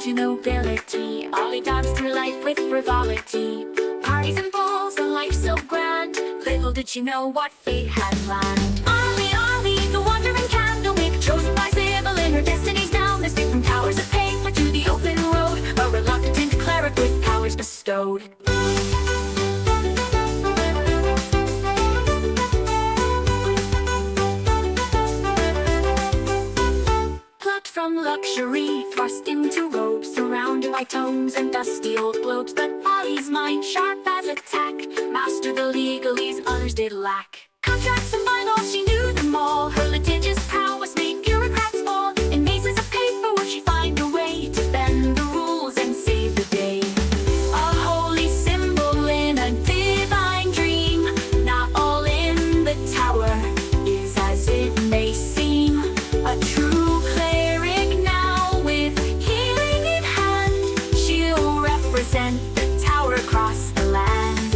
to nobility. Ollie danced through life with frivolity. Parties and balls, a life so grand. Little did she know what fate had planned. Ollie, Ollie, the wandering candlemaker, chosen by Sybil in her destiny's now. Mystic from towers of paper to the open road, a reluctant cleric with powers bestowed. From luxury, thrust into robes, surrounded by tomes and dusty old globes. But Ollie's mind, sharp as a tack, mastered the legalese others did lack. Contracts and bylaws, she knew them all. Her litigious prowess made bureaucrats fall. In mazes of paper would she find a way to bend the rules and save the day. A holy symbol in a divine dream. Not all in the tower is as it may seem. A true the tower across the land.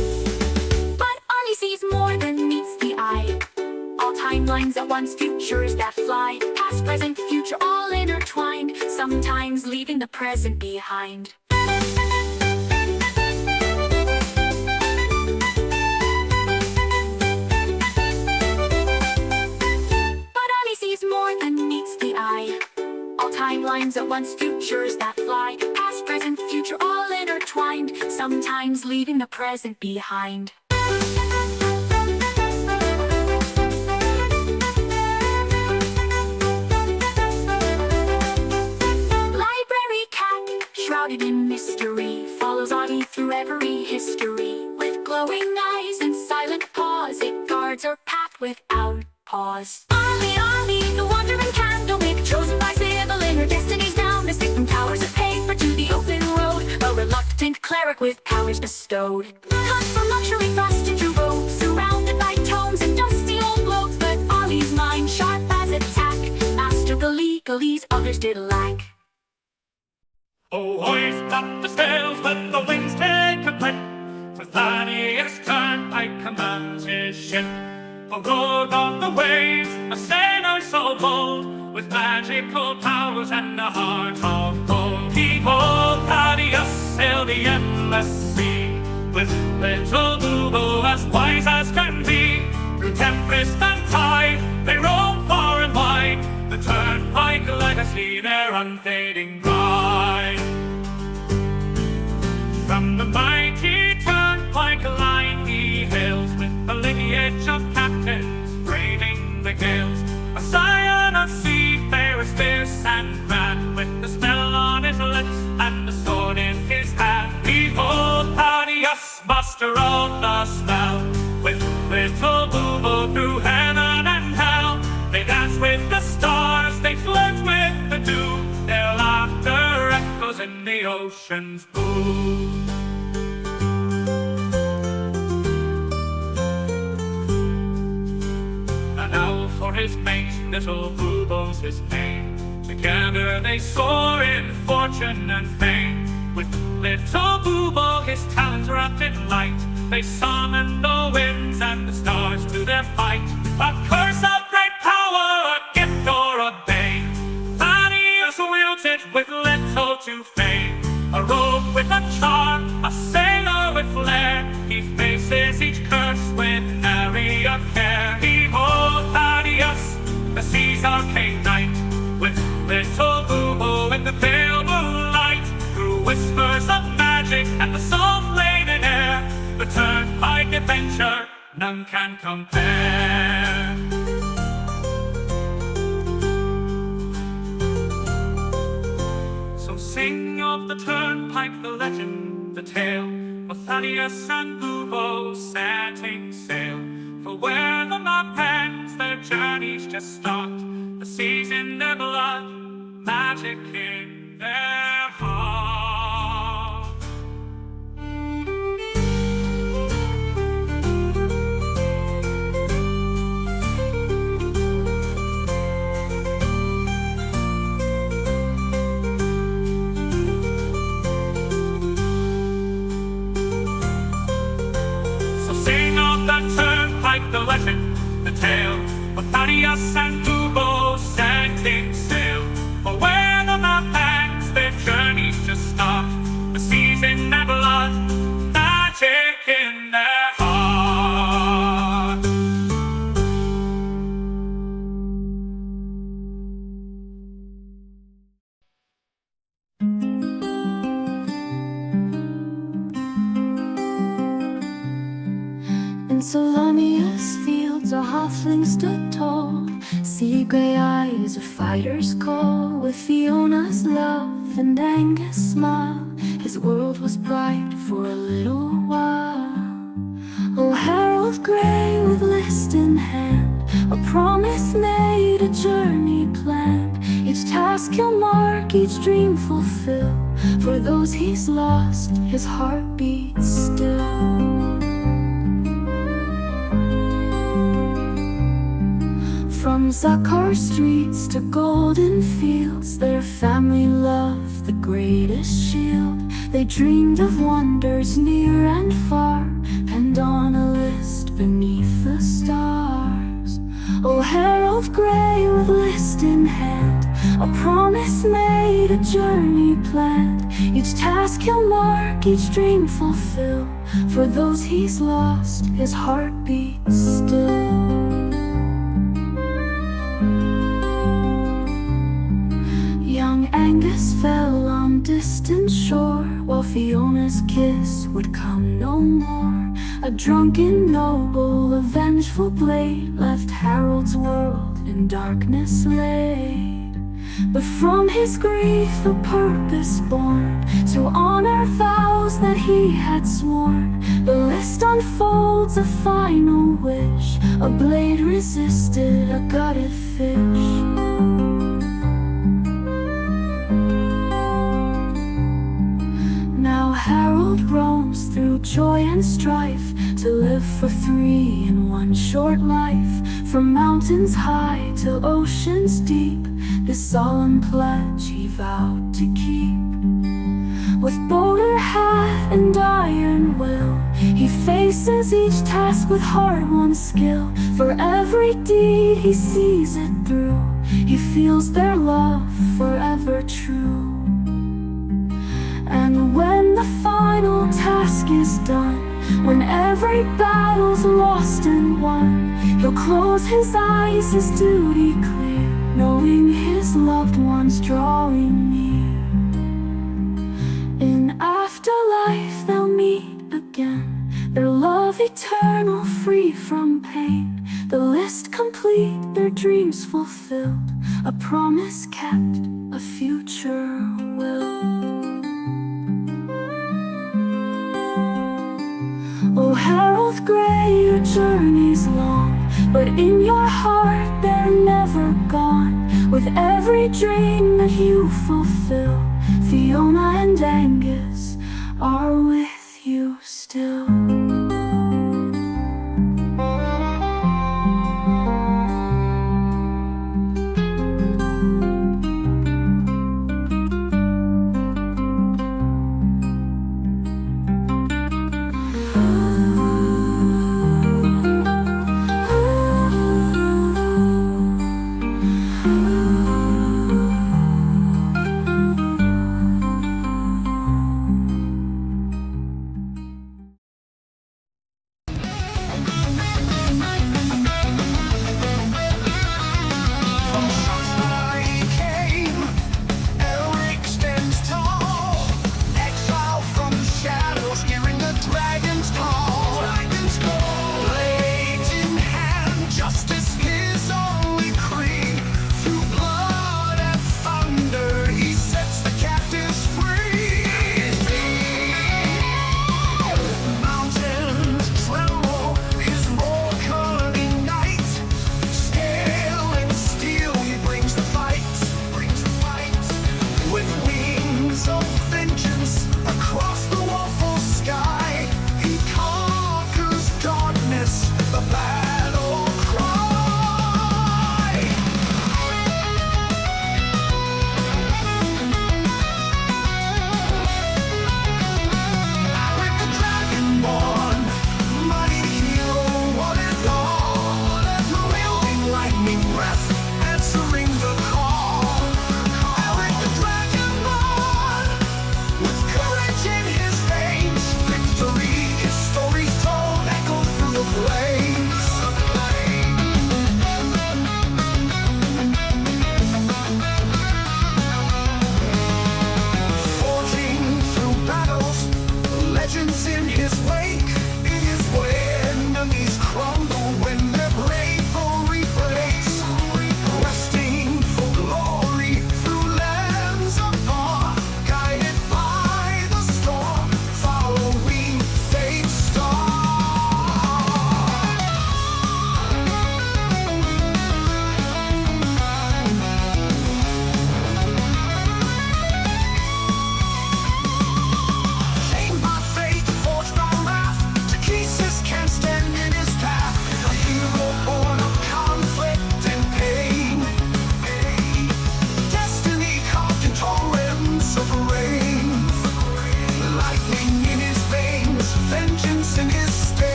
But Ollie sees more than meets the eye. All timelines at once, futures that fly. Past, present, future, all intertwined, sometimes leaving the present behind. But Ollie sees more than meets the eye. All timelines at once, futures that fly. Past, present, future, all intertwined, sometimes leaving the present behind. Library cat, shrouded in mystery, follows Ollie through every history. With glowing eyes and silent paws, it guards her path without pause. Ollie, Ollie, the wandering candlemaker, chosen by Sybil in her destiny's now. Mystic from towers of paper to the open road, a reluctant cleric with powers bestowed. Cut from luxury, thrust into robes, surrounded by tomes and dusty old globes. But Ollie's mind, sharp as a tack, mastered the legalese others did lack. Oh, hoist up the sails, let the winds take a blip. For Thaddeus Turnpike commands his ship. A road on the waves, a sailor so bold, with magical powers and a heart of gold. Behold, Thaddeus sailed the endless sea, with little Boo as wise as can be. Through tempest and tide, they roam far and wide, the Turnpike legacy, their unfading pride. From the mighty Turnpike line he hails, with the lineage of captains braving the gales. A scion of seafarers fierce and grand, with the spell on his lips and the sword in his hand. Behold, Thaddeus, master of the spell, with little Boo through heaven and hell. They dance with the stars, they flirt with the dew, their laughter echoes in the ocean's blue. An owl for his mate, little Boo's his name. Together they soar in fortune and fame. With little Boo, his talents wrapped in light, they summon the winds and the stars to their fight. A curse of great power, a gift or a bane, Thaddeus wields it with little to fame. A rogue with a charm, a sailor with flair, he faces each curse with nary a care. Behold, Thaddeus, the sea's arcane knight, with little Boo in the pale moonlight. Through whispers of magic and the salt-laden air, the Turnpike adventure none can compare. So sing of the Turnpike, the legend, the tale, of Thaddeus and Boo setting sail. For where the map ends, their journeys just start. The sea's in their blood, magic in their heart. So sing of the Turnpike, the legend, the tale, of Thaddeus and Boo setting sail. For where the map ends, their journey In Salonia's fields a halfling stood tall, sea gray eyes a fighter's call. With Fiona's love and Angus' smile, his world was bright for a little while. Oh, Harold Grey with list in hand, a promise made, a journey planned. Each task he'll mark, each dream fulfill. For those he's lost, his heart beats still. From Zakar streets to golden fields, their family loved the greatest shield. They dreamed of wonders near and far, penned on a list beneath the stars. Oh, Harold Grey with list in hand, a promise made, a journey planned. Each task he'll mark, each dream fulfill. For those he's lost, his heart beats still. Young Angus fell on distant shore, while Fiona's kiss would come no more. A drunken noble, a vengeful blade, left Harold's world in darkness laid. But from his grief a purpose born, to honor vows that he had sworn. The list unfolds a final wish, a blade resisted a gutted fish. Now Harold roams through joy and strife, to live for three in one short life. From mountains high to oceans deep, this solemn pledge he vowed to keep. With bowler hat and iron will, he faces each task with hard-won skill. For every deed he sees it through, he feels their love forever true. And when the final task is done, when every battle's lost and won, he'll close his eyes, his duty clear, knowing his loved ones drawing near. In afterlife they'll meet again, their love eternal, free from pain. The list complete, their dreams fulfilled, a promise kept, a future will. Oh, Harold Grey, your journey's long, but in your heart they're never gone. With every dream that you fulfill, Fiona and Angus are with you still. In his wake, it is when he's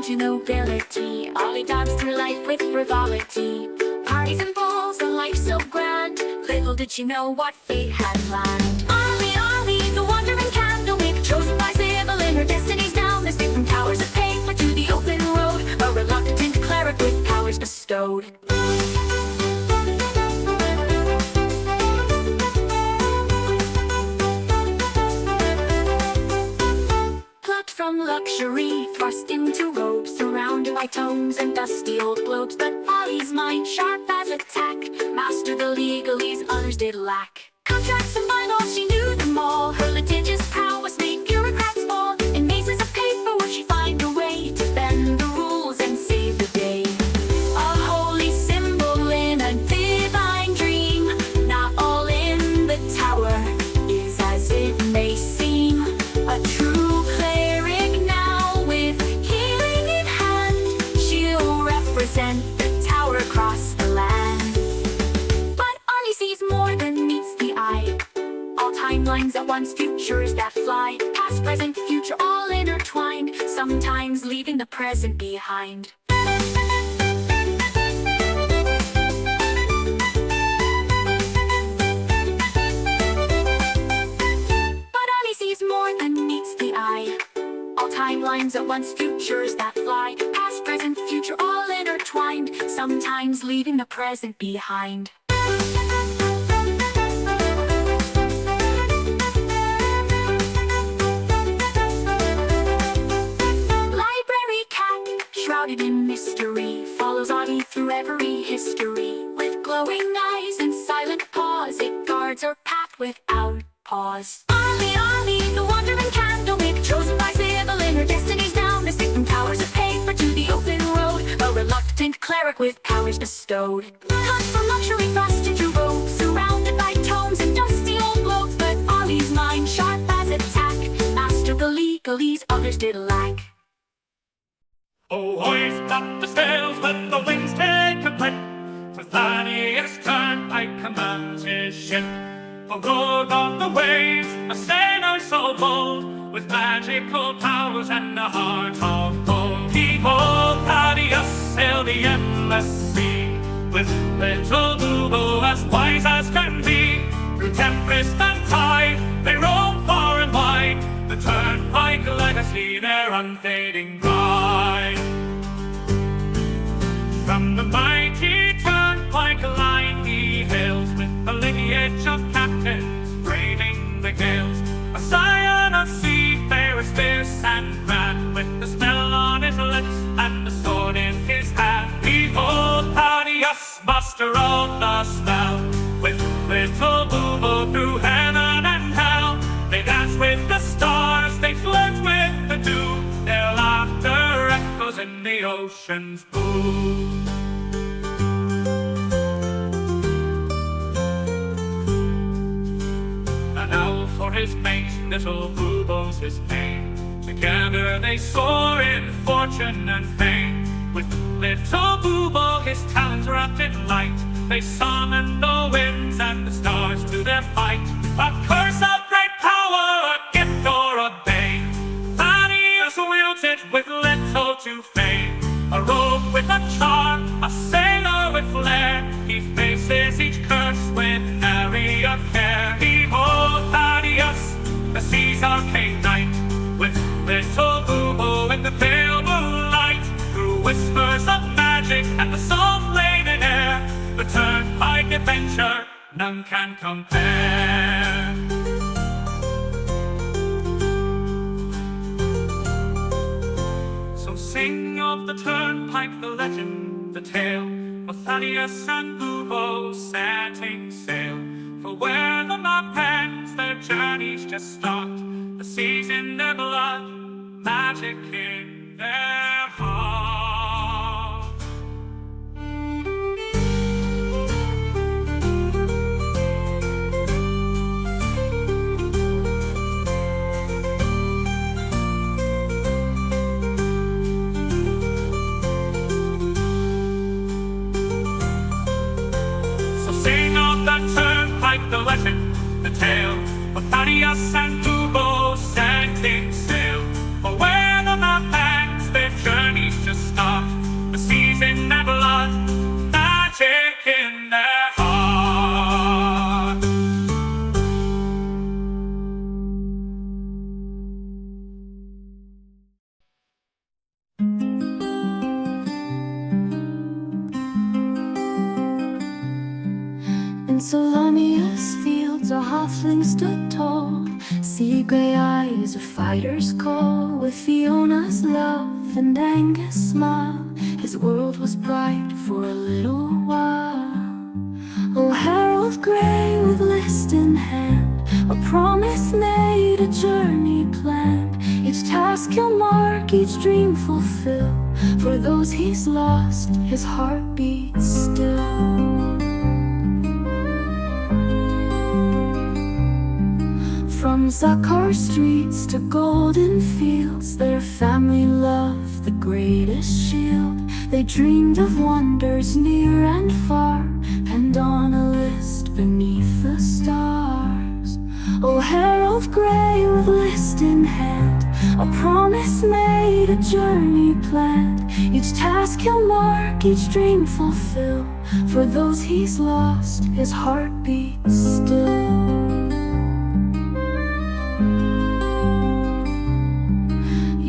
to nobility. Ollie danced through life with frivolity. Parties and balls, a life so grand. Little did she know what fate had planned. Ollie, Ollie, the wandering candlemaker, chosen by Sybil in her destiny's down. Escaped from towers of paper to the open road, a reluctant cleric with powers bestowed. From luxury, thrust into robes, surrounded by tomes and dusty old globes. But Ollie's mind, sharp as a tack, mastered the legalese others did lack. Contracts and bylaws, she knew them all. Her litigious prowess made bureaucrats fall. In mazes of paper would she find a way to bend the rules and save the day. A holy symbol in a divine dream. Not all in the tower is as it may seem. A true the tower across the land. But Ollie sees more than meets the eye. All timelines at once, futures that fly. Past, present, future, all intertwined. Sometimes leaving the present behind. But Ollie sees more than meets the eye. All timelines at once, futures that fly. Past, present, future, all intertwined. Sometimes leaving the present behind. Library cat, shrouded in mystery, follows Ollie through every history. With glowing eyes and silent paws, it guards her path without pause. Ollie, Ollie, the wandering candlemaker, chosen by Sybil in her destiny's down. Escaped from towers of paper to the open road, a reluctant cleric with powers bestowed. Cut from luxury, thrust into robes, surrounded by tomes and dusty old globes. But Ollie's mind, sharp as a tack, mastered the legalese others did lack. Oh, hoist up the sails, let the winds take a breath. For Thaddeus Turnpike commands his ship. A lord of the waves, a sailor so bold, with magical powers and a heart of gold. Behold, Thaddeus sailed the endless sea, with little Boo-Boo as wise as can be. Through tempest and tide, they roam far and wide, the Turnpike legacy, their unfading pride. From the mighty Turnpike line he hails, with a lineage of captains braving the gales. A scion of seafarers fierce and grand, with the smell on his lips and the sword in his hand. Behold, Thaddeus, master of the spell, with little Boo-Boo through heaven and hell. They dance with the stars, they flirt with the dew, their laughter echoes in the ocean's blue. For his mate, little Boo-Boo's his name. Together they soar in fortune and fame. With little Boo-Boo, his talents wrapped in light, they summon the winds and the stars to their fight. A curse of great power, a gift or a bane, Thaddeus wields it with little to fame. A rogue with a charm, a sailor with flair, he faces each curse with nary a care. Behold, Thaddeus, the sea's arcane knight, with little Boo-Boo in the pale moonlight. Through whispers of magic and the salt-laden air, the Turnpike adventure none can compare. So sing of the Turnpike, the legend, the tale, of Thaddeus and Boo-Boo setting sail. For where the map ends, their journeys just start. The sea's in their blood, magic in their heart. So sing of that Turnpike, the legend, the tale, of Thaddeus and Boo-Boo setting sail. For where the map ends, their journey halfling stood tall, sea gray eyes, a fighter's call. With Fiona's love and Angus' smile, his world was bright for a little while. Oh, Harold Gray with list in hand, a promise made, a journey planned. Each task he'll mark, each dream fulfill. For those he's lost, his heart beats still. From Zakar streets to golden fields, their family loved the greatest shield. They dreamed of wonders near and far, and on a list beneath the stars. Oh, Harold Gray with list in hand, a promise made, a journey planned. Each task he'll mark, each dream fulfill. For those he's lost, his heart beats still.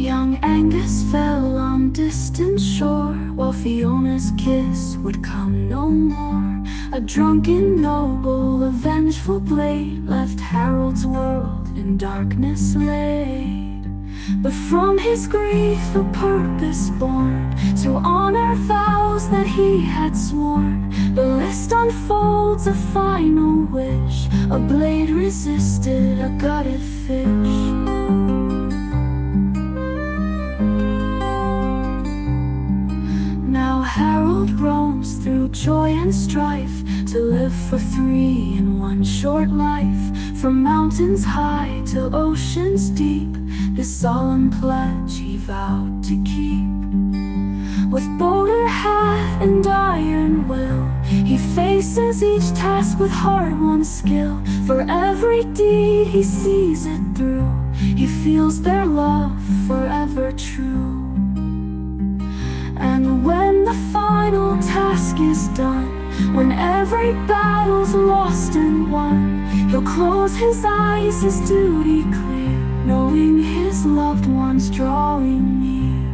Young Angus fell on distant shore, while Fiona's kiss would come no more. A drunken noble, a vengeful blade, left Harold's world in darkness laid. But from his grief a purpose born, to honor vows that he had sworn. The list unfolds, a final wish, a blade resisted a gutted fish. Now Harold roams through joy and strife, to live for three in one short life. From mountains high to oceans deep, this solemn pledge he vowed to keep. With boulder hat and iron will, he faces each task with hard-won skill. For every deed he sees it through, he feels their love forever true. And when the final task is done, when every battle's lost and won, he'll close his eyes, his duty clear, knowing his loved ones drawing near.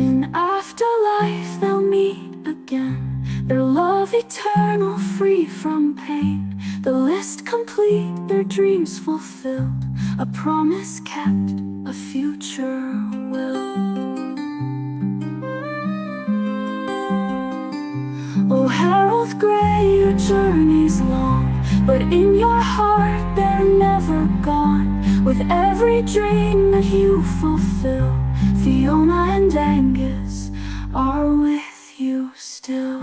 In afterlife they'll meet again, their love eternal, free from pain. The list complete, their dreams fulfilled, a promise kept, a future will. Oh, Harold Gray, your journey's long, but in your heart they're never gone. With every dream that you fulfill, Fiona and Angus are with you still.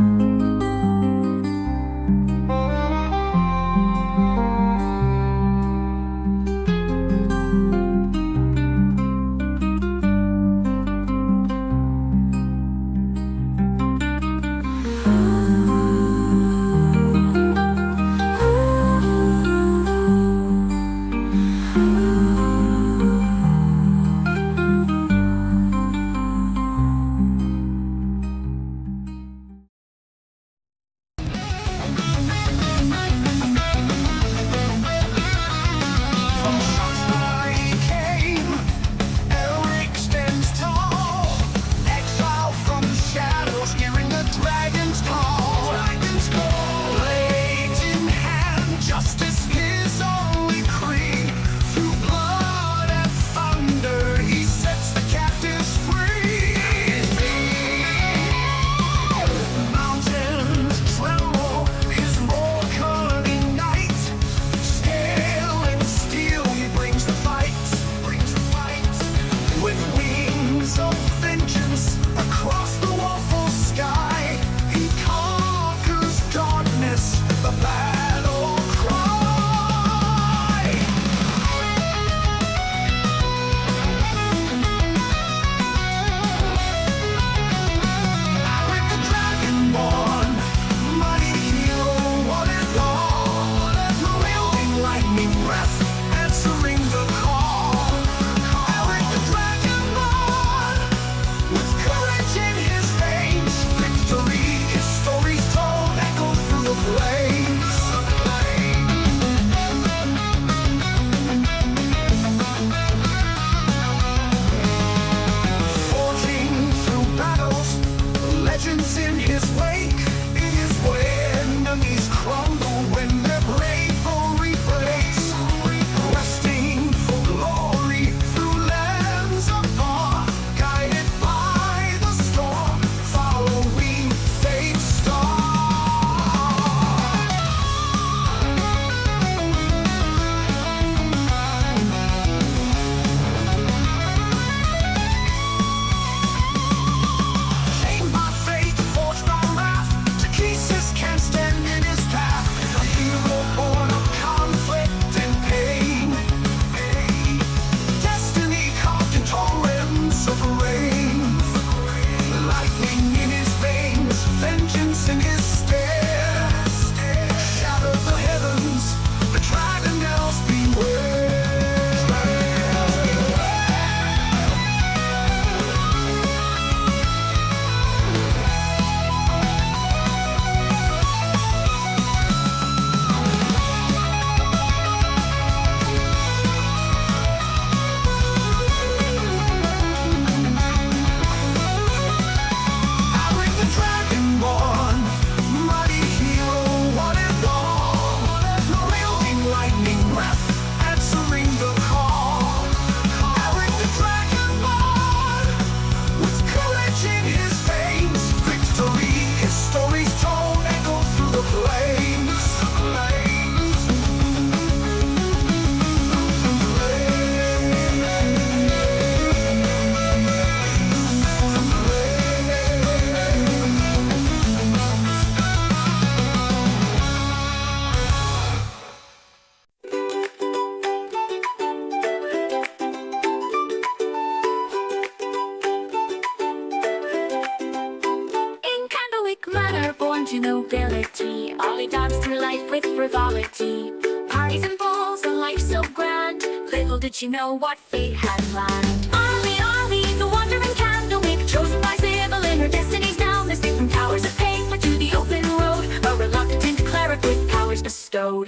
quality. Parties and balls, a life so grand. Little did she know what fate had planned. Ollie, Ollie, the wandering candlewick, chosen by Sybil in her destiny's now. Mystic from towers of paper to the open road, a reluctant cleric with powers bestowed.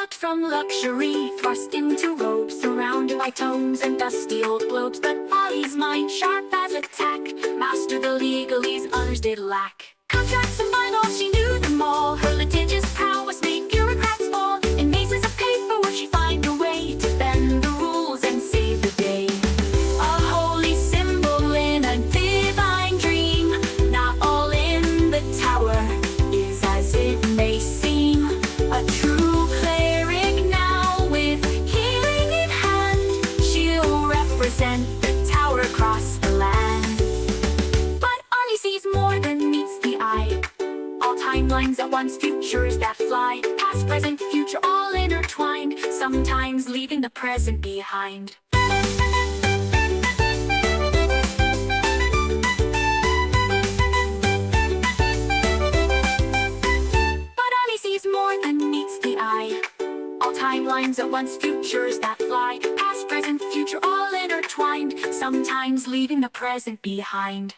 From luxury, thrust into robes, surrounded by tomes and dusty old globes. But Ollie's mind, sharp as a tack, mastered the legalese others did lack. Contracts and bylaws, she knew them all. Her litigious prowess made bureaucrats fall. In mazes of paperwork, she find a way to bend the rules and save the day. A holy symbol in a divine dream. Not all in the tower is as it may seem. A true the tower across the land. But Ollie sees more than meets the eye. All timelines at once, futures that fly. Past, present, future, all intertwined, sometimes leaving the present behind. But Ollie sees more than meets the eye. All timelines at once, futures that fly. Past, present, future, all intertwined, sometimes leaving the present behind.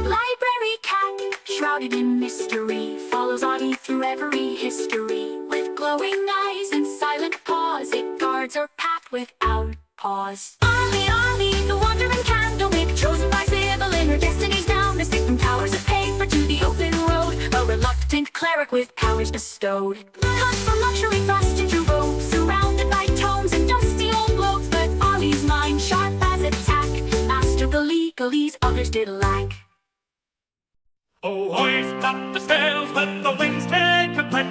Library cat, shrouded in mystery, follows Ollie through every history. With glowing eyes and silent paws, it guards her path without pause. Ollie, Ollie, the wandering candlewick, chosen by Sybil in her destiny's now. Mystic from towers of paper to the open road, a reluctant cleric with powers bestowed. Cut from luxury, thrust into robes, surrounded by tomes and dusty old globes. But Ollie's mind, sharp as a tack, mastered the legalese others did lack. Oh, hoist up the sails, let the winds take a clip.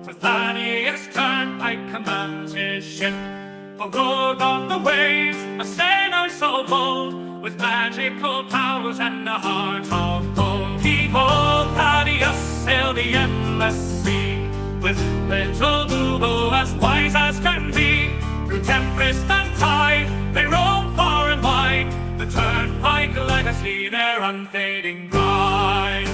For Thaddeus Turnpike commands his ship. A rogue of the waves, a sailor so bold, with magical powers and a heart of gold. Behold, Thaddeus sailed the endless sea, with little Boobo as wise as can be. Through tempest and tide, they roam far and wide. The Turnpike legacy, their unfading pride.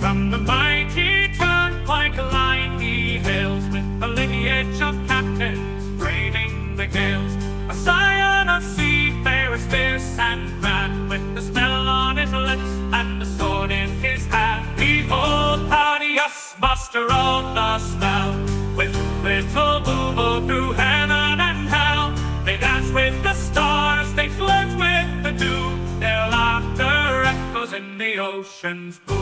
From the mighty Turnpike line he hails, with a lineage of captains braving the gales. A scion of seafarers fierce and grand, with the smell on his lips and the sword in his hand. Behold, Thaddeus, master of the spell, with little Boobo through heaven and hell. They dance with the stars, they flirt with the dew, their laughter echoes in the ocean's blue.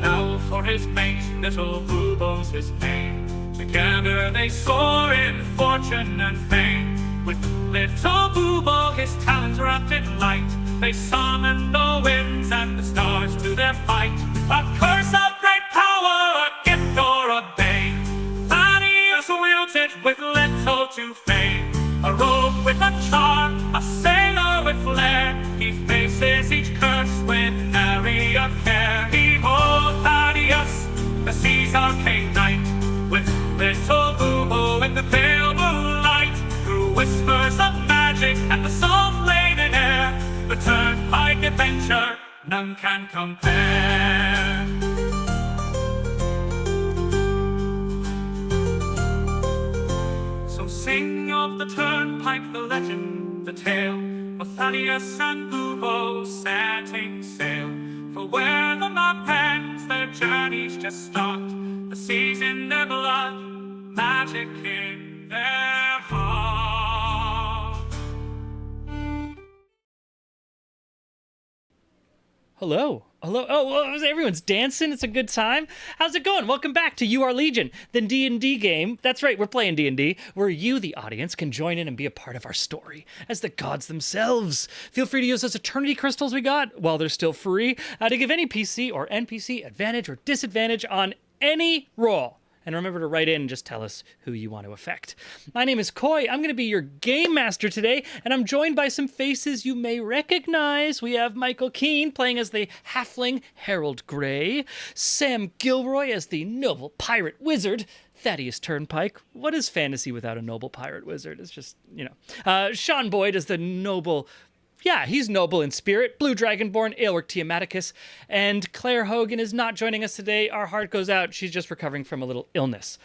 Now for his mate, little Boobo's his name. Together they soar in fortune and fame. With little Boobo, his talents wrapped in light, they summon the winds and the stars to their fight. A curse of great power, a gift or a bane, Thaddeus wields it with little to fame. A rogue with a charm, a sailor with flair, he faces each curse with nary a care. Behold, Thaddeus, the sea's arcane night, with little Boobo in the pale moonlight. Through whispers of magic and the salt-laden air, the Turnpike adventure none can compare. So sing of the Turnpike, the legend, the tale, of Thaddeus and Boobo setting sail. For where the map ends, their journeys just start. The sea's in their blood, magic in their heart. Hello. Oh, everyone's dancing. It's a good time. How's it going? Welcome back to You Are Legion, the D&D game. That's right, we're playing D&D, where you, the audience, can join in and be a part of our story as the gods themselves. Feel free to use those eternity crystals we got while they're still free to give any PC or NPC advantage or disadvantage on any roll. And remember to write in and just tell us who you want to affect. My name is Coy. I'm going to be your game master today, and I'm joined by some faces you may recognize. We have Michael Keane playing as the halfling Harold Gray, Sam Gilroy as the noble pirate wizard Thaddeus Turnpike. What is fantasy without a noble pirate wizard? It's just, Sean Boyd as the noble... Yeah, he's noble in spirit. Blue Dragonborn, Aelric Tiamaticus. And Claire Hogan is not joining us today. Our heart goes out. She's just recovering from a little illness.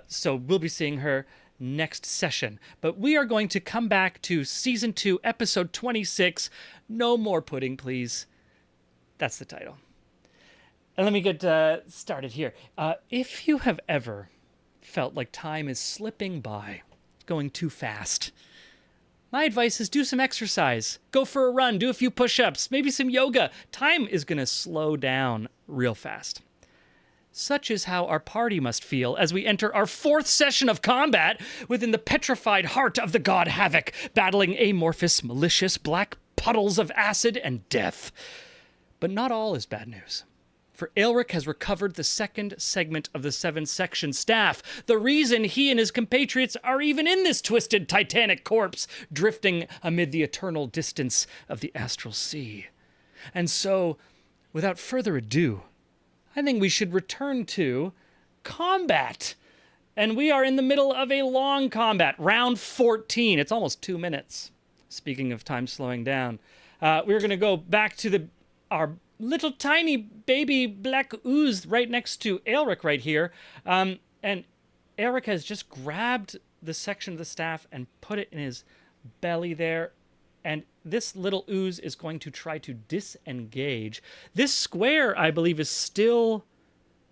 So we'll be seeing her next session. But we are going to come back to Season 2, Episode 26. No More Pudding, Please. That's the title. And let me get started here. If you have ever felt like time is slipping by, going too fast, my advice is do some exercise. Go for a run, do a few push-ups, maybe some yoga. Time is going to slow down real fast. Such is how our party must feel as we enter our 4th session of combat within the petrified heart of the god Havoc, battling amorphous, malicious black puddles of acid and death. But not all is bad news. For Aelric has recovered the 2nd segment of the 7-section staff, the reason he and his compatriots are even in this twisted titanic corpse, drifting amid the eternal distance of the astral sea. And so, without further ado, I think we should return to combat. And we are in the middle of a long combat, round 14. It's almost 2 minutes. Speaking of time slowing down, we're going to go back to our little tiny baby black ooze right next to Aelric right here. And Aelric has just grabbed the section of the staff and put it in his belly there. And this little ooze is going to try to disengage. This square, I believe, is still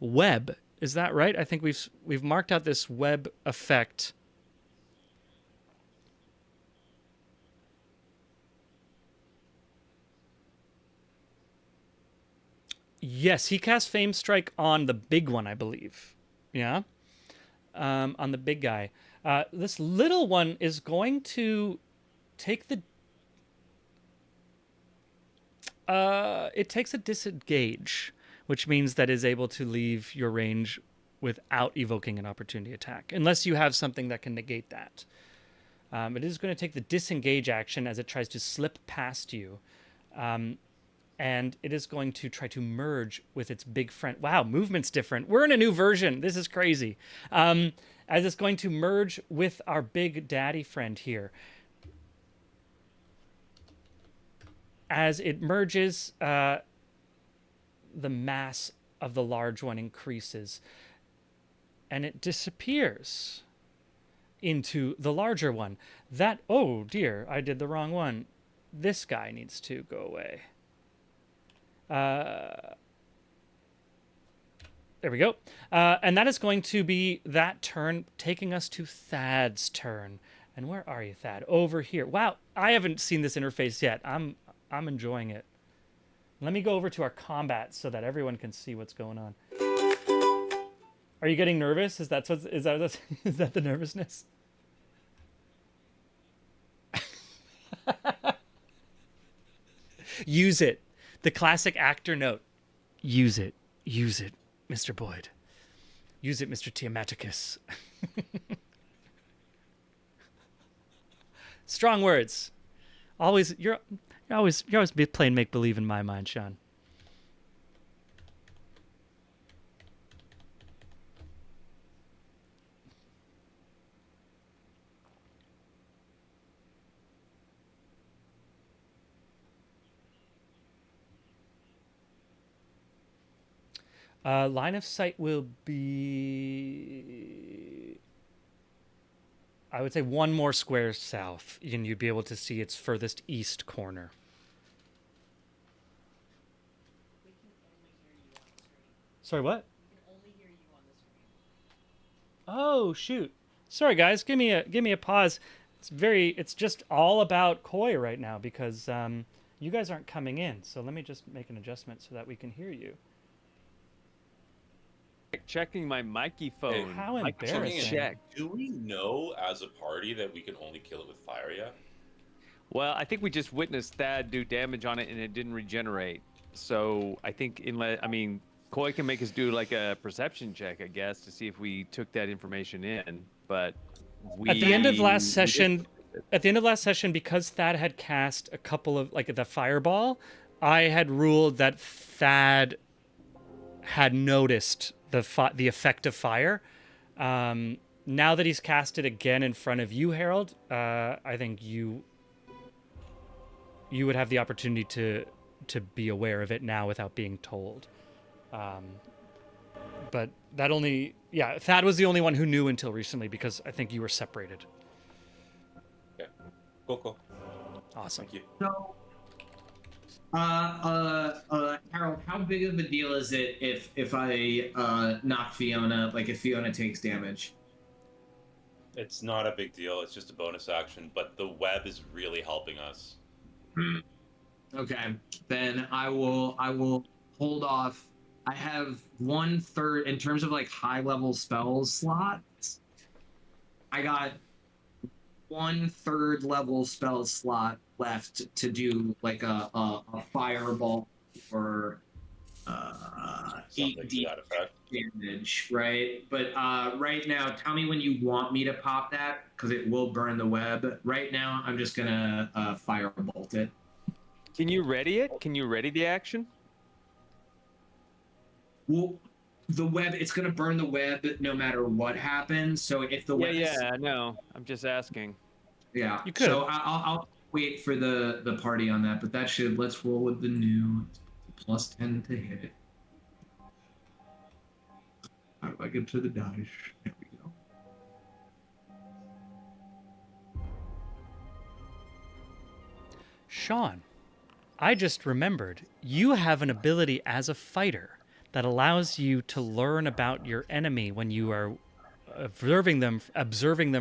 web. Is that right? I think we've marked out this web effect. Yes, he cast Fame Strike on the big one, I believe. Yeah? On the big guy. This little one is going to take the... it takes a disengage, which means that is able to leave your range without evoking an opportunity attack, unless you have something that can negate that. It is going to take the disengage action as it tries to slip past you. And it is going to try to merge with its big friend. Wow, movement's different. We're in a new version. This is crazy. As it's going to merge with our big daddy friend here. As it merges, the mass of the large one increases. And it disappears into the larger one. Oh dear, I did the wrong one. This guy needs to go away. There we go. And that is going to be that turn, taking us to Thad's turn. And where are you, Thad? Over here. Wow, I haven't seen this interface yet. I'm enjoying it. Let me go over to our combat so that everyone can see what's going on. Are you getting nervous? Is that the nervousness? Use it. The classic actor note. Use it. Use it, Mr. Boyd. Use it, Mr. Tiamaticus. Strong words. You're always playing make-believe in my mind, Sean. Line of sight will be, I would say, one more square south, and you'd be able to see its furthest east corner. We can only hear you on the screen. Sorry, what? We can only hear you on the screen. Oh, shoot. Sorry, guys. Give me a pause. It's just all about Coy right now because you guys aren't coming in. So let me just make an adjustment so that we can hear you. Checking my microphone. How embarrassing. Check. Do we know as a party that we can only kill it with fire yet? Well, I think we just witnessed Thad do damage on it and it didn't regenerate. So I think Koi can make us do like a perception check, I guess, to see if we took that information in. But we At the end of last we session, didn't- because Thad had cast a couple of like the fireball, I had ruled that Thad had noticed the effect of fire. Now that he's cast it again in front of you, Harold, I think you would have the opportunity to be aware of it now without being told. But that only, yeah, Thad was the only one who knew until recently because I think you were separated. Okay. Cool. Awesome. Thank you. So, Harold, how big of a deal is it if I knock Fiona, like if Fiona takes damage? It's not a big deal. It's just a bonus action, but the web is really helping us. Okay, then I will hold off. I have 1/3 in terms of like high level spells slots. I got 1/3 level spell slot left to do like a fireball or Something to 8d that effect. damage, right? But right now, tell me when you want me to pop that because it will burn the web. Right now, I'm just gonna firebolt it. Can you ready it? Can you ready the action? Well, the web, it's gonna burn the web no matter what happens. So if the web, Yeah, no. I'm just asking. yeah. You could. So I'll wait for the party on that, but that should, let's roll with the new +10 to hit. How do I get to the dice? There we go. Sean, I just remembered you have an ability as a fighter that allows you to learn about your enemy when you are observing them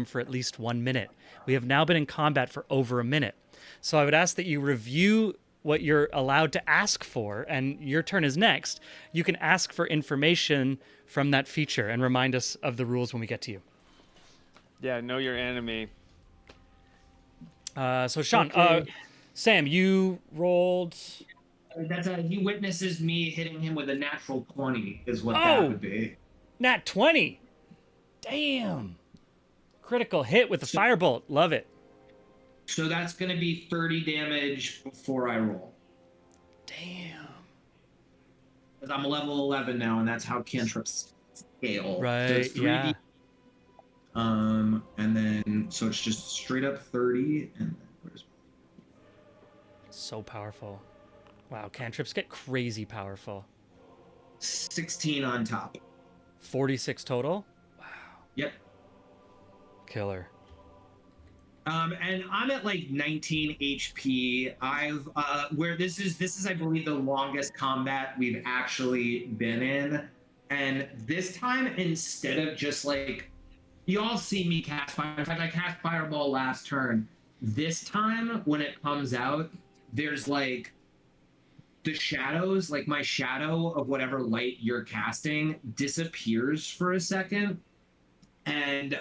for at least 1 minute. We have now been in combat for over a minute. So I would ask that you review what you're allowed to ask for, and your turn is next. You can ask for information from that feature and remind us of the rules when we get to you. Yeah, know your enemy. So Sean, Okay. Sam, you rolled. That's he witnesses me hitting him with a natural 20 is what Oh! that would be. Nat 20. Damn. Critical hit with the firebolt. Love it. So that's going to be 30 damage before I roll. Damn. Because I'm level 11 now, and that's how cantrips scale. So Right, it's 3D. yeah. And then, so it's just straight up 30. And then where's So powerful. Wow, cantrips get crazy powerful. 16 on top? 46 total? Yep. Killer. And I'm at like 19 HP. I've where this is I believe the longest combat we've actually been in. And this time, instead of just like, you all see me cast fire. In fact, I cast fireball last turn. This time, when it comes out, there's like the shadows, like my shadow of whatever light you're casting disappears for a second. And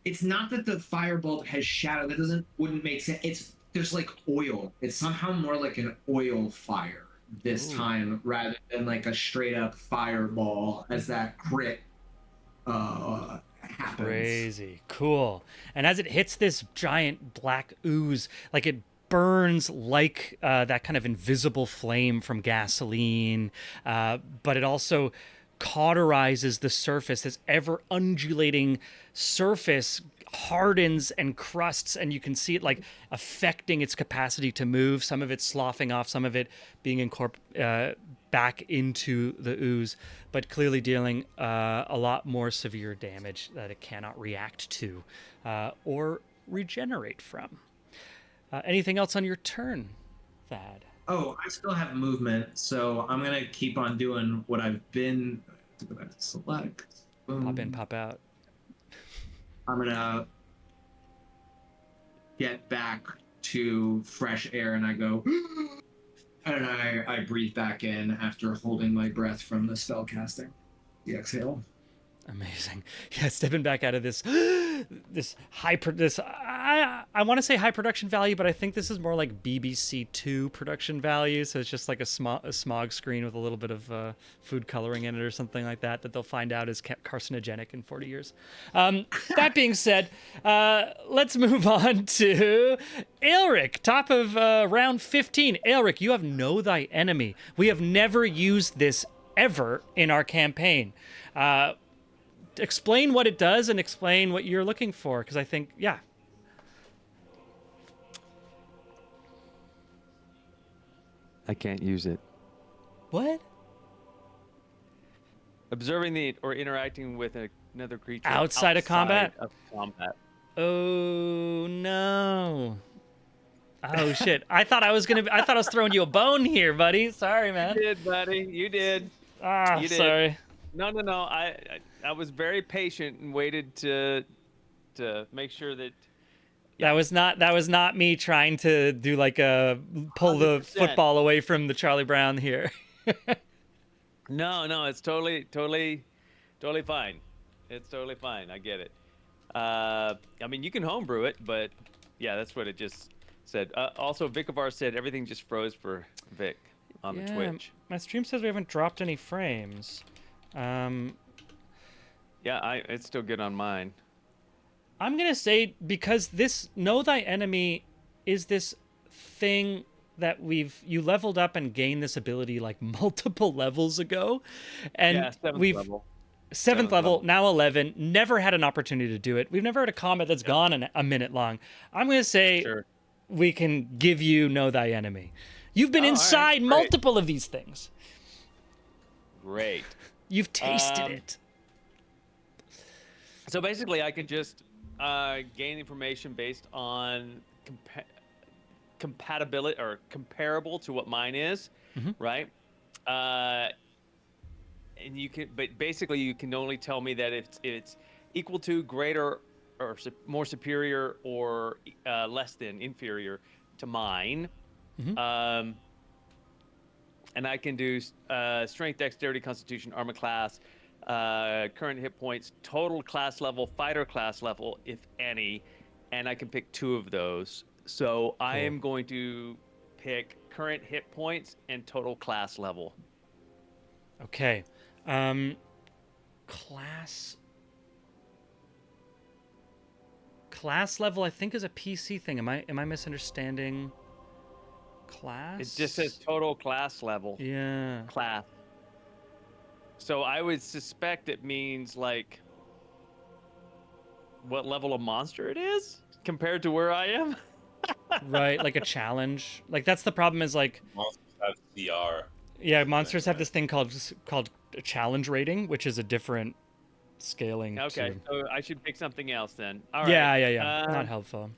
it's not that the firebolt has shadow. That wouldn't make sense. There's like oil. It's somehow more like an oil fire this time rather than like a straight up fireball as that crit happens. Crazy. Cool. And as it hits this giant black ooze, like it burns like that kind of invisible flame from gasoline, but it also cauterizes the surface. This ever undulating surface hardens and crusts, and you can see it like affecting its capacity to move. Some of it sloughing off, some of it being back into the ooze, but clearly dealing a lot more severe damage that it cannot react to or regenerate from. Anything else on your turn, Thad? Oh, I still have movement, so I'm gonna keep on doing what I've been. Select. Boom. Pop in, pop out. I'm gonna get back to fresh air, and I go, and I breathe back in after holding my breath from the spell casting. The exhale. Amazing. Yeah, stepping back out of this I want to say high production value, but I think this is more like BBC Two production value. So it's just like a smog screen with a little bit of food coloring in it or something like that they'll find out is carcinogenic in 40 years. That being said, let's move on to Aelric, top of round 15. Aelric, you have Know Thy Enemy. We have never used this ever in our campaign. Explain what it does and explain what you're looking for, because I think, yeah. I can't use it. What? Observing the or interacting with another creature Outside of combat? Of combat. Oh no. Oh shit. I thought I was throwing you a bone here, buddy. Sorry, man. You did, buddy. You did. Ah, You did. sorry. No. I was very patient and waited to make sure that. That was not me trying to do like a pull the 100%. football away from the Charlie Brown here. No, it's totally fine. It's totally fine. I get it. I mean, you can homebrew it, but yeah, that's what it just said. Also, Vicavar said everything just froze for Vic on the Twitch. My stream says we haven't dropped any frames. Yeah, it's still good on mine. I'm gonna say, because this Know Thy Enemy is this thing that you leveled up and gained this ability like multiple levels ago, and Yeah, seventh we've level. seventh level, now 11. Never had an opportunity to do it. We've never had a combat that's gone a minute long. I'm gonna say we can give you Know Thy Enemy. You've been inside multiple of these things. Great. You've tasted it. So basically, I can just gain information based on compatibility or comparable to what mine is, right? And you can, but basically, you can only tell me that if it's equal to, greater, or more superior, or less than, inferior to mine. And I can do strength, dexterity, constitution, armor class, current hit points, total class level, fighter class level, if any, and I can pick 2 of those. So I am going to pick current hit points and total class level. Okay. Class level, I think, is a PC thing. Am I misunderstanding class? It just says total class level. Yeah. Class. So I would suspect it means like what level of monster it is compared to where I am. Right, like a challenge. Like that's the problem is like Monsters have CR. Yeah, monsters have this thing called a challenge rating, which is a different scaling. Okay, to... so I should pick something else then. All right. Yeah. Not helpful.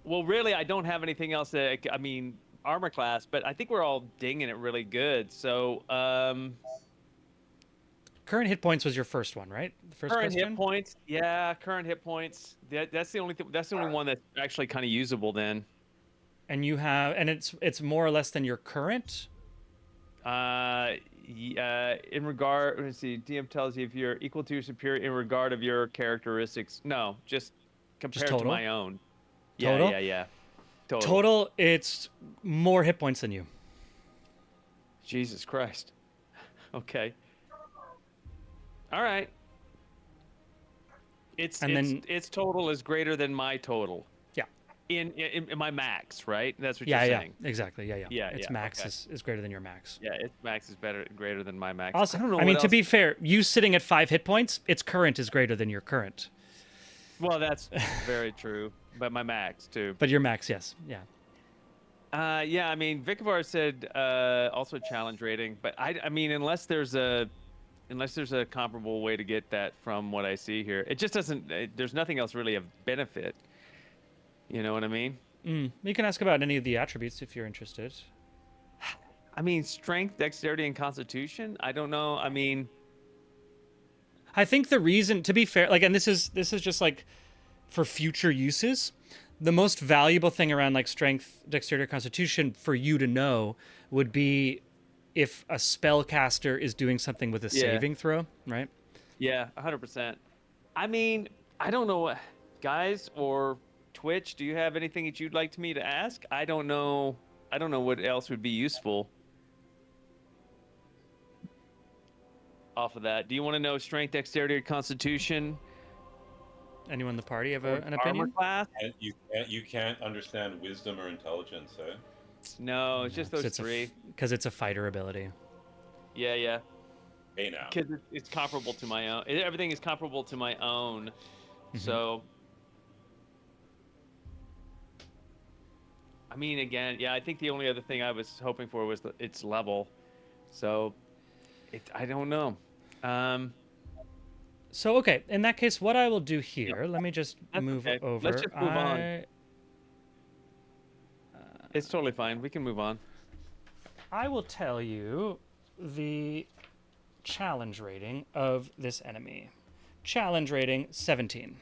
Well, really, I don't have anything else that I mean armor class, but I think we're all dinging it really good. So current hit points was your first one, right? The first current question? hit points. Yeah, current hit points. That's the only That's the only one that's actually kind of usable then. And you have, and it's more or less than your current. In regard, let's see. DM tells you if you're equal to or superior in regard of your characteristics. No, just compared to my own. Total? Yeah. Total, it's more hit points than you. Jesus Christ. Okay. All right. Its total is greater than my total. Yeah. In my max, right? That's what you're saying. Yeah, exactly. Yeah. Its max okay. is greater than your max. Yeah, its max is greater than my max. Also, I don't know. I mean, to be fair, you sitting at 5 hit points, its current is greater than your current. Well, that's very true. But my max too. But your max, yes, yeah. Yeah, I mean, Vicavar said also challenge rating, but I mean, unless there's a comparable way to get that from what I see here, it just doesn't. There's nothing else really of benefit. You know what I mean? You can ask about any of the attributes if you're interested. I mean, strength, dexterity, and constitution. I don't know. I mean, I think the reason, to be fair, like, and this is just like for future uses, the most valuable thing around like strength, dexterity, or constitution for you to know would be if a spellcaster is doing something with a saving throw, right? Yeah, 100%. I mean, I don't know, guys or Twitch, do you have anything that you'd like me to ask? I don't know. I don't know what else would be useful off of that. Do you want to know strength, dexterity, or constitution? Anyone in the party have Or an armor opinion? class? And you can't understand wisdom or intelligence, eh? No, it's just those three. Because it's a fighter ability. Yeah, yeah. Hey now. Because it's comparable to my own. Everything is comparable to my own. So, I mean, again, yeah, I think the only other thing I was hoping for was its level. So, I don't know. So, okay, in that case, what I will do here, let me just That's move okay. over. Let's just move on. It's totally fine. We can move on. I will tell you the challenge rating of this enemy. Challenge rating 17.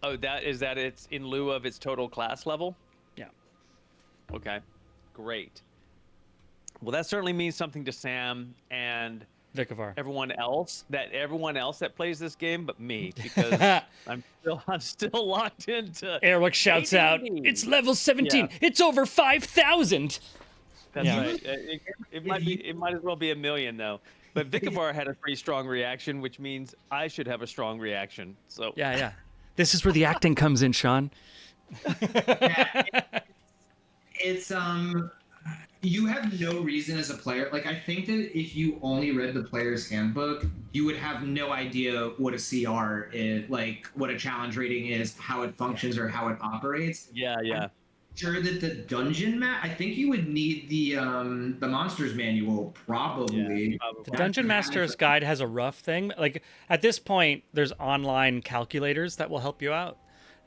Oh, that it's in lieu of its total class level? Yeah. Okay. Great. Well, that certainly means something to Sam and Vikavar. everyone else that plays this game but me, because I'm still locked into Airwick shouts out, AD&D. "It's level 17. Yeah. It's over 5,000." That's Yeah. right. It might as well be 1,000,000 though. But Vikavar had a pretty strong reaction, which means I should have a strong reaction. So Yeah. This is where the acting comes in, Sean. It's you have no reason as a player. Like, I think that if you only read the player's handbook, you would have no idea what a CR is, like what a challenge rating is, how it functions, or how it operates. yeah. Sure that the dungeon map. I think you would need the monsters manual probably. Yeah, probably. The Dungeon Master's Guide has a rough thing. Like, at this point, there's online calculators that will help you out.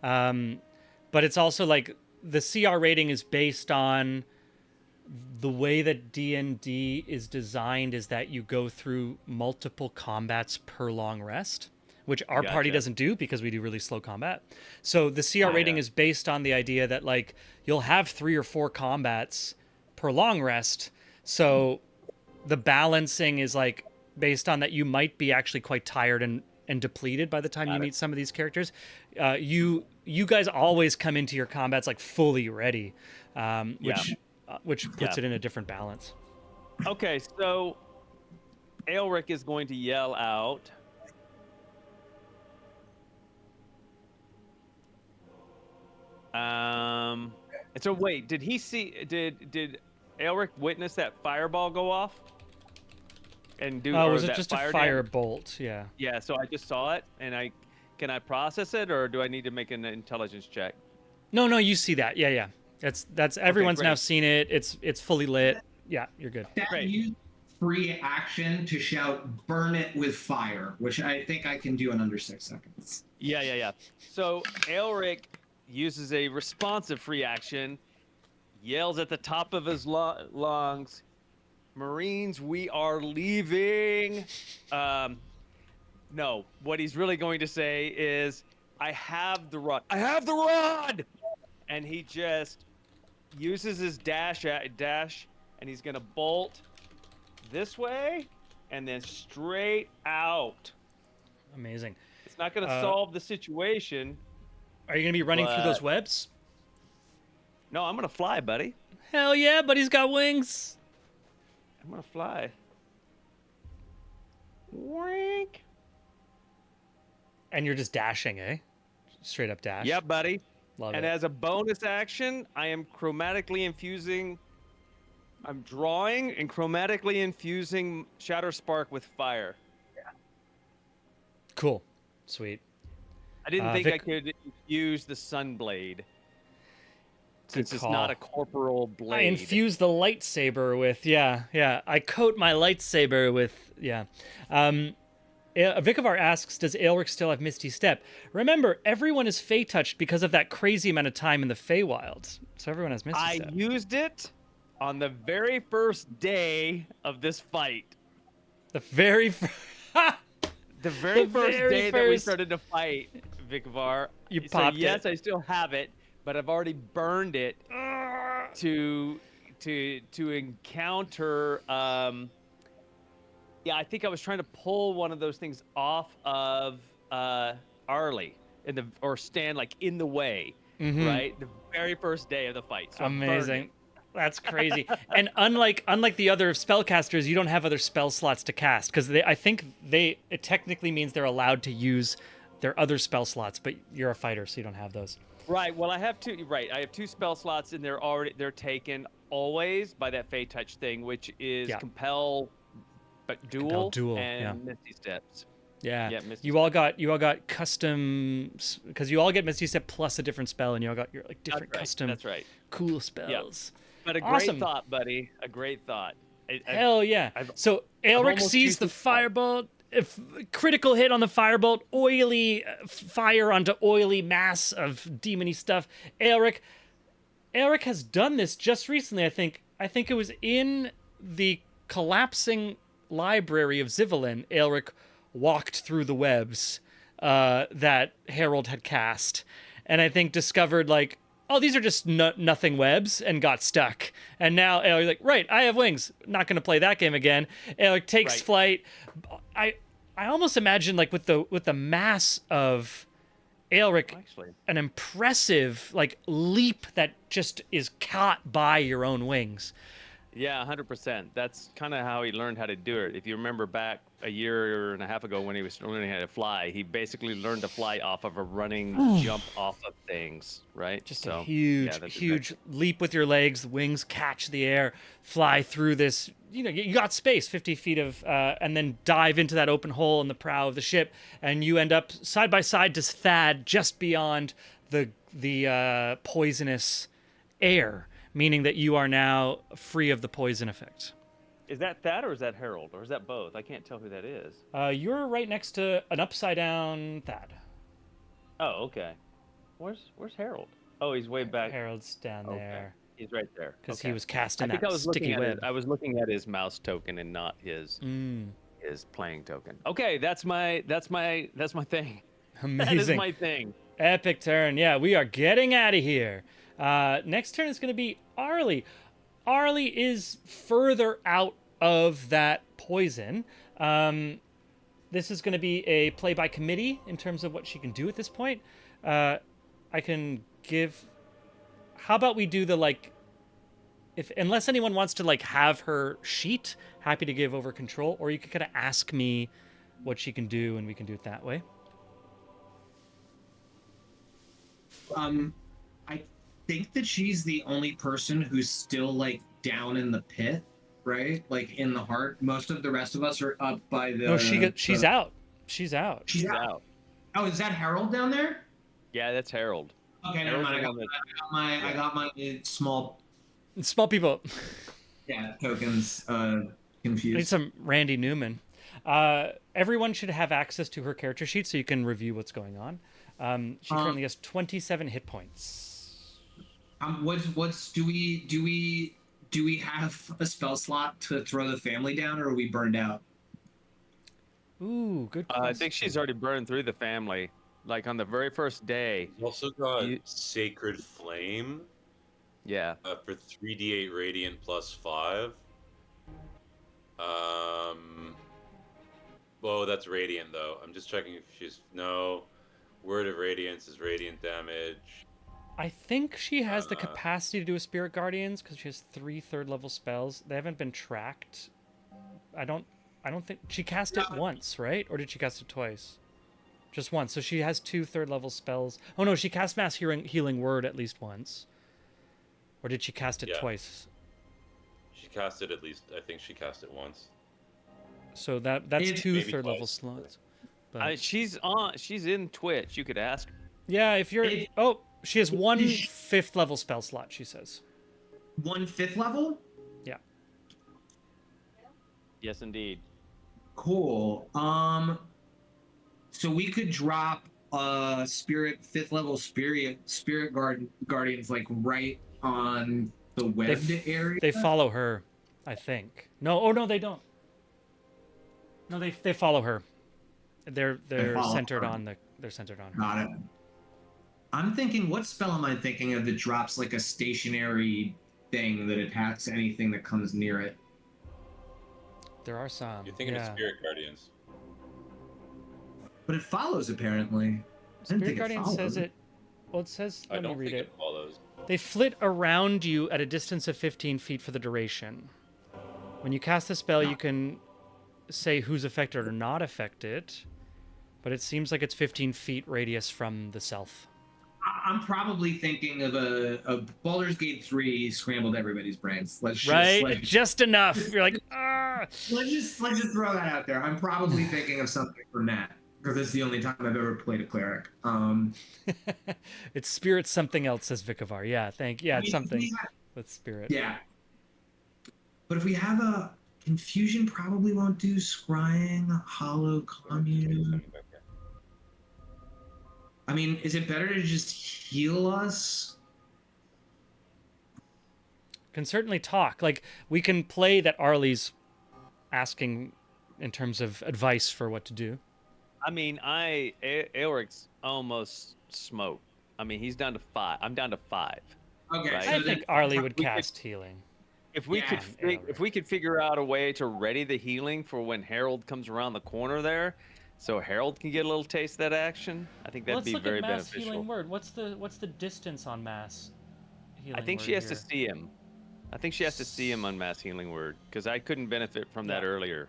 But it's also like the CR rating is based on the way that D&D is designed is that you go through multiple combats per long rest, which our party Gotcha. doesn't do because we do really slow combat. So the CR rating is based on the idea that like you'll have 3 or 4 combats per long rest. So the balancing is like based on that you might be actually quite tired and depleted by the time you meet some of these characters. You guys always come into your combats like fully ready, which puts it in a different balance. Okay, so Aelric is going to yell out. And so wait, did Aelric witness that fireball go off? And do or Was it that just a fire fire damage? bolt? Yeah. Yeah, so I just saw it, and can I process it, or do I need to make an intelligence check? No, you see that. Yeah. That's everyone's now great. seen it. It's fully lit. Yeah, you're good. That Great. use free action to shout "burn it with fire," which I think I can do in under 6 seconds. Yeah. So Aelric uses a responsive free action, yells at the top of his lungs, "Marines, we are leaving." No, what he's really going to say is, "I have the rod. I have the rod!" And he just uses his dash, and he's gonna bolt this way, and then straight out. Amazing. It's not gonna solve the situation. Are you gonna be running through those But- webs? No, I'm gonna fly, buddy. Hell yeah, but he's got wings. I'm gonna fly. Wink. And you're just dashing, eh? Straight up dash. Yeah, buddy. Love And it. as a bonus action, I am chromatically infusing. I'm drawing and chromatically infusing Shatter Spark with fire. Cool. Sweet. I didn't think I Vic- could use the Sunblade, since it's call. not a corporal blade. I infuse the lightsaber with I coat my lightsaber with Vikavar asks, does Aelric still have Misty Step? Remember, everyone is Fey touched because of that crazy amount of time in the Feywild. So everyone has Misty I Step. used it on the very first day of this fight. The very first... The very The first very day that we first- started to fight, Vikavar. You so popped yes, it. I still have it, but I've already burned it to encounter. Yeah, I think I was trying to pull one of those things off of Arlie. or stand like in the way, Mhm. right? The very first day of the fight. So burn Amazing. it. That's crazy. And unlike the other spellcasters, you don't have other spell slots to cast because I think it technically means they're allowed to use their other spell slots, but you're a fighter, so you don't have those. Right. Well, I have two. Right. I have two spell slots, and they're taken always by that Fey Touch thing, which is Yeah. compel, but duel, duel, and yeah. Misty Steps. Yeah. Yeah, Misty You all got custom because you all get Misty Step plus a different spell, and you all got your like different That's right. custom That's right. cool spells. But a Awesome. great thought, buddy. A great thought. Hell yeah. I've- So Aelric almost sees used the this spell. firebolt, critical hit on the firebolt, oily fire onto oily mass of demony stuff. Aelric has done this just recently, I think. I think it was in the collapsing library of Zivalin. Aelric walked through the webs that Harold had cast, and I think discovered like, oh, these are just nothing webs, and got stuck. And now Aelric's like, right, I have wings. Not going to play that game again. Aelric takes Right. flight. I almost imagine like with the mass of Aelric, Actually, an impressive like leap that just is caught by your own wings. yeah, 100%. That's kind of how he learned how to do it. If you remember back a year and a half ago when he was learning how to fly, he basically learned to fly off of a running jump off of things, right? Just So, a huge, yeah, that's huge exactly- leap with your legs. The wings catch the air, fly through this. You know, you got space, 50 feet of, and then dive into that open hole in the prow of the ship, and you end up side by side to Thad, just beyond the poisonous air, meaning that you are now free of the poison effect. Is that Thad or is that Harold or is that both? I can't tell who that is. You're right next to an upside down Thad. Oh, okay. Where's Harold? Oh, he's way back. Harold's down Okay. there He's right there. because Okay. he was cast in I think that I was sticky looking at web. I was looking at his mouse token and not his Mm, his playing token. Okay, that's my thing. That is amazing. my thing. Epic turn. Yeah, we are getting out of here. Next turn is going to be Arlie. Arlie is further out of that poison. This is going to be a play by committee in terms of what she can do at this point. I can give. How about we do the like. If unless anyone wants to like have her sheet, happy to give over control, or you can kind of ask me what she can do, and we can do it that way. I think that she's the only person who's still like down in the pit, right? Like in the heart. Most of the rest of us are up by the. No, she's out. She's out. She's He's out. out. Oh, is that Harold down there? Yeah, that's Harold. Okay, never Harold's mind. the one that- I got my small Small people. tokens Need confused. some Randy Newman. Everyone should have access to her character sheet so you can review what's going on. She currently has 27 hit points. What's do we have a spell slot to throw the family down, or are we burned out? Ooh, good. I think she's already burned through the family. Like on the very first day. You also got You- Sacred Flame Yeah. for 3d8 radiant plus 5. Whoa, that's radiant though. I'm just checking if she's no. Word of Radiance is radiant damage. I think she has the capacity to do a Spirit Guardians because she has 3 third-level spells. They haven't been tracked. I don't think she cast it once, right? Or did she cast it twice? Just once. So she has 2 third-level spells. Oh no, she cast Mass Healing Word at least once. Or did she cast it Yeah. twice? She cast it at least. I think she cast it once. So that's Maybe 2 twice. third-level slots. But She's in Twitch. You could ask. yeah, if you're It- she has one Is she- 5th level spell slot, she says. 1/5 level? Yeah. Yes, indeed. Cool. So we could drop spirit 5th level spirit guardians like right on the webbed area. They follow her, I think. No, oh no, they don't. No, they follow her. They're follow centered her. on they're centered on her. Got it. I'm thinking, what spell am I thinking of that drops like a stationary thing that attacks anything that comes near it? There are some. You're thinking yeah. of Spirit Guardians. But it follows apparently. Spirit think it Guardian says followed. it. Well, it says. I Let me don't read think it. it follows. They flit around you at a distance of 15 feet for the duration. When you cast the spell, you can say who's affected or not affected, but it seems like it's 15 feet radius from the self. I'm probably thinking of a Baldur's Gate 3 scrambled everybody's brains. Let's just Right? like Just enough. You're like, ah. let's just throw that out there. I'm probably thinking of something from that because it's the only time I've ever played a cleric. It's spirit something else, says Vikavar. Yeah, I it's mean, something with spirit. yeah. But if we have a confusion, probably won't do scrying, hollow commune. I mean, is it better to just heal us? Can certainly talk. Like, we can play that Arlie's asking in terms of advice for what to do. I mean, Elric's almost smoked. I mean, he's down to 5. I'm down to 5. Okay, Right. so I then think Arlie would we could- cast healing. If we Yeah, could Elric. if we could figure out a way to ready the healing for when Harold comes around the corner there, so Harold can get a little taste of that action, I think that'd Let's be look very at mass beneficial. healing word. What's the distance on mass healing I think word she has here? to see him. I think she has to see him on mass healing word because I couldn't benefit from that Yeah. earlier.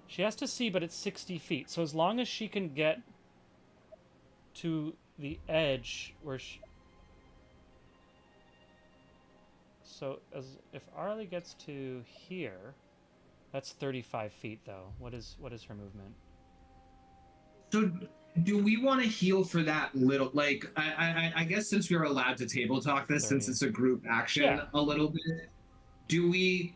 She has to see, but it's 60 feet. So as long as she can get to the edge where she... So if Arlie gets to here, that's 35 feet though. What is her movement? So do we want to heal for that little? Like, I guess since we were allowed to table talk this, since 30. it's a group action, Yeah. a little bit. Do we?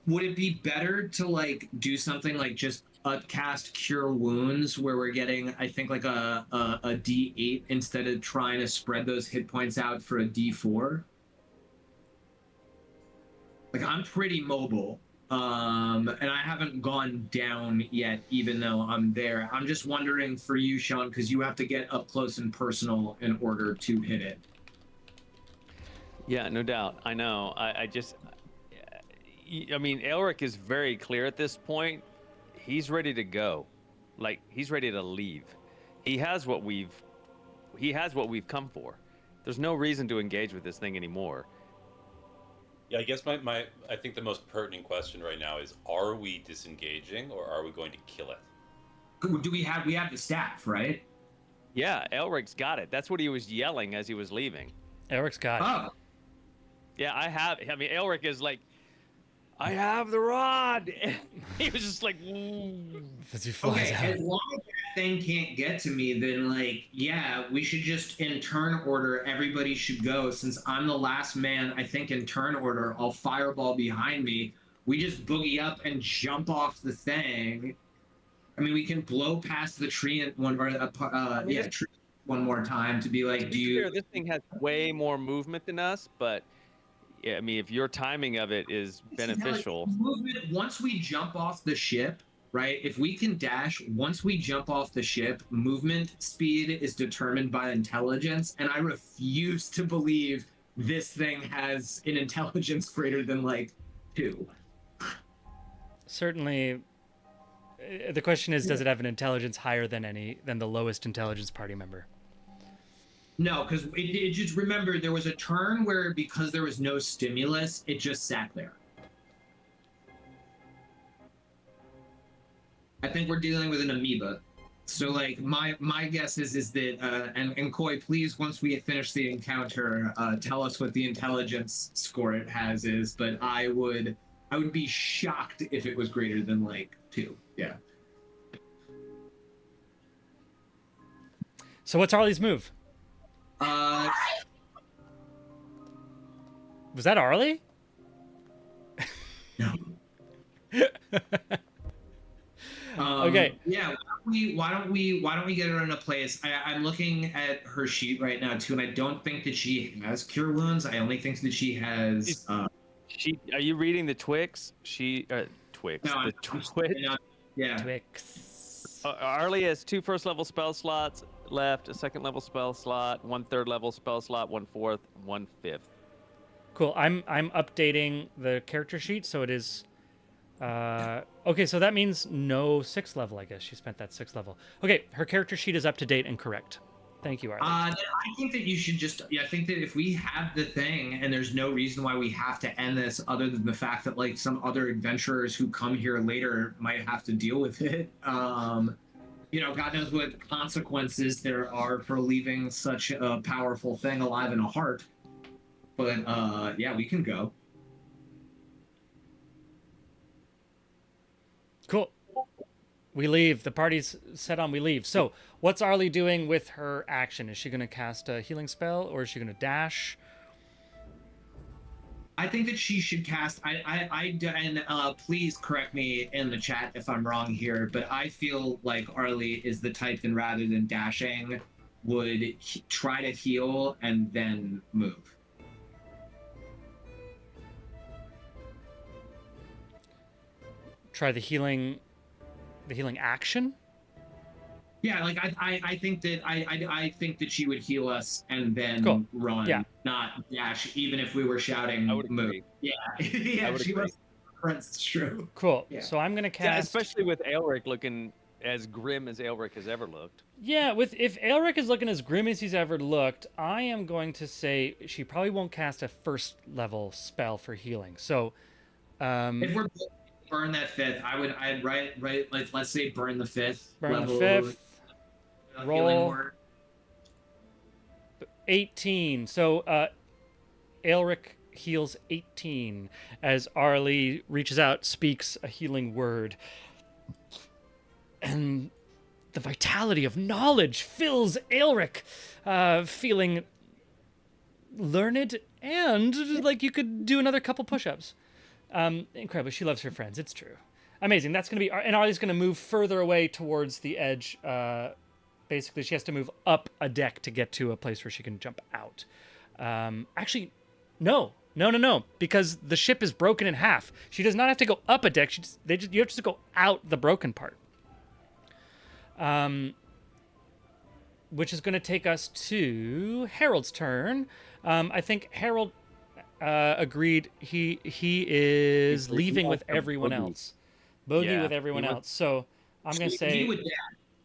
Would it be better to like do something like just cast Cure Wounds, where we're getting, I think, like a D8 instead of trying to spread those hit points out for a D4? Like, I'm pretty mobile. And I haven't gone down yet, even though I'm there. I'm just wondering for you, Sean, because you have to get up close and personal in order to hit it. Yeah, no doubt. I know. I just, I mean, Elric is very clear at this point. He's ready to go. Like, he's ready to leave. He has what we've come for. There's no reason to engage with this thing anymore. Yeah, I guess I think the most pertinent question right now is: are we disengaging or are we going to kill it? Do we have the staff, right? Yeah, Elric's got it. That's what he was yelling as he was leaving. Eric's got it. Oh, Yeah, I mean, Elric is like, I have the rod. He was just like, As he flies okay. out. As long as that thing can't get to me, then like, yeah, we should just in turn order. Everybody should go. Since I'm the last man, I think in turn order, I'll fireball behind me. We just boogie up and jump off the thing. I mean, we can blow past the tree and one tree one more time to be like, to do be you? clear, this thing has way more movement than us, but yeah, I mean, if your timing of it is beneficial. Movement once we jump off the ship, right? If we can dash once we jump off the ship, movement speed is determined by intelligence, and I refuse to believe this thing has an intelligence greater than like 2. Certainly, the question is, does it have an intelligence higher than the lowest intelligence party member? No, because it just remember there was a turn where because there was no stimulus, it just sat there. I think we're dealing with an amoeba. So like my guess is that and Koi, please, once we finish the encounter, tell us what the intelligence score it has is. But I would be shocked if it was greater than like 2. Yeah. So what's Arlie's move? Was that Arlie? No. Okay. Yeah. Why don't we get her in a place? I'm looking at her sheet right now too, and I don't think that she has cure wounds. I only think that she has. Are you reading the Twix? Twix. No, The Twitch. Yeah. Twix. Arlie has 2 first-level spell slots left, a second-level spell slot, 1 third-level spell slot, 1 fourth, 1 fifth. Cool. I'm updating the character sheet, so it is. Okay, so that means no 6th level. I guess she spent that 6th level. Okay, her character sheet is up to date and correct. Thank you, Arlie. I think that you should just. Yeah, I think that if we have the thing, and there's no reason why we have to end this, other than the fact that like some other adventurers who come here later might have to deal with it. God knows what consequences there are for leaving such a powerful thing alive in a heart. But yeah, we can go. Cool. We leave. The party's set on. We leave. So, what's Arlie doing with her action? Is she going to cast a healing spell, or is she going to dash? I think that she should cast. Please correct me in the chat if I'm wrong here, but I feel like Arlie is the type that rather than dashing, would try to heal and then move. Try the healing action. Yeah, like I think that I think that she would heal us and then Cool. run, Yeah. not dash, even if we were shouting I would move. agree. Yeah, yeah, I would she agree. was. It's true. Cool. Yeah. So I'm gonna Yeah, cast. especially with Elric looking as grim as Elric has ever looked. Yeah, if Elric is looking as grim as he's ever looked, I am going to say she probably won't cast a first level spell for healing. So, If we're burn that fifth, I'd write like let's say burn the fifth. burn level the fifth. healing Roll. word. 18. So Elric heals 18 as Arlie reaches out, speaks a healing word. And the vitality of knowledge fills Elric, feeling learned and like you could do another couple push-ups. Incredible. She loves her friends. It's true. Amazing. That's going to be... And Arlie's going to move further away towards the edge. Basically, she has to move up a deck to get to a place where she can jump out. Actually, no. Because the ship is broken in half. She does not have to go up a deck. You have to go out the broken part. Which is going to take us to Harold's turn. I think Harold agreed he is leaving with everyone else. Bogey with everyone else. So I'm going to say He would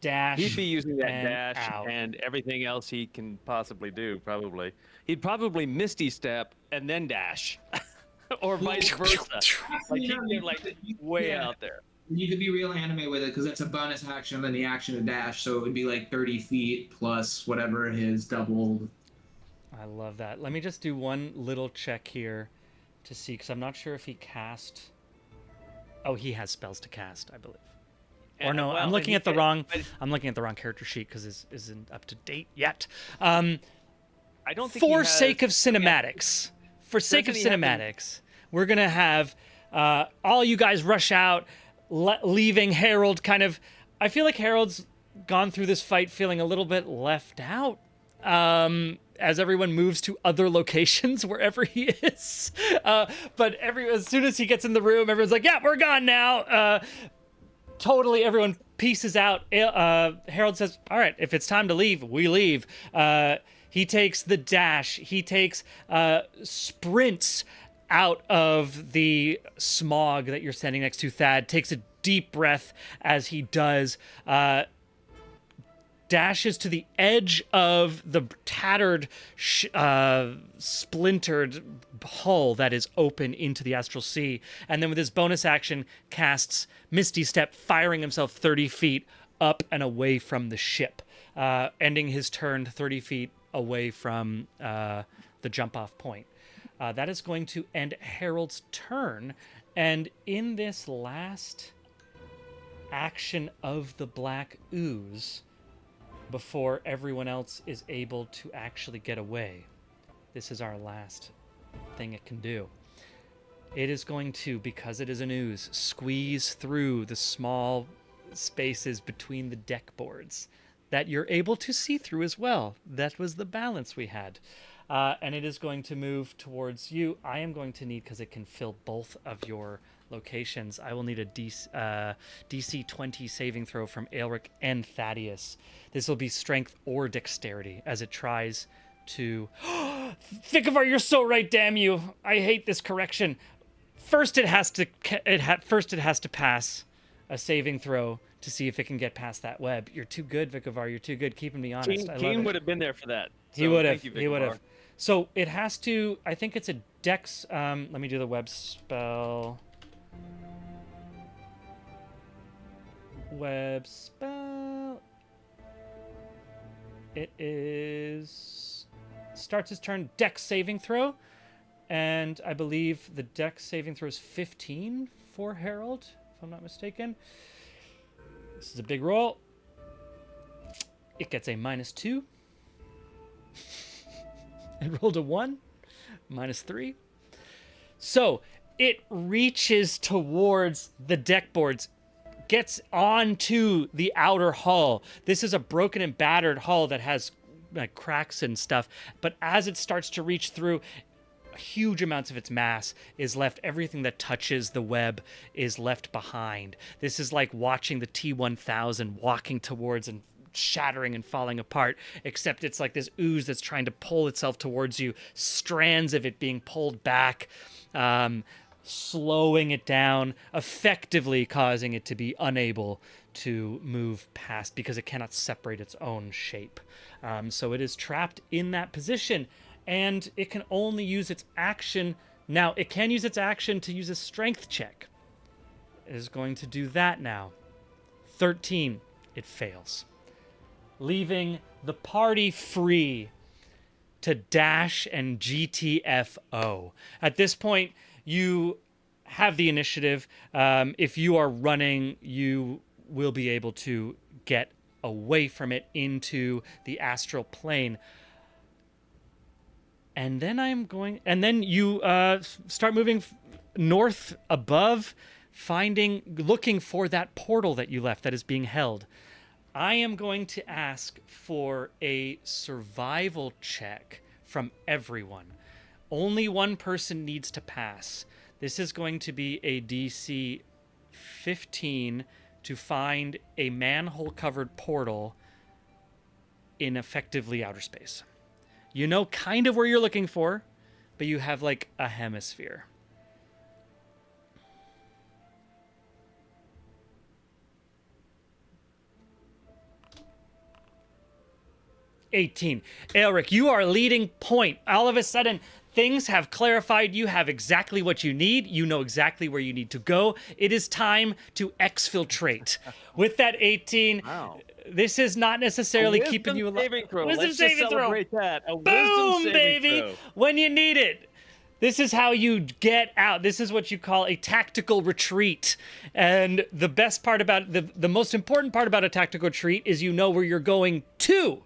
dash. He'd be using that and dash out. and everything else he can possibly do, probably. He'd probably Misty Step and then dash. Or vice versa. Like he'd get like way out there. You could be real anime with it because it's a bonus action and the action to dash, so it would be like 30 feet plus whatever his doubled. I love that. Let me just do one little check here to see, because I'm not sure if he cast... Oh, he has spells to cast, I believe. Or no, I'm looking at the wrong... I'm looking at the wrong character sheet because it isn't up to date yet. I don't think For sake of cinematics, we're gonna have all you guys rush out, leaving Harold kind of... I feel like Harold's gone through this fight feeling a little bit left out. As everyone moves to other locations wherever he is. But as soon as he gets in the room, everyone's like, yeah, we're gone now. Totally, everyone pieces out. Harold says, all right, if it's time to leave, we leave. He takes the dash. He takes sprints out of the smog that you're standing next to, Thad. Takes a deep breath as he does. Dashes to the edge of the tattered, splintered hull that is open into the astral sea. And then with his bonus action, casts Misty Step, firing himself 30 feet up and away from the ship, ending his turn 30 feet away from the jump-off point. That is going to end Harold's turn. And in this last action of the Black Ooze, before everyone else is able to actually get away, this is our last thing it can do. It is going to, because it is an ooze, squeeze through the small spaces between the deck boards that you're able to see through as well. That was the balance we had. And it is going to move towards you. I am going to need, because it can fill both of your locations, I will need a DC 20 saving throw from Aelric and Thaddeus. This will be strength or dexterity as it tries to... Ficovar, you're so right, damn you. I hate this correction. First it has to pass a saving throw to see if it can get past that web. You're too good, Vicovar. You're too good. Keeping me honest. I love Keen it. would have been there for that. He So would have. thank you, He would Vicovar. have. So it has to. I think it's a Dex. Let me do the web spell. Web spell. It is starts his turn. Dex saving throw, and I believe the Dex saving throw is 15 for Harold, if I'm not mistaken. This is a big roll. It gets a -2. It rolled a 1, -3. So it reaches towards the deck boards, gets onto the outer hull. This is a broken and battered hull that has like cracks and stuff. But as it starts to reach through, huge amounts of its mass is left. Everything that touches the web is left behind. This is like watching the T-1000 walking towards and shattering and falling apart, except it's like this ooze that's trying to pull itself towards you, strands of it being pulled back, slowing it down, effectively causing it to be unable to move past because it cannot separate its own shape. So it is trapped in that position, and it can only use its action. Now, it can use its action to use a strength check. It is going to do that now. 13. It fails, leaving the party free to dash and GTFO. At this point, you have the initiative. If you are running, you will be able to get away from it into the astral plane. And then you start moving north above, looking for that portal that you left that is being held. I am going to ask for a survival check from everyone. Only one person needs to pass. This is going to be a DC 15 to find a manhole-covered portal in effectively outer space. You know kind of where you're looking for, but you have like a hemisphere. Elric, you are leading point. All of a sudden, things have clarified. You have exactly what you need. You know exactly where you need to go. It is time to exfiltrate. With that 18, Wow. this is not necessarily keeping you alive. Wisdom Let's saving just throw. celebrate That. A Boom, wisdom saving baby! throw. When you need it. This is how you get out. This is what you call a tactical retreat. And the best part about the most important part about a tactical retreat is you know where you're going to.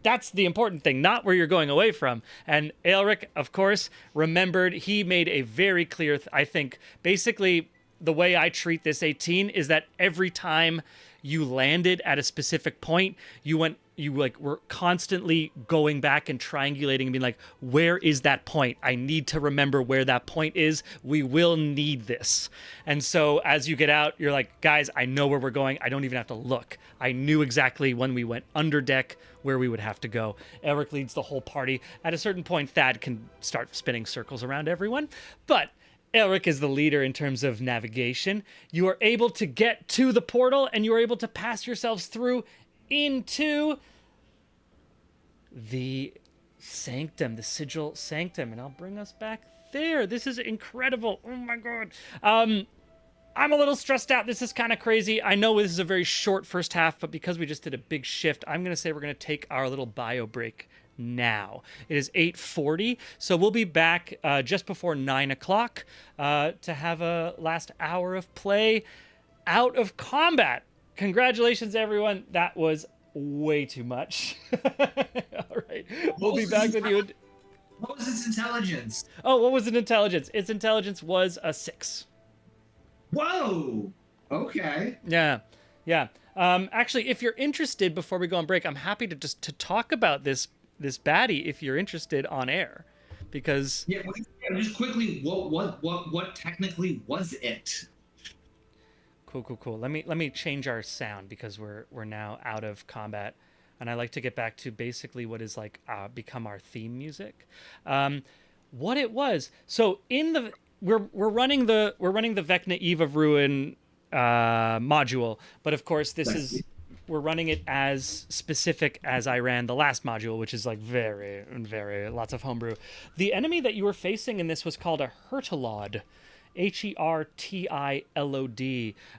That's the important thing, not where you're going away from. And Elric, of course, remembered. He made a very clear, I think, basically the way I treat this 18 is that every time you landed at a specific point, you were constantly going back and triangulating and being like, where is that point? I need to remember where that point is. We will need this. And so as you get out, you're like, guys, I know where we're going. I don't even have to look. I knew exactly when we went under deck where we would have to go. Eric leads the whole party. At a certain point, Thad can start spinning circles around everyone. But Elric is the leader in terms of navigation. You are able to get to the portal, and you are able to pass yourselves through into the sanctum, the sigil sanctum. And I'll bring us back there. This is incredible. Oh my god. I'm a little stressed out. This is kind of crazy. I know this is a very short first half, but because we just did a big shift, I'm going to say we're going to take our little bio break now. It is 8:40, so we'll be back just before 9 o'clock to have a last hour of play out of combat. Congratulations, everyone. That was way too much. All right. We'll be back with you. What was its intelligence? Oh, what was its intelligence? Its intelligence was a 6. Whoa! Okay. Yeah. Actually, if you're interested, before we go on break, I'm happy to talk about this baddie if you're interested on air, because Yeah. Just quickly, what technically was it? Cool. Let me change our sound because we're now out of combat, and I like to get back to basically what is like become our theme music. What it was. So we're running the Vecna Eve of Ruin module, but of course we're running it as specific as I ran the last module, which is like very, very lots of homebrew. The enemy that you were facing in this was called a Hertilod. Hertilod.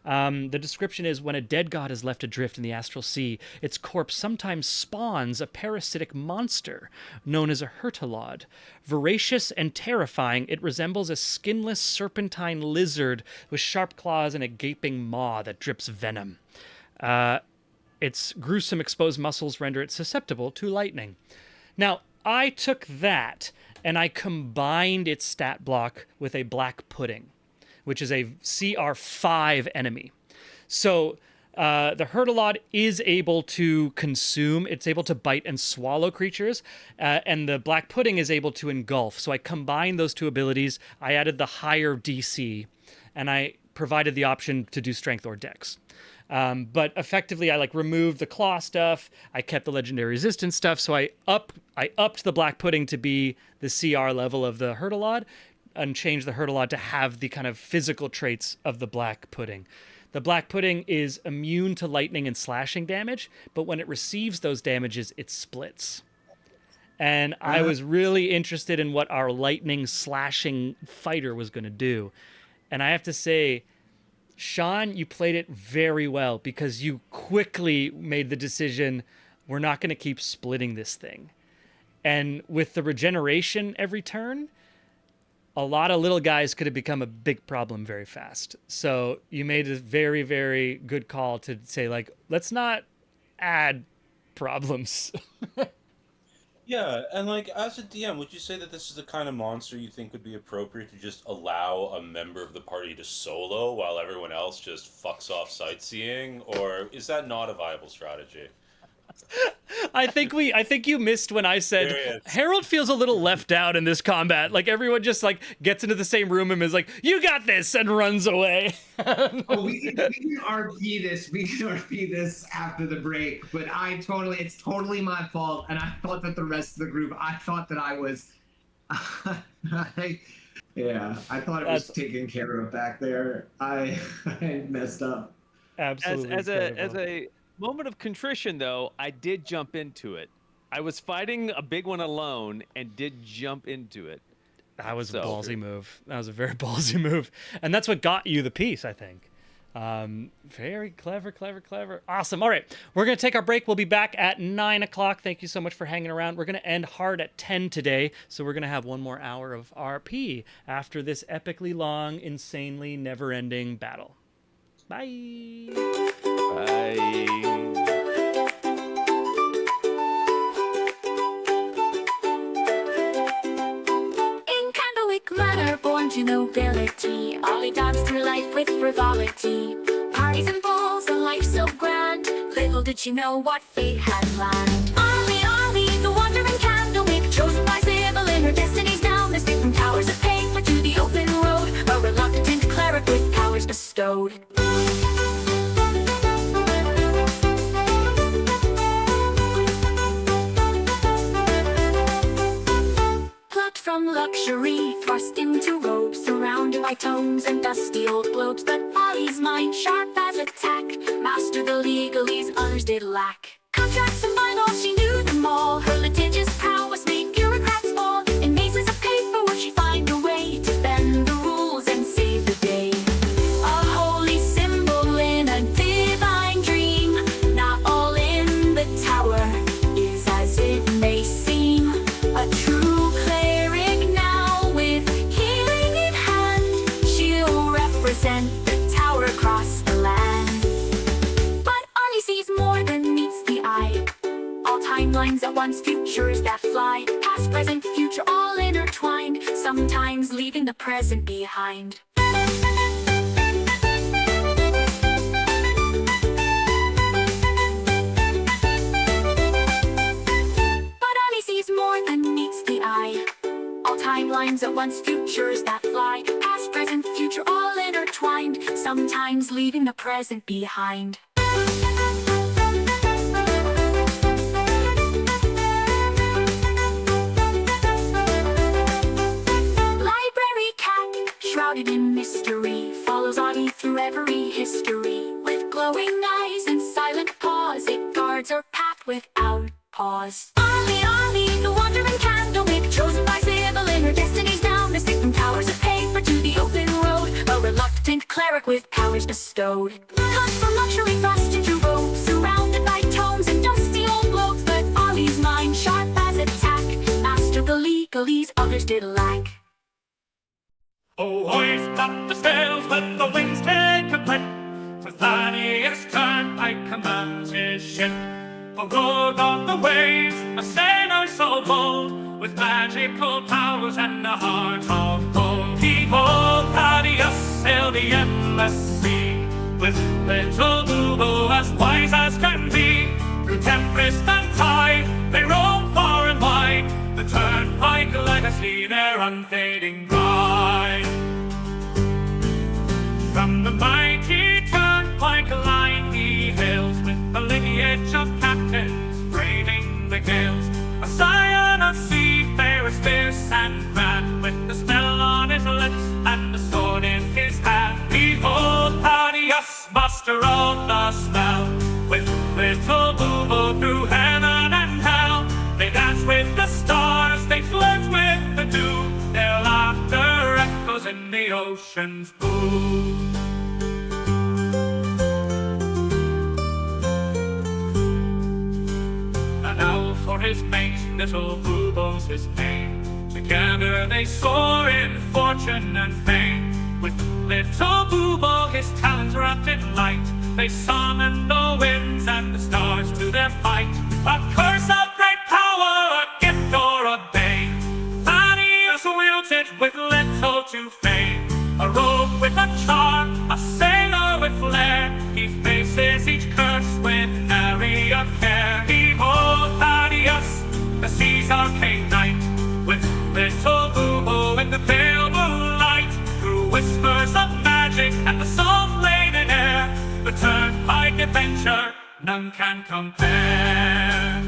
The description is when a dead god is left adrift in the astral sea, its corpse sometimes spawns a parasitic monster known as a Hertilod. Voracious and terrifying, it resembles a skinless serpentine lizard with sharp claws and a gaping maw that drips venom. Its gruesome exposed muscles render it susceptible to lightning. Now, I took that and I combined its stat block with a black pudding, which is a CR5 enemy. So the Hertilod is able to consume, it's able to bite and swallow creatures, and the black pudding is able to engulf. So I combined those two abilities, I added the higher DC, and I provided the option to do strength or dex. But effectively, I removed the claw stuff. I kept the legendary resistance stuff. So I upped the black pudding to be the CR level of the Hertilod, and changed the Hertilod to have the kind of physical traits of the black pudding. The black pudding is immune to lightning and slashing damage, but when it receives those damages, it splits. And I was really interested in what our lightning slashing fighter was going to do. And I have to say, Sean, you played it very well because you quickly made the decision, we're not going to keep splitting this thing. And with the regeneration every turn, a lot of little guys could have become a big problem very fast. So you made a very, very good call to say, let's not add problems. Yeah, and as a DM, would you say that this is the kind of monster you think would be appropriate to just allow a member of the party to solo while everyone else just fucks off sightseeing, or is that not a viable strategy? I think you missed when I said Harold feels a little left out in this combat. Everyone just gets into the same room and is like, "You got this," and runs away. We can RP this. We can RP this after the break. But it's totally my fault. And I thought that the rest of the group, I thought that I was, I thought it was taken care of back there. I messed up. Absolutely. As a moment of contrition, though, I did jump into it. I was fighting a big one alone and did jump into it. That was a ballsy move. That was a very ballsy move. And that's what got you the piece, I think. Very clever. Awesome. All right. We're going to take our break. We'll be back at 9 o'clock. Thank you so much for hanging around. We're going to end hard at 10 today. So we're going to have one more hour of RP after this epically long, insanely never-ending battle. Bye. Bye. Manner, born to nobility, Ollie danced through life with frivolity. Parties and balls, a life so grand. Little did she know what fate had planned. Ollie, the wandering candlewick, chosen by Sybil in her destinies now. Mystic from towers of paper to the open road, a reluctant cleric with powers bestowed. From luxury, thrust into robes, surrounded by tomes and dusty old globes. But Ollie's mind, sharp as a tack, mastered the legalese others did lack. Contracts and bylaws, she knew them all. Her litigious prowess made bureaucrats fall. In mazes of paperwork, she find a way to bend the rules and save the day. A holy symbol in a divine dream. Not all in the tower is as it may seem. A true the tower across the land. But Ollie sees more than meets the eye. All timelines at once, futures that fly. Past, present, future, all intertwined. Sometimes leaving the present behind. But Ollie sees more than meets the eye. All timelines at once, futures that fly. Past, present, future, all intertwined. Sometimes leaving the present behind. Library cat, shrouded in mystery, follows Audie through every history. With glowing eyes and silent paws, it guards her path without pause. Ollie, the wandering candlewick, chosen by Sybil in her destiny's bound, escape from towers of paper to the open road, a reluctant cleric with powers bestowed. Cut from luxury thrust into robes, surrounded by tomes and dusty old globes, but Ollie's mind sharp as a tack, mastered the legalese others did lack. Oh, hoist up the sails, let the winds take a clip. For Thaddeus Turnpike commands his ship. A rogue on the waves, a sailor so bold, with magical powers and a heart of gold. Behold, Thaddeus sailed the endless sea, with little Boobo as wise as can be. Through tempest and tide, they roam far and wide, the Turnpike legacy their unfading pride. From the mighty Turnpike line he hails, with the lineage of captains braving the gales. A scion of seafarers fierce and grand, with the smell on his lips and the sword in his hand. Behold Thaddeus, master of the spell, with little Boobo through heaven and hell. They dance with the stars, they flirt with the dew, their laughter echoes in the ocean's pool. And now for his mate, little Boobo's his name. Together they soar in fortune and fame. With little Boobo, his talents wrapped in light, they summon the winds and the stars to their fight. A curse of great power, a gift or a bane, Thaddeus wields it with little to fame. A rogue with a charm, a sailor with flair, he faces each curse with nary a care. Behold Thaddeus, the sea's arcane knight, with little Boobo in the pale moonlight. Through whispers of magic and the salt-laden air, the Turnpike adventure none can compare.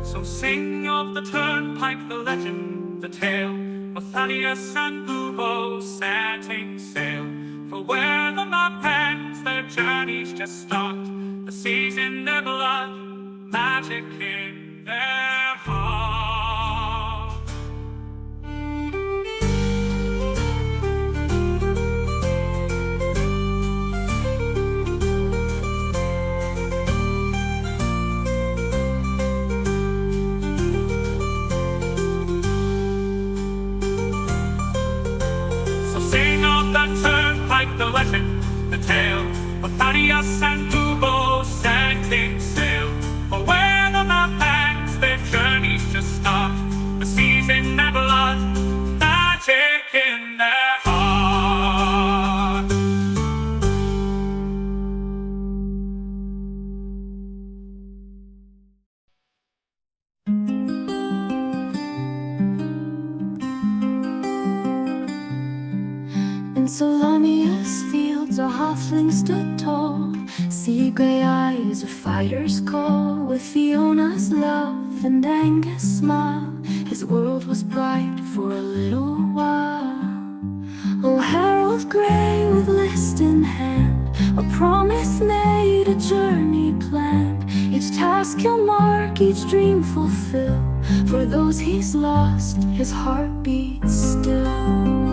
So sing of the Turnpike, the legend, the tale, of Thaddeus and Boobo setting sail. For where the map ends, their journey's just start. The sea's in their blood, magic in their heart. The legend, the tale, of Thaddeus and Boobo setting sail. For where the map ends, their journeys just start. The sea's in their blood, magic in their heart. In Solonia's fields a halfling stood tall, sea grey eyes, a fighter's call. With Fiona's love and Angus' smile, his world was bright for a little while. Oh, Harold Grey with list in hand, a promise made, a journey planned. Each task he'll mark, each dream fulfill. For those he's lost, his heart beats still.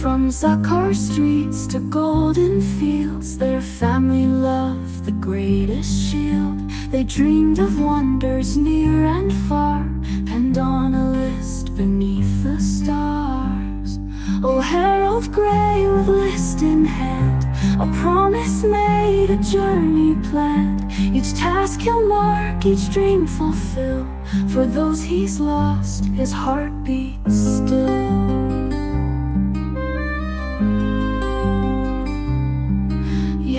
From Zakar streets to golden fields, their family loved the greatest shield. They dreamed of wonders near and far, and on a list beneath the stars. Oh, Harold Grey with list in hand, a promise made, a journey planned. Each task he'll mark, each dream fulfill. For those he's lost, his heart beats still.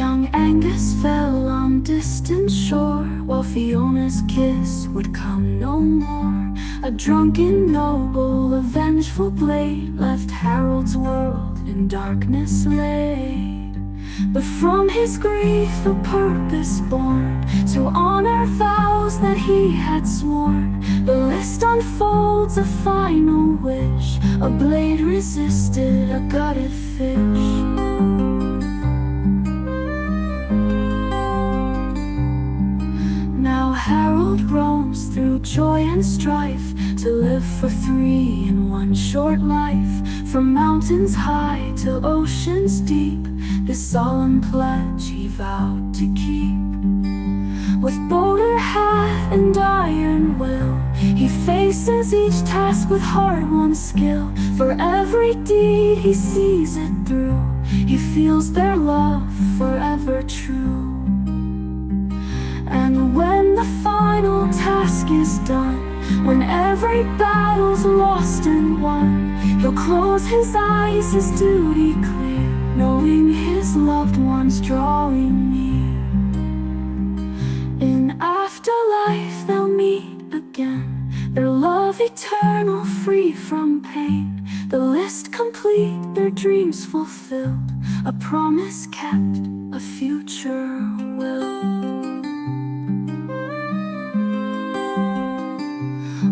Young Angus fell on distant shore, while Fiona's kiss would come no more. A drunken noble, a vengeful blade, left Harold's world in darkness laid. but from his grief a purpose born to honor vows that he had sworn. The list unfolds a final wish. A blade resisted a gutted fish. Now Harold roams through joy and strife to live for three in one short life. From mountains high to oceans deep, this solemn pledge he vowed to keep. With boulder hat and iron will, he faces each task with hard-won skill. For every deed he sees it through, he feels their love forever true. And when the final task is done, when every battle's lost and won, he'll close his eyes, his duty clear, knowing his loved ones drawing near. In afterlife they'll meet again, their love eternal, free from pain. The list complete, their dreams fulfilled, a promise kept, a future will.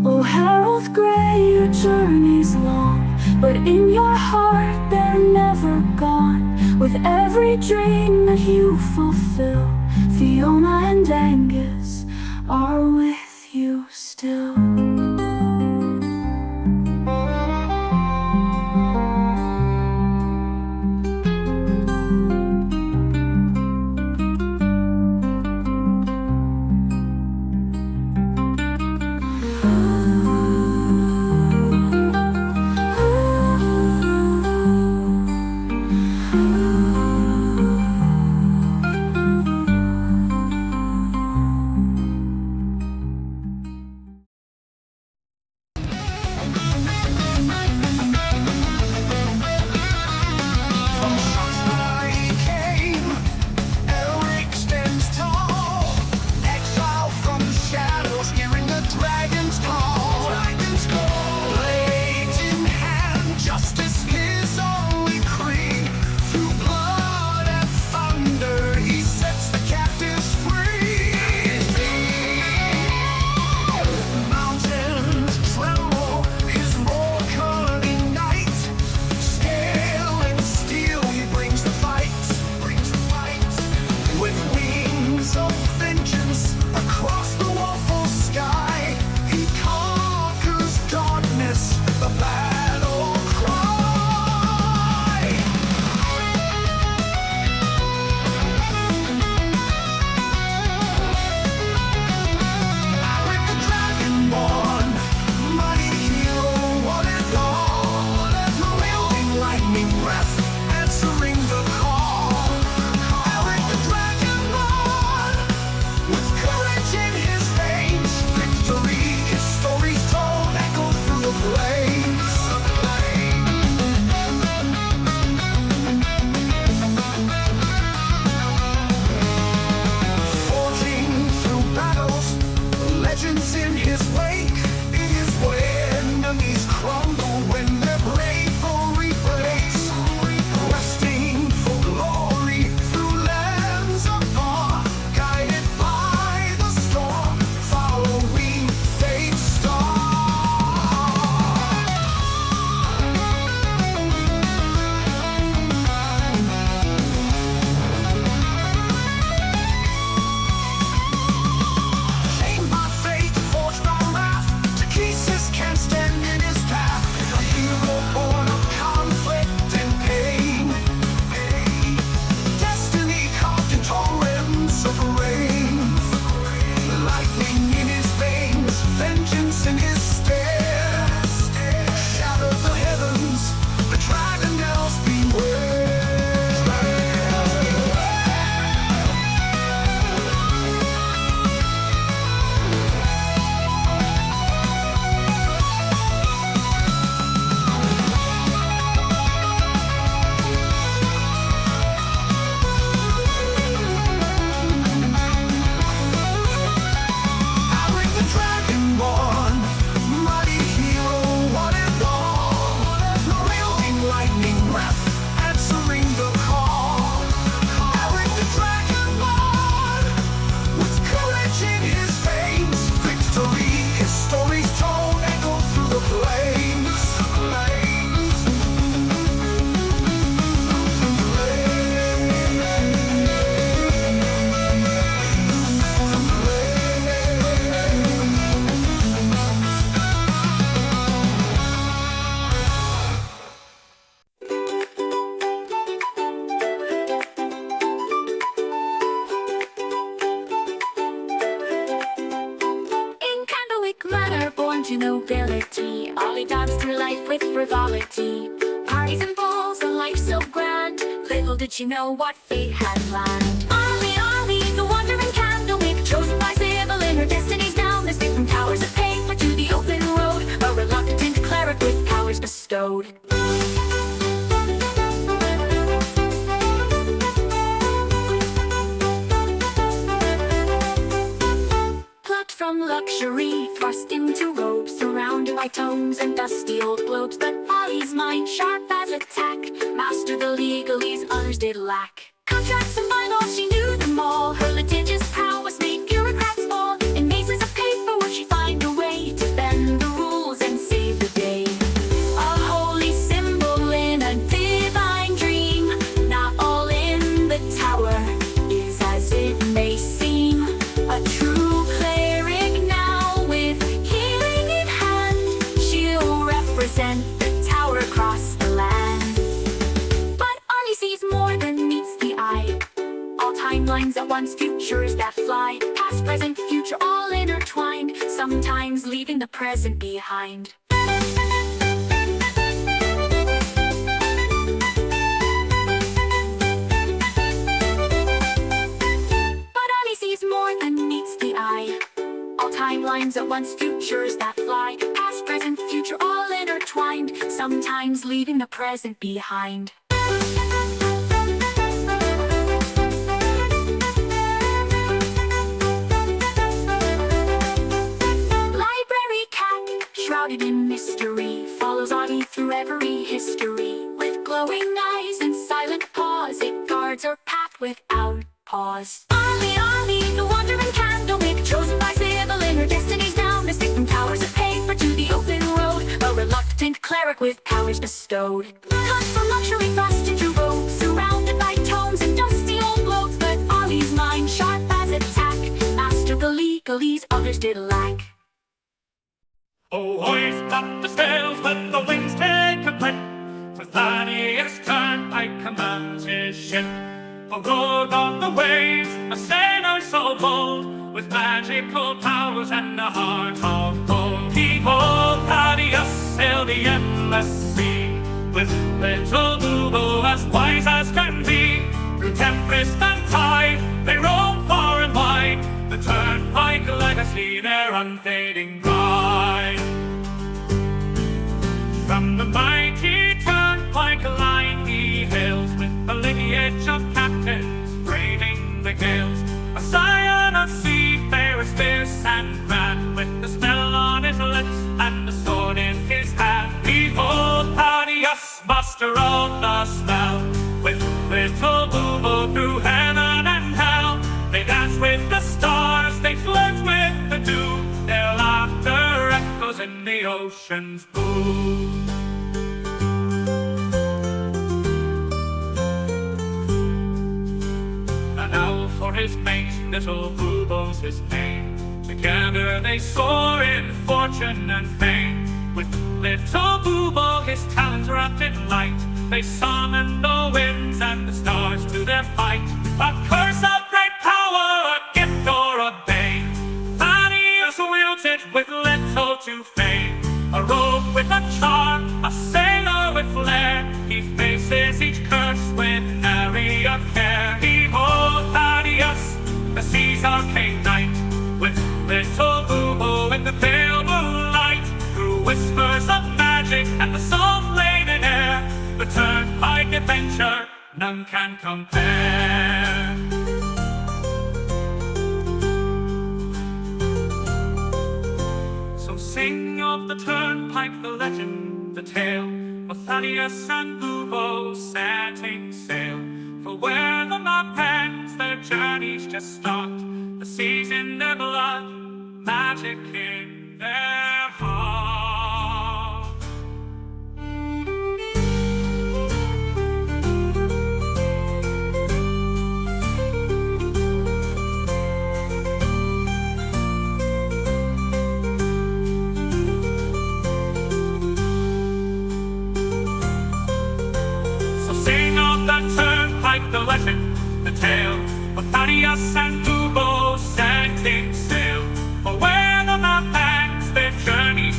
Oh, Harold Gray, your journey's long, but in your heart they're never gone. With every dream that you fulfill, Fiona and Angus are with you still. down to nobility. Ollie dabs through life with frivolity. Parties and balls, a life so grand. Little did she know what fate had planned. Ollie, Ollie, the wandering candlewick, chosen by Sybil in her destiny's down. This from towers of paper to the open road, a reluctant cleric with powers bestowed. From luxury, thrust into robes, surrounded by tomes and dusty old globes. But Ollie's mind, sharp as a tack, mastered the legalese others did lack. Contracts and bylaws, she knew them all. Her litigious prowess made bureaucrats fall. In mazes of paper would she find a way to bend the rules and save the day. A holy symbol in a divine dream. Not all in the tower is as it may seem. A true the tower across the land. But Ollie sees more than meets the eye. All timelines at once, futures that fly. Past, present, future, all intertwined. Sometimes leaving the present behind. But Ollie sees more than meets the eye. All timelines at once, futures that fly. Past, present, future, all intertwined. Sometimes leaving the present behind. Library cat, shrouded in mystery, follows Ollie through every history. With glowing eyes and silent paws, it guards her path without pause. Ollie, Ollie, the wandering candlewick, chosen by Sybil in her destiny's down. Mystic from towers of paper to the open road, a reluctant cleric with powers bestowed. Cut from luxury, thrust into robes, surrounded by tomes and dusty old globes. But Ollie's mind, sharp as a tack, mastered the legalese others did lack. Oh, hoist up the sails, let the winds take a clip. For Thaddeus Turnpike commands his ship. For road on the waves, a sailor so bold, with magical powers and a heart of gold. Behold, Thaddeus sailed the endless sea, with little Boobo as wise as can be. Through tempest and tide, they roam far and wide, the Turnpike legacy, their unfading pride. From the mighty Turnpike line he hails, with the lineage of captains braving the gales. A scion of seafarers fierce and grand, with the smell on his lips and the sword in his hand. Behold, Thaddeus, master of the smell, with little Boobo through heaven and hell. They dance with the stars, they flirt with the dew, their laughter echoes in the ocean's blue. Now for his mate, little Boobo's his name. Together they soar in fortune and fame. With little Boobo, his talents wrapped in light, they summon the winds and the stars to their fight. A curse of great power, a gift or a bane, Thaddeus wields it with little to fame. A rogue with a charm, a sailor with flair, he faces each curse with nary a care. Behold, Thaddeus, the sea's arcane knight, with little Boobo in the pale moonlight. Through whispers of magic and the salt-laden air, the Turnpike adventure none can compare. So sing of the Turnpike, the legend, the tale of Thaddeus and Boobo setting sail. For where the map ends, their journeys just start. The seas in their blood, magic in their heart. So sing of the Turnpike, the legend, the tale of Thaddeus and Boobo setting sail. For where the map ends, their journeys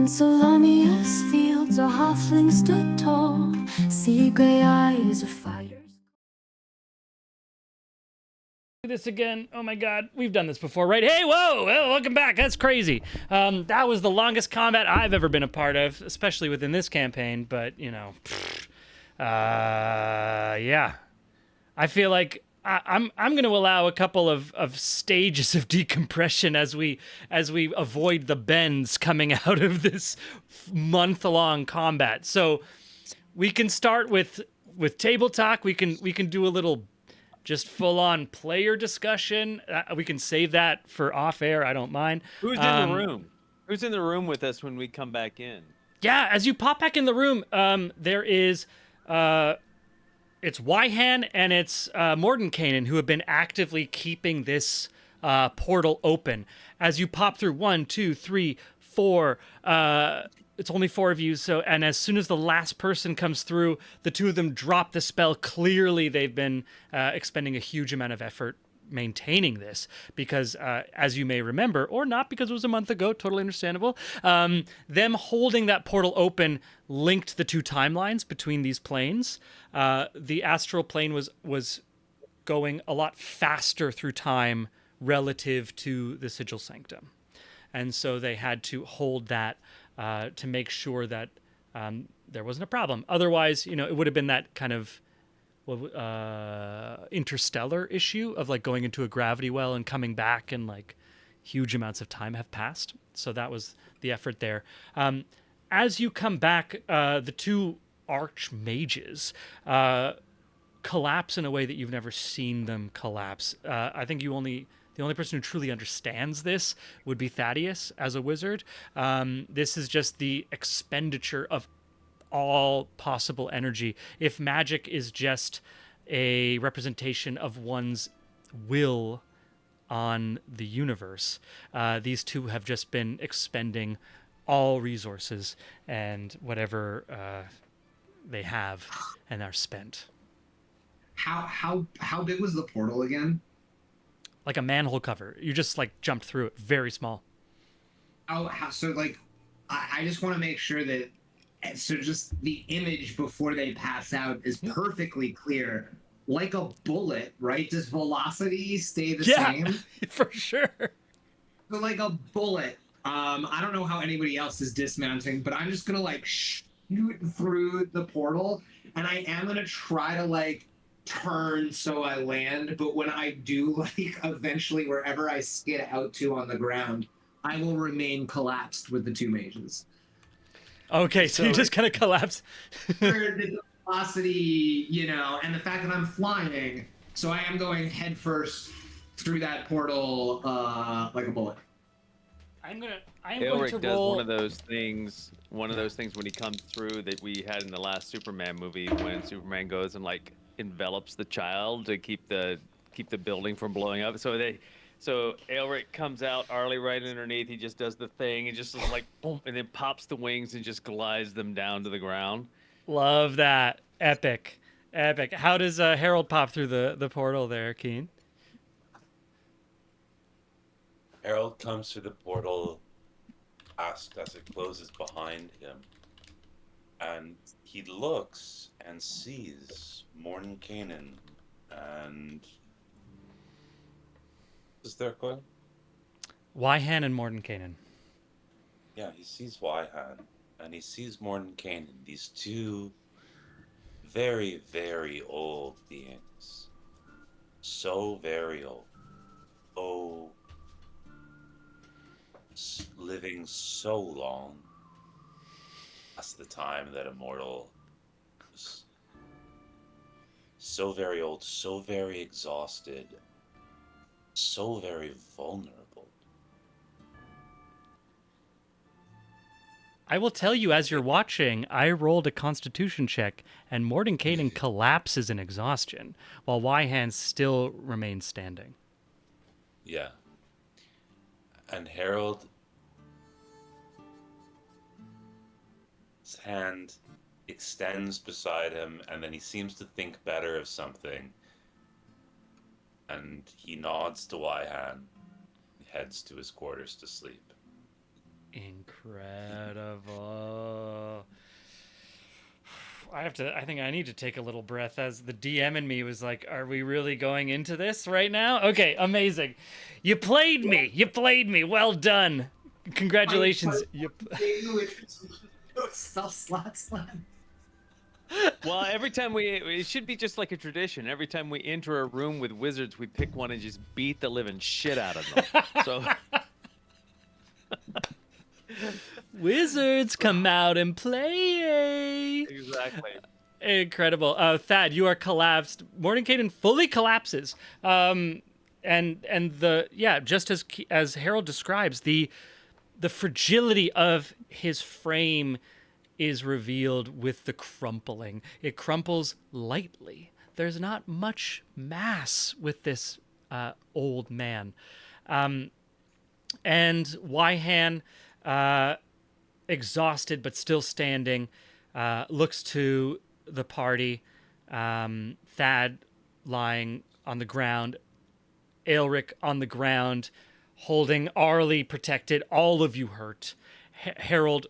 Solonius fields a halfling stood tall, sea gray eyes of fighters. Do this again. Oh my god, we've done this before, right? Hey, whoa, welcome back. That's crazy. That was the longest combat I've ever been a part of, especially within this campaign. But you know, yeah, I feel like I'm going to allow a couple of stages of decompression as we avoid the bends coming out of this month-long combat. So we can start with table talk. We can do a little just full-on player discussion. We can save that for off-air. I don't mind. Who's in the room? Who's in the room with us when we come back in? Yeah, as you pop back in the room, there is it's Wyhan and it's Mordenkainen who have been actively keeping this portal open. As you pop through 1, 2, 3, 4, it's only 4 of you. So, and as soon as the last person comes through, the two of them drop the spell. Clearly, they've been expending a huge amount of effort maintaining this because, as you may remember, or not because it was a month ago, totally understandable, them holding that portal open linked the two timelines between these planes. The astral plane was going a lot faster through time relative to the Sigil Sanctum. And so they had to hold that to make sure that there wasn't a problem. Otherwise, you know, it would have been that kind of interstellar issue of like going into a gravity well and coming back and like huge amounts of time have passed. So that was the effort there. As you come back, the two archmages collapse in a way that you've never seen them collapse. I think the only person who truly understands this would be Thaddeus as a wizard. This is just the expenditure of all possible energy. If magic is just a representation of one's will on the universe, these two have just been expending all resources and whatever they have and are spent. How big was the portal again? Like a manhole cover. You just like jumped through it. Very small. So like, I just want to make sure that, so just the image before they pass out is perfectly clear, like a bullet, right? Does velocity stay the same? For sure. So like a bullet. I don't know how anybody else is dismounting, but I'm just gonna like shoot through the portal, and I am gonna try to like turn so I land, but when I do, like eventually wherever I skid out to on the ground, I will remain collapsed with the two mages. Okay, so you just kind of collapse. The velocity, you know, and the fact that I'm flying, so I am going headfirst through that portal like a bullet. I am going Elric to does roll. one of those things when he comes through that we had in the last Superman movie when Superman goes and like envelops the child to keep the building from blowing up. So Elric comes out, Arlie right underneath. He just does the thing and just like boom, and then pops the wings and just glides them down to the ground. Love that. Epic. How does Harold pop through the portal there, Keen? Harold comes through the portal, asked as it closes behind him, and he looks and sees Mordenkainen and is there going? Wyhan and Mordenkainen. Yeah, he sees Wyhan and he sees Mordenkainen, these two very, very old beings. So very old. Oh, living so long. That's the time that a mortal was so very old, so very exhausted, so very vulnerable. I will tell you, as you're watching, I rolled a Constitution check, and Mordenkainen collapses in exhaustion, while Wyhan still remains standing. Yeah. And Harold's hand extends beside him, and then he seems to think better of something. And he nods to Wyhan, heads to his quarters to sleep. Incredible. I think I need to take a little breath as the DM in me was like, are we really going into this right now? Okay, amazing. You played me. You played me. Well done. Congratulations. Self slot slam. Well, every time it should be just like a tradition. Every time we enter a room with wizards, we pick one and just beat the living shit out of them. So Wizards, come out and play. exactly. Incredible. Thad, you are collapsed. Mordenkainen fully collapses. And just as Harold describes, the fragility of his frame is revealed with the crumpling. It crumples lightly. There's not much mass with this old man. And Wyhan, exhausted but still standing, looks to the party. Thad lying on the ground, Aelric on the ground, holding Arlie protected, all of you hurt. Harold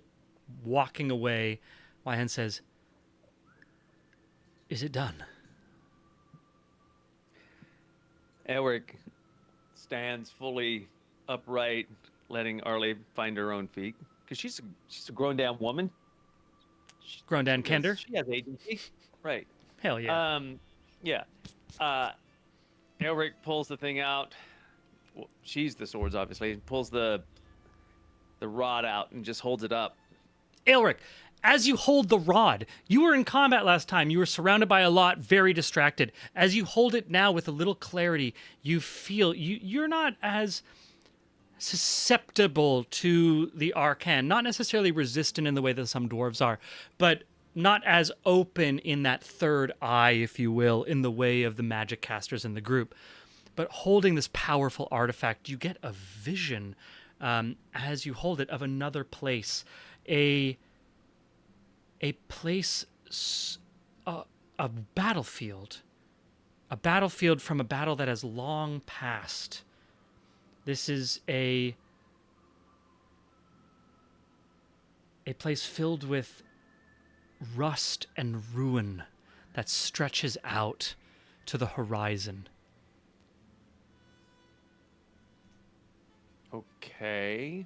walking away. Wyhan says, "Is it done?" Elric stands fully upright, letting Arlie find her own feet because she's a grown down woman. Grown down Kender? She has agency, right? Hell yeah. Yeah. Elric pulls the thing out. Well, she's the swords, obviously. Pulls the rod out and just holds it up. Aelric, as you hold the rod, you were in combat last time. You were surrounded by a lot, very distracted. As you hold it now with a little clarity, you feel you're not as susceptible to the arcane, not necessarily resistant in the way that some dwarves are, but not as open in that third eye, if you will, in the way of the magic casters in the group. But holding this powerful artifact, you get a vision as you hold it of another place, a place, a battlefield from a battle that has long passed. This is a place filled with rust and ruin that stretches out to the horizon. Okay.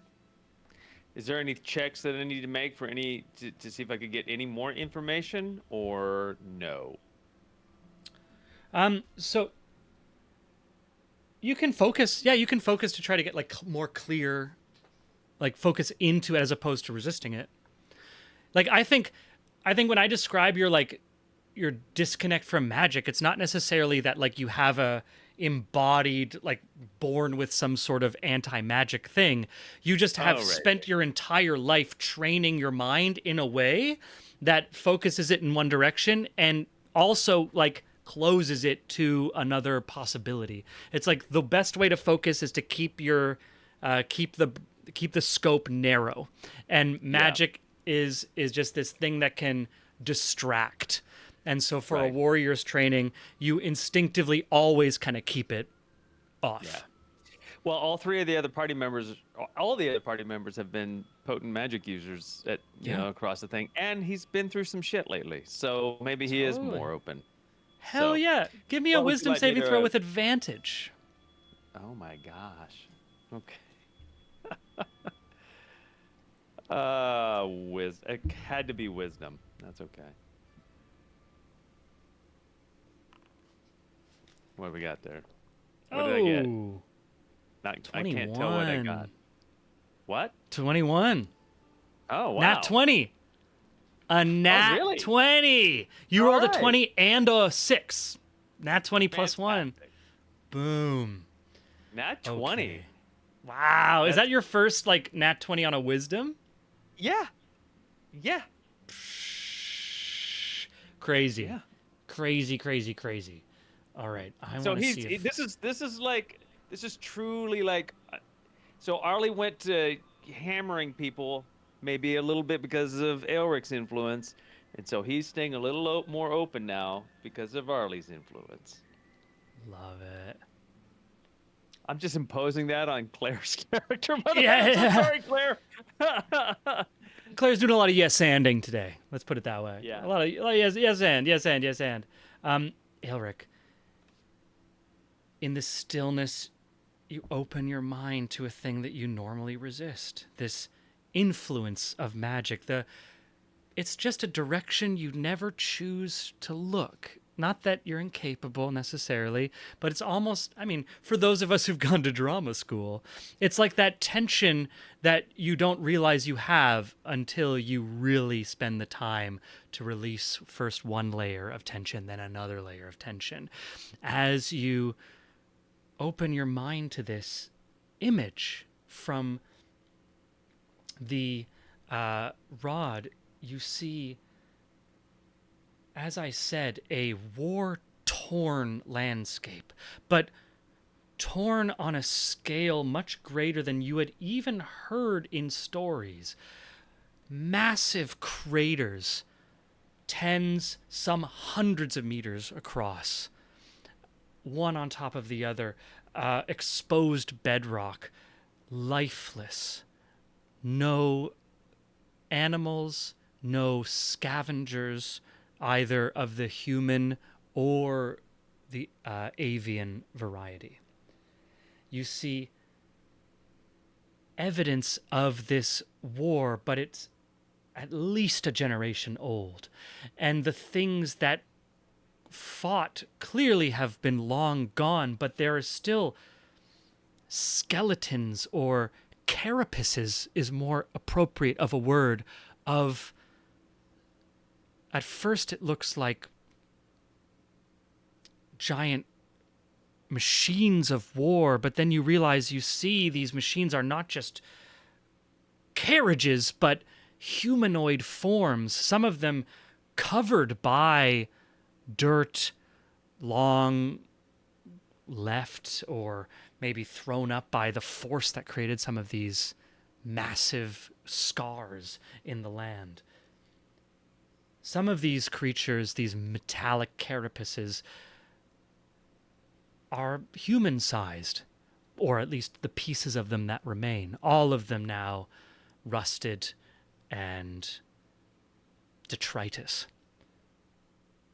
Is there any checks that I need to make for to see if I could get any more information or no? So you can focus. Yeah, you can focus to try to get like more clear, like focus into it as opposed to resisting it. Like I think when I describe your disconnect from magic, it's not necessarily that like you have a embodied, like born with some sort of anti-magic thing. You just have spent your entire life training your mind in a way that focuses it in one direction and also like closes it to another possibility. It's like the best way to focus is to keep your keep the scope narrow, and magic is just this thing that can distract. And so for a warrior's training, you instinctively always kind of keep it off. Yeah. Well, all the other party members have been potent magic users at across the thing, and he's been through some shit lately, so maybe he is more open. Hell yeah! Give me a wisdom saving throw with advantage. Oh my gosh. Okay. It had to be wisdom. That's okay. What do we got there? What did I get? I can't tell what I got. What? 21. Oh, wow. Nat 20. A nat 20. You rolled a 20 and a 6. Nat 20 plus 1. Boom. Nat 20. Okay. Wow. Is that your first like nat 20 on a wisdom? Yeah. Yeah. Crazy. Yeah. Crazy. All right. This is truly like, so Arlie went to hammering people maybe a little bit because of Elric's influence, and so he's staying a little more open now because of Arlie's influence. Love it. I'm just imposing that on Claire's character, by the way. Yeah. I'm so sorry, Claire. Claire's doing a lot of yes-anding today. Let's put it that way. Yeah. A lot of yes and. Ilric, in the stillness, you open your mind to a thing that you normally resist. This influence of magic. It's just a direction you never choose to look. Not that you're incapable necessarily, but it's almost, I mean, for those of us who've gone to drama school, it's like that tension that you don't realize you have until you really spend the time to release first one layer of tension, then another layer of tension. As you open your mind to this image from the rod, you see, as I said, a war-torn landscape, but torn on a scale much greater than you had even heard in stories. Massive craters, tens, some hundreds of meters across, one on top of the other, exposed bedrock, lifeless, no animals, no scavengers, either of the human or the avian variety. You see evidence of this war, but it's at least a generation old. And the things that fought clearly have been long gone, but there are still skeletons, or carapaces is more appropriate of a word, of, at first it looks like giant machines of war, but then you realize you see these machines are not just carriages, but humanoid forms, some of them covered by dirt, long left or maybe thrown up by the force that created some of these massive scars in the land. Some of these creatures, these metallic carapaces, are human-sized, or at least the pieces of them that remain. All of them now rusted and detritus.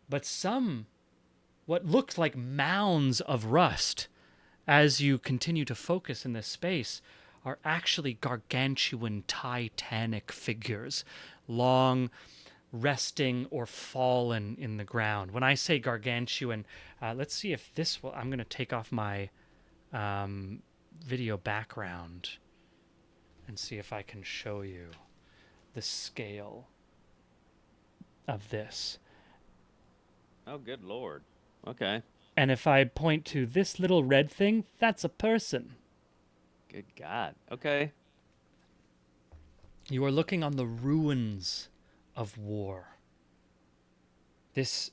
But some, what looked like mounds of rust, as you continue to focus in this space, are actually gargantuan titanic figures, long, resting or fallen in the ground. When I say gargantuan, let's see if this will, I'm going to take off my video background and see if I can show you the scale of this. Oh, good Lord. Okay. And if I point to this little red thing, that's a person. Good God. Okay. You are looking on the ruins of war. This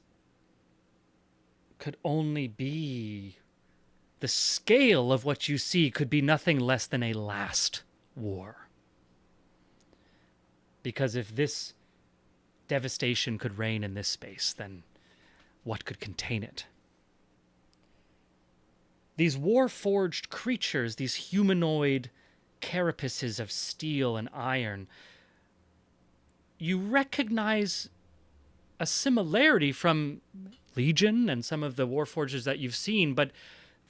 could only be, the scale of what you see could be nothing less than a last war. Because if this devastation could reign in this space, then what could contain it? These war-forged creatures, these humanoid carapaces of steel and iron, you recognize a similarity from Legion and some of the Warforgers that you've seen, but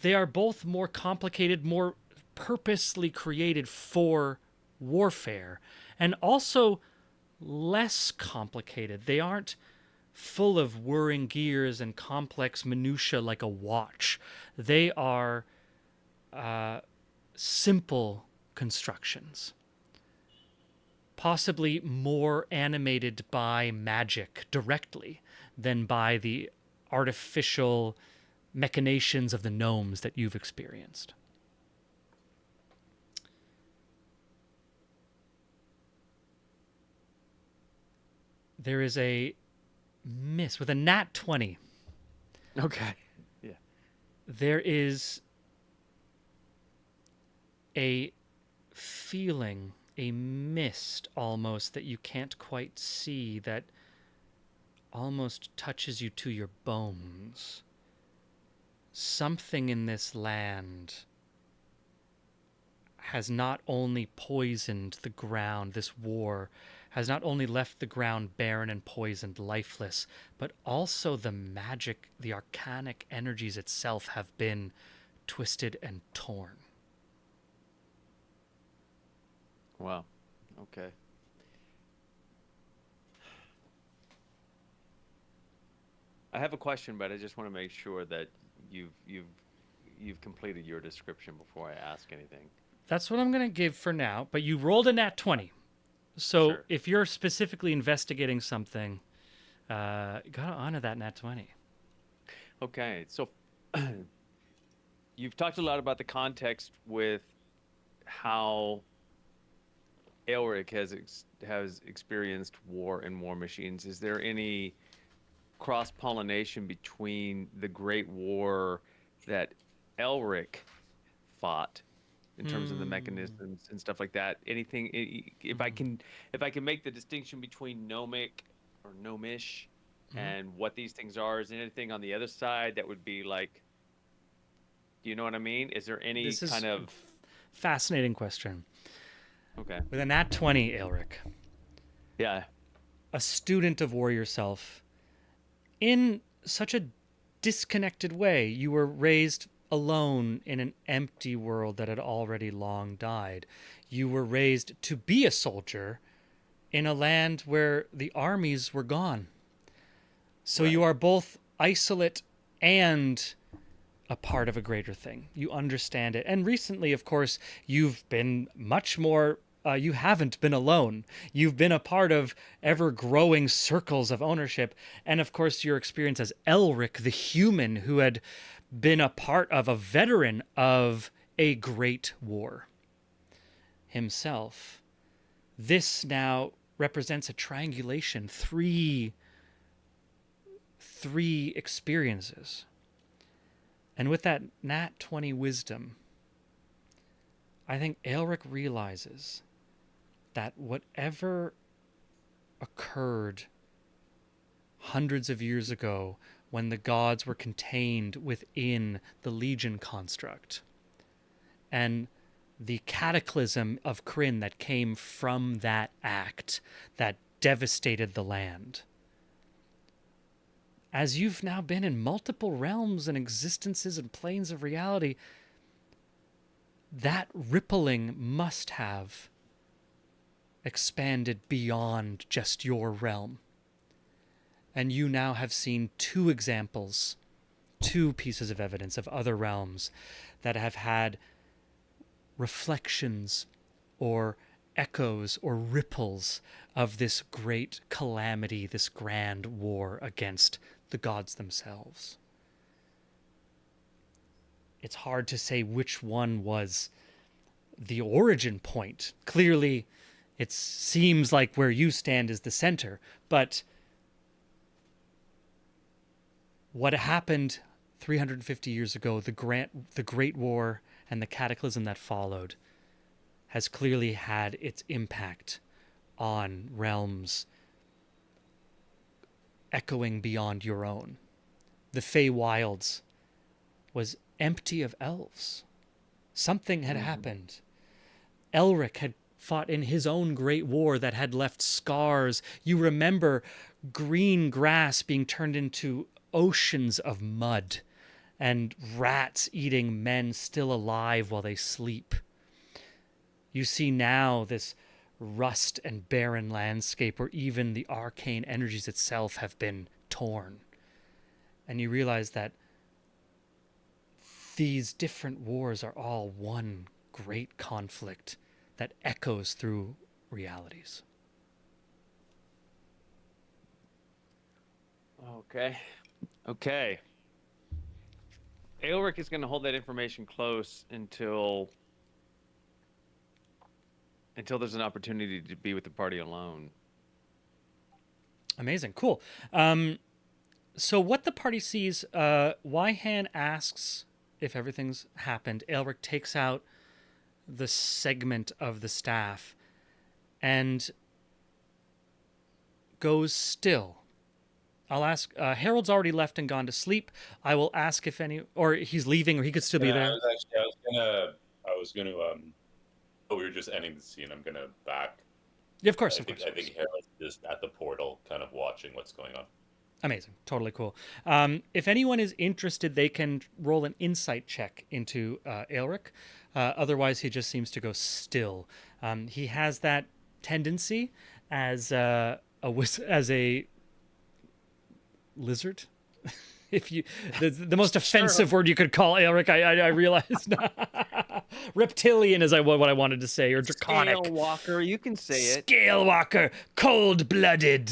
they are both more complicated, more purposely created for warfare, and also less complicated. They aren't full of whirring gears and complex minutiae like a watch. They are simple constructions, possibly more animated by magic directly than by the artificial machinations of the gnomes that you've experienced. There is a miss with a nat 20. Okay. Yeah. There is a feeling, a mist almost, that you can't quite see, that almost touches you to your bones. Something in this land has not only poisoned the ground, this war has not only left the ground barren and poisoned, lifeless, but also the magic, the arcanic energies itself have been twisted and torn. Wow. Okay. I have a question, but I just want to make sure that you've completed your description before I ask anything. That's what I'm going to give for now, but you rolled a nat 20. So Sure. if you're specifically investigating something, you got to honor that nat 20. Okay. So you've talked a lot about the context with how Elric has experienced war and war machines. Is there any cross pollination between the Great War that Elric fought in terms of the mechanisms and stuff like that? Anything? If I can make the distinction between gnomic or gnomish and what these things are, is anything on the other side that would be like? Do you know what I mean? Is there any This is kind of fascinating question. okay? With a nat 20, Elric, Yeah. a student of War yourself, in such a disconnected way, you were raised alone in an empty world that had already long died. You were raised to be a soldier in a land where the armies were gone. So you are both isolate and a part of a greater thing. You understand it. And recently, of course, you've been much more, you haven't been alone. You've been a part of ever growing circles of ownership. And of course, your experience as Elric, the human who had been a part of a veteran of a great war himself. This now represents a triangulation, three experiences. And with that nat 20 wisdom, I think Elric realizes that whatever occurred hundreds of years ago when the gods were contained within the Legion construct, and the cataclysm of Kryn that came from that act that devastated the land, as you've now been in multiple realms and existences and planes of reality, that rippling must have expanded beyond just your realm. And you now have seen two examples, two pieces of evidence of other realms that have had reflections or echoes or ripples of this great calamity, this grand war against the gods themselves. It's hard to say which one was the origin point. Clearly, it seems like where you stand is the center, but what happened 350 years ago, the Great War and the cataclysm that followed, has clearly had its impact on realms echoing beyond your own. The Feywilds was empty of elves. Something had happened. Elric had fought in his own great war that had left scars. You remember green grass being turned into oceans of mud and rats eating men still alive while they sleep. You see now this rust and barren landscape where even the arcane energies itself have been torn. And you realize that these different wars are all one great conflict that echoes through realities. Okay. Aelric is going to hold that information close until there's an opportunity to be with the party alone. Amazing. Cool. So what the party sees, Wyhan asks if everything's happened. Aelric takes out the segment of the staff and goes still. I'll ask, Harold's already left and gone to sleep. I will ask if any, or he's leaving, or he could still be there. I was gonna Oh, we were just ending the scene. I'm gonna back. Yeah, of course, I of think course. I think Harold's just at the portal, kind of watching what's going on. Amazing. Totally cool. If anyone is interested, they can roll an insight check into Aelric. Otherwise, he just seems to go still. He has that tendency as as a lizard. If you the most offensive word you could call Aelric, I realized. Reptilian is what I wanted to say, or draconic. Scale Walker, you can say it. Scalewalker, cold-blooded.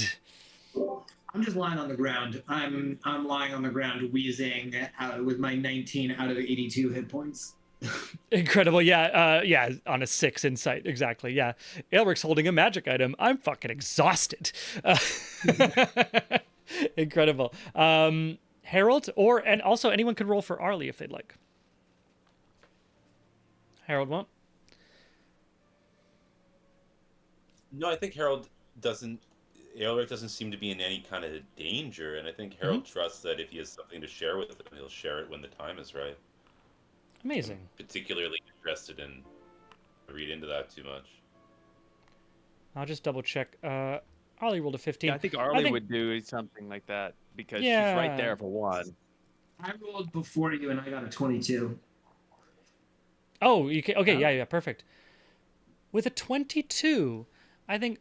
I'm just lying on the ground. I'm lying on the ground, wheezing with my 19 out of 82 hit points. Incredible. Yeah. Yeah. On a 6 insight. Exactly. Yeah. Aelric's holding a magic item. I'm fucking exhausted. Incredible. Harold, and also anyone could roll for Arlie if they'd like. Harold won't. No, I think Harold doesn't. Aelric doesn't seem to be in any kind of danger, and I think Harold trusts that if he has something to share with him, he'll share it when the time is right. Amazing. Particularly interested in read into that too much. I'll just double check. Arlie rolled a 15. Yeah, I think Arlie would do something like that because she's right there for one. I rolled before you and I got a 22. Oh, you can. Okay, yeah, perfect. With a 22, I think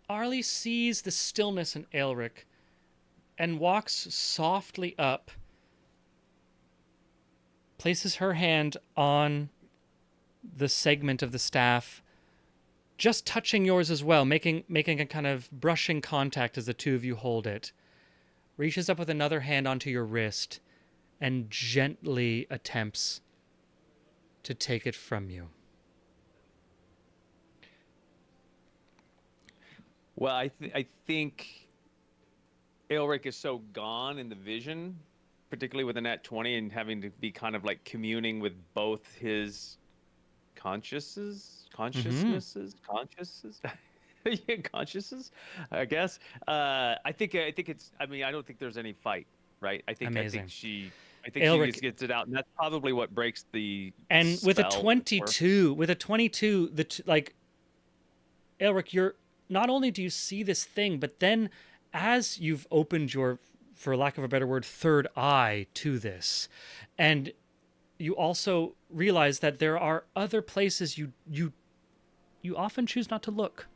Arlie sees the stillness in Aelric and walks softly up, places her hand on the segment of the staff, just touching yours as well, making a kind of brushing contact as the two of you hold it, reaches up with another hand onto your wrist and gently attempts to take it from you. Well, I think Aelric is so gone in the vision, particularly with a nat 20 and having to be kind of like communing with both his consciousnesses, yeah, consciousnesses, I guess. I think it's. I mean, I don't think there's any fight, right? Amazing. I think Aelric, she just gets it out, and that's probably what breaks the. And with a spell 22, like Aelric, you're not only do you see this thing, but then as you've opened your, for lack of a better word, third eye to this, and you also realize that there are other places you often choose not to look.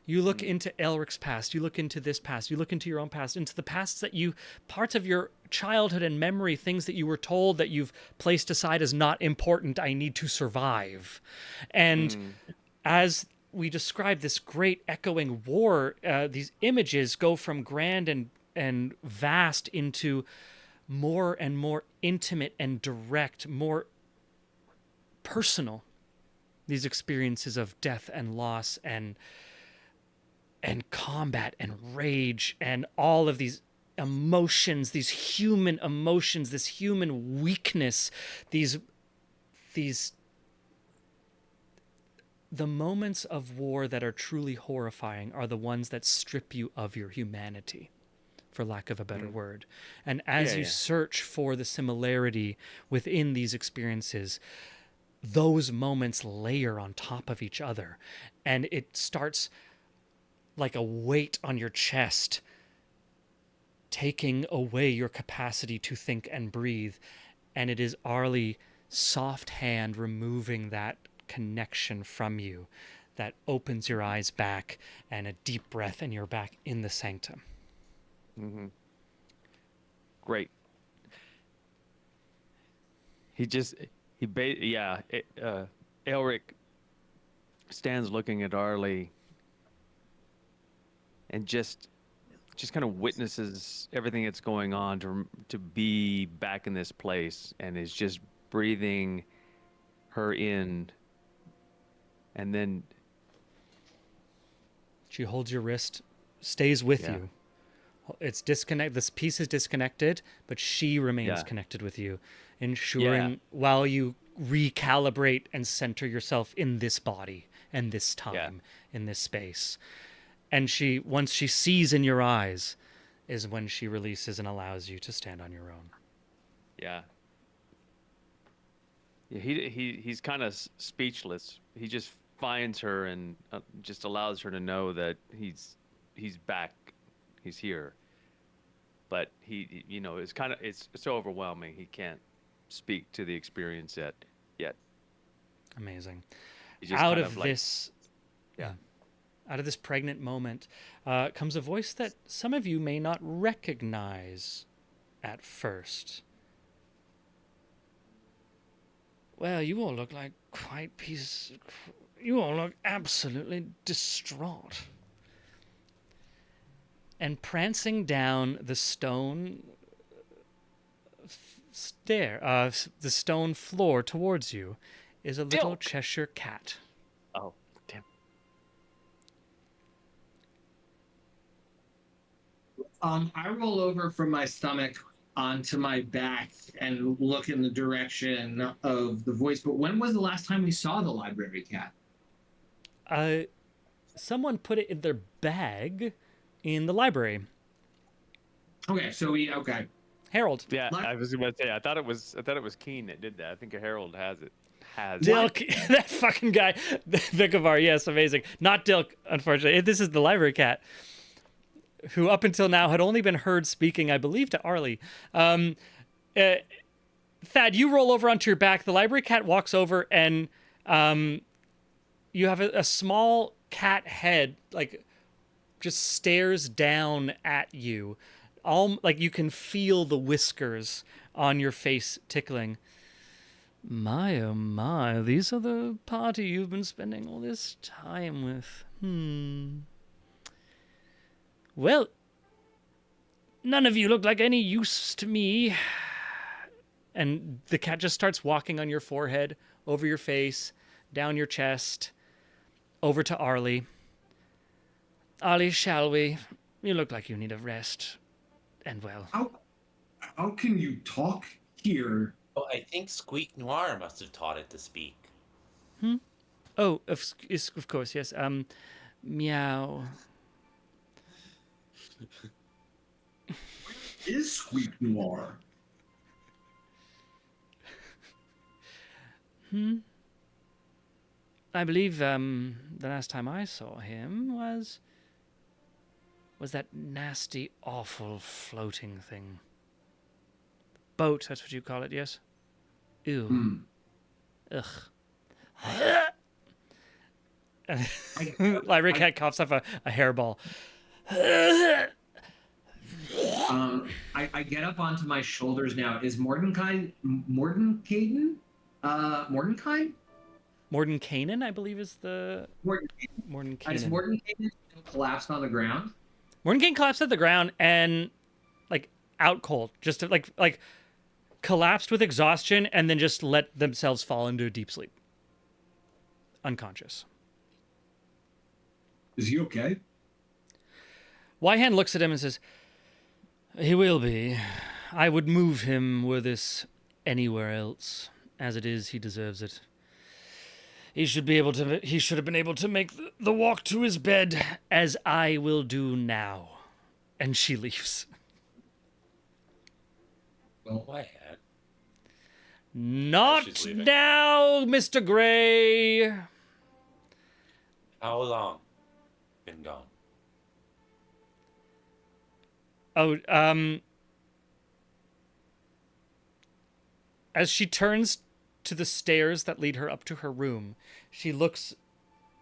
You look into Elric's past, you look into this past, you look into your own past, into the pasts that parts of your childhood and memory, things that you were told that you've placed aside as not important, I need to survive. And as we describe this great echoing war, these images go from grand and vast into more and more intimate and direct, more personal. These experiences of death and loss and combat and rage and all of these emotions, these human emotions, this human weakness, these the moments of war that are truly horrifying are the ones that strip you of your humanity, for lack of a better word. And as you search for the similarity within these experiences, those moments layer on top of each other, and it starts like a weight on your chest, taking away your capacity to think and breathe. And it is Arlie soft hand removing that connection from you that opens your eyes back, and a deep breath, and you're back in the sanctum. Great. Elric stands looking at Arlie and just kind of witnesses everything that's going on to be back in this place, and is just breathing her in, and then She holds your wrist, stays with you. It's disconnect. This piece is disconnected, but she remains connected with you, ensuring while you recalibrate and center yourself in this body and this time, in this space. And once she sees in your eyes, is when she releases and allows you to stand on your own. Yeah. Yeah, he's kind of speechless. He just finds her and just allows her to know that he's back, he's here. But you know, it's so overwhelming. He can't speak to the experience yet. Amazing. He's just Out kind of of like, this, yeah. out of this pregnant moment, comes a voice that some of you may not recognize at first. Well, you all look like quite pieces. You all look absolutely distraught. And prancing down the stone the stone floor towards you, is a little Dilk! Cheshire cat. Oh, damn. I roll over from my stomach onto my back and look in the direction of the voice. But when was the last time we saw the library cat? Someone put it in their bag in the library. Okay, okay. Harold. Yeah, Like- I was about to say. I thought it was Keen that did that. I think Harold has it. Dilk, that fucking guy, Vikavar, yes, amazing. Not Dilk, unfortunately. This is the library cat, who up until now had only been heard speaking, I believe, to Arlie. Thad, you roll over onto your back. The library cat walks over, and you have a small cat head, like, just stares down at you. All like you can feel the whiskers on your face tickling. My oh my, these are the party you've been spending all this time with. Well, none of you look like any use to me. And the cat just starts walking on your forehead, over your face, down your chest, over to Arlie. Arlie, shall we? You look like you need a rest. And well, How can you talk here? Oh, I think Squeak Noir must have taught it to speak. oh, of course, yes. Meow. Is Squeak Noir? I believe the last time I saw him was that nasty, awful floating thing. Boat, that's what you call it, yes? Ew. Ugh. Library cat coughs up a hairball. I get up onto my shoulders now. Is Mordenkainen? Mordenkainen? Mordenkainen, I believe, is the Has Mordenkainen. Mordenkainen collapsed on the ground? Mordenkainen collapsed at the ground and like out cold, just like collapsed with exhaustion and then just let themselves fall into a deep sleep, unconscious. Is he okay? Wyhan looks at him and says, "He will be. I would move him were this anywhere else. As it is, he deserves it. He should have been able to make the walk to his bed, as I will do now." And she leaves. Well, Why had? Not she's leaving. now, Mr. Gray. How long? Been gone. Oh, as she turns to the stairs that lead her up to her room, she looks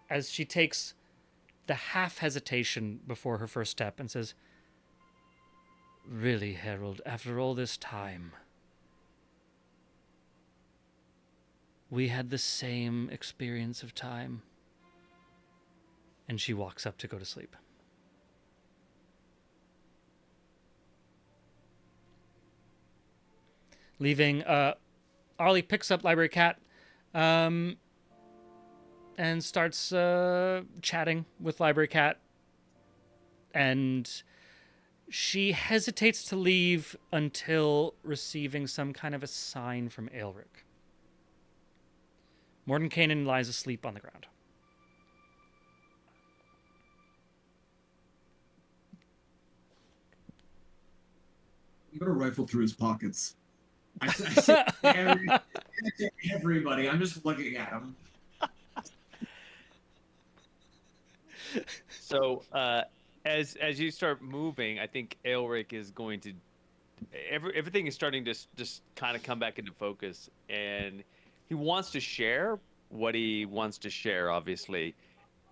as she takes the half hesitation before her first step and says, "Really, Harold, after all this time, we had the same experience of time." And she walks up to go to sleep. Leaving, Arlie picks up Library Cat and starts chatting with Library Cat. And she hesitates to leave until receiving some kind of a sign from Aelric. Mordenkainen lies asleep on the ground. I'm gonna rifle through his pockets. I say, to everybody. I'm just looking at him. So as you start moving, I think Aelric is going to everything is starting to just kind of come back into focus, and he wants to share what he wants to share, obviously,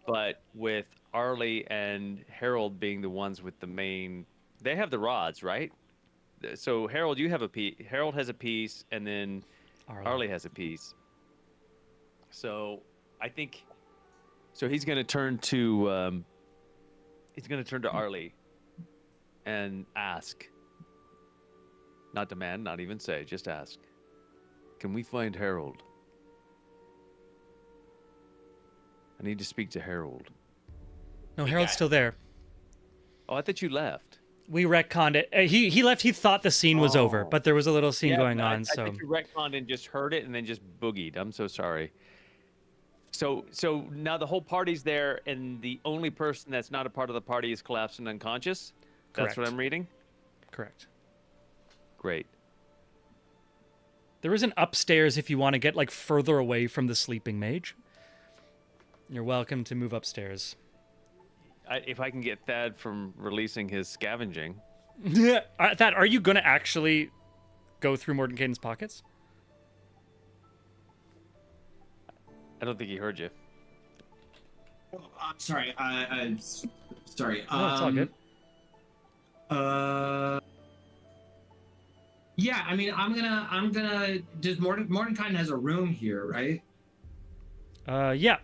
but with Arlie and Harold being the ones with the main, they have the rods, right? So Harold, you have a piece. Harold has a piece, and then Arlie has a piece. So I think so. He's going to turn to Arlie and ask, not demand, not even say, just ask, can we find Harold? I need to speak to Harold. No, Harold's still there. Oh, I thought you left. We retconned it. He left. He thought the scene was over, Oh. but there was a little scene Yeah, going but on. I So think you retconned and just heard it and then just boogied. I'm so sorry. So now the whole party's there, and the only person that's not a part of the party is collapsed and unconscious. That's what Correct. I'm reading. correct. Great. There is an upstairs if you want to get like further away from the sleeping mage. You're welcome to move upstairs. If I can get Thad from releasing his scavenging. Thad, are you gonna actually go through Mordenkainen's pockets? I don't think he heard you. Oh, I'm sorry. Sorry. No, it's all good. Yeah, I mean, I'm gonna. Does Mordenkainen has a room here, right? Yeah.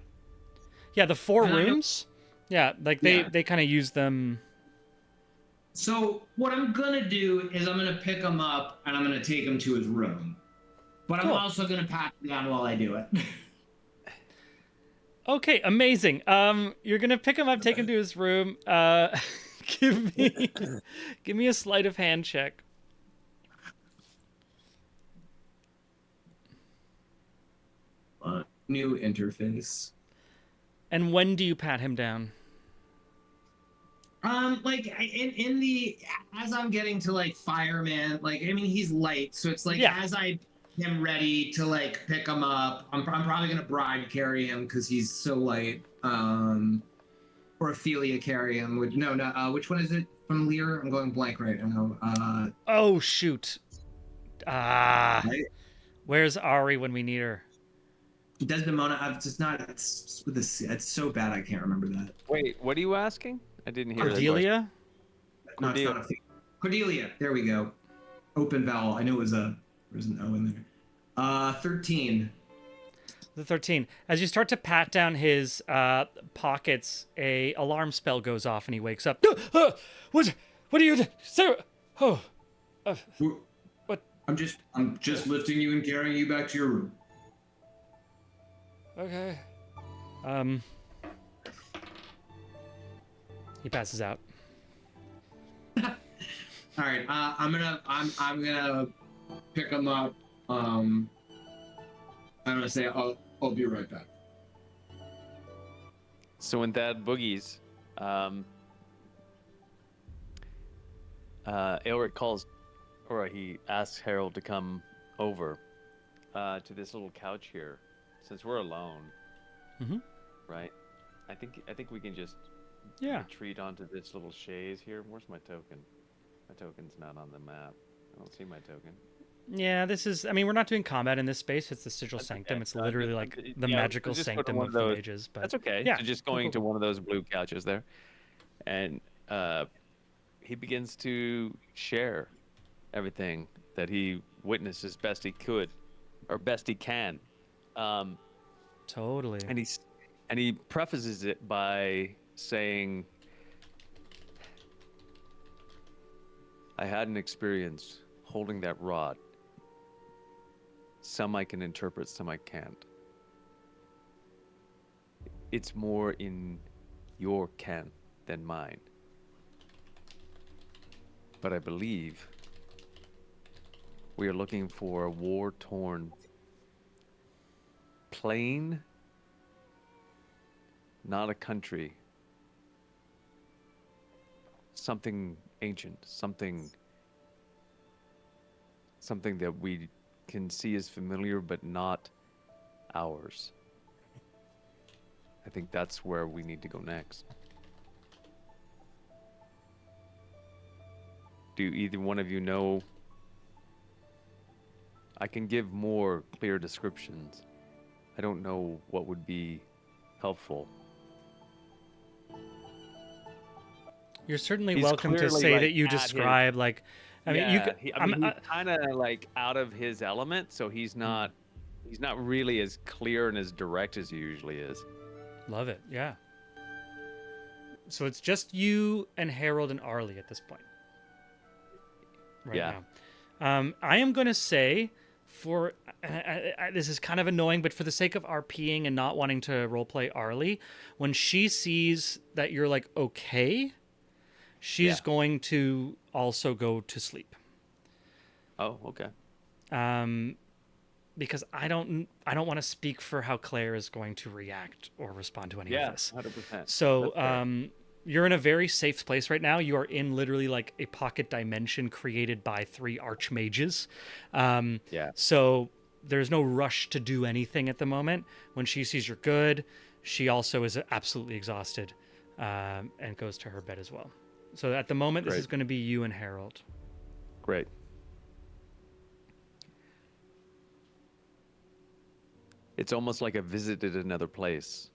Yeah, the four And I know- rooms. Yeah, like they Yeah. they kind of use them. So what I'm gonna do is I'm gonna pick him up and I'm gonna take him to his room, but Cool. I'm also gonna pat him down while I do it. Okay, amazing. You're gonna pick him up, take him to his room. Give me a sleight of hand check. New interface. And when do you pat him down? Like in the as I'm getting to like fireman, like I mean he's light, so it's like Yeah. as I am ready to like pick him up, I'm probably gonna bride carry him because he's so light. Or Ophelia carry him. Which which one is it from Lear? I'm going blank right now. Oh shoot. Right? Where's Ari when we need her? Desdemona. I've just not. It's with this. It's so bad I can't remember that. Wait, what are you asking? I didn't hear that question. Cordelia? No, it's not Ophelia. Cordelia. There we go. Open vowel. I knew it was there's an O in there. 13. The 13. As you start to pat down his pockets, a alarm spell goes off and he wakes up. What are you Sarah? Oh. What? I'm just lifting you and carrying you back to your room. Okay. He passes out. All right. I'm gonna pick him up. I'm gonna say I'll be right back. So when Thad boogies, Elric calls, or he asks Harold to come over to this little couch here, since we're alone. Mhm. Right. I think we can just Yeah. retreat onto this little chaise here. Where's my token? My token's not on the map. I don't see my token. Yeah, this is. I mean, we're not doing combat in this space. It's the Sigil That's Sanctum. okay. It's No, literally just- like yeah, the we'll magical just go to sanctum one of of the those- mages. But That's okay. Yeah. So just cool, going cool. to one of those blue couches there, and he begins to share everything that he witnessed as best he could, or best he can. Totally. And he prefaces it by saying, I had an experience holding that rod. Some I can interpret, some I can't. It's more in your ken than mine. But I believe we are looking for a war-torn plain, not a country. Something ancient, something that we can see as familiar, but not ours. I think that's where we need to go next. Do either one of you know? I can give more clear descriptions. I don't know what would be helpful. You're certainly He's welcome to clearly, say like, that you at his- describe like. I mean, you. Yeah, I'm, he's kind of like out of his element, so he's not really as clear and as direct as he usually is. love it. Yeah. So it's just you and Harold and Arlie at this point. Right Yeah. now. I am going to say, for this is kind of annoying, but for the sake of RPing and not wanting to roleplay Arlie, when she sees that you're like okay, she's Yeah. going to also go to sleep. Oh, okay. Because I don't want to speak for how Claire is going to react or respond to any of Yeah, this. 100%. So, That's fair. you're in a very safe place right now. You are in literally like a pocket dimension created by 3 archmages. Yeah. So there's no rush to do anything at the moment. When she sees you're good, she also is absolutely exhausted, and goes to her bed as well. So at the moment, this Great. is going to be you and Harold. Great. It's almost like I visited another place,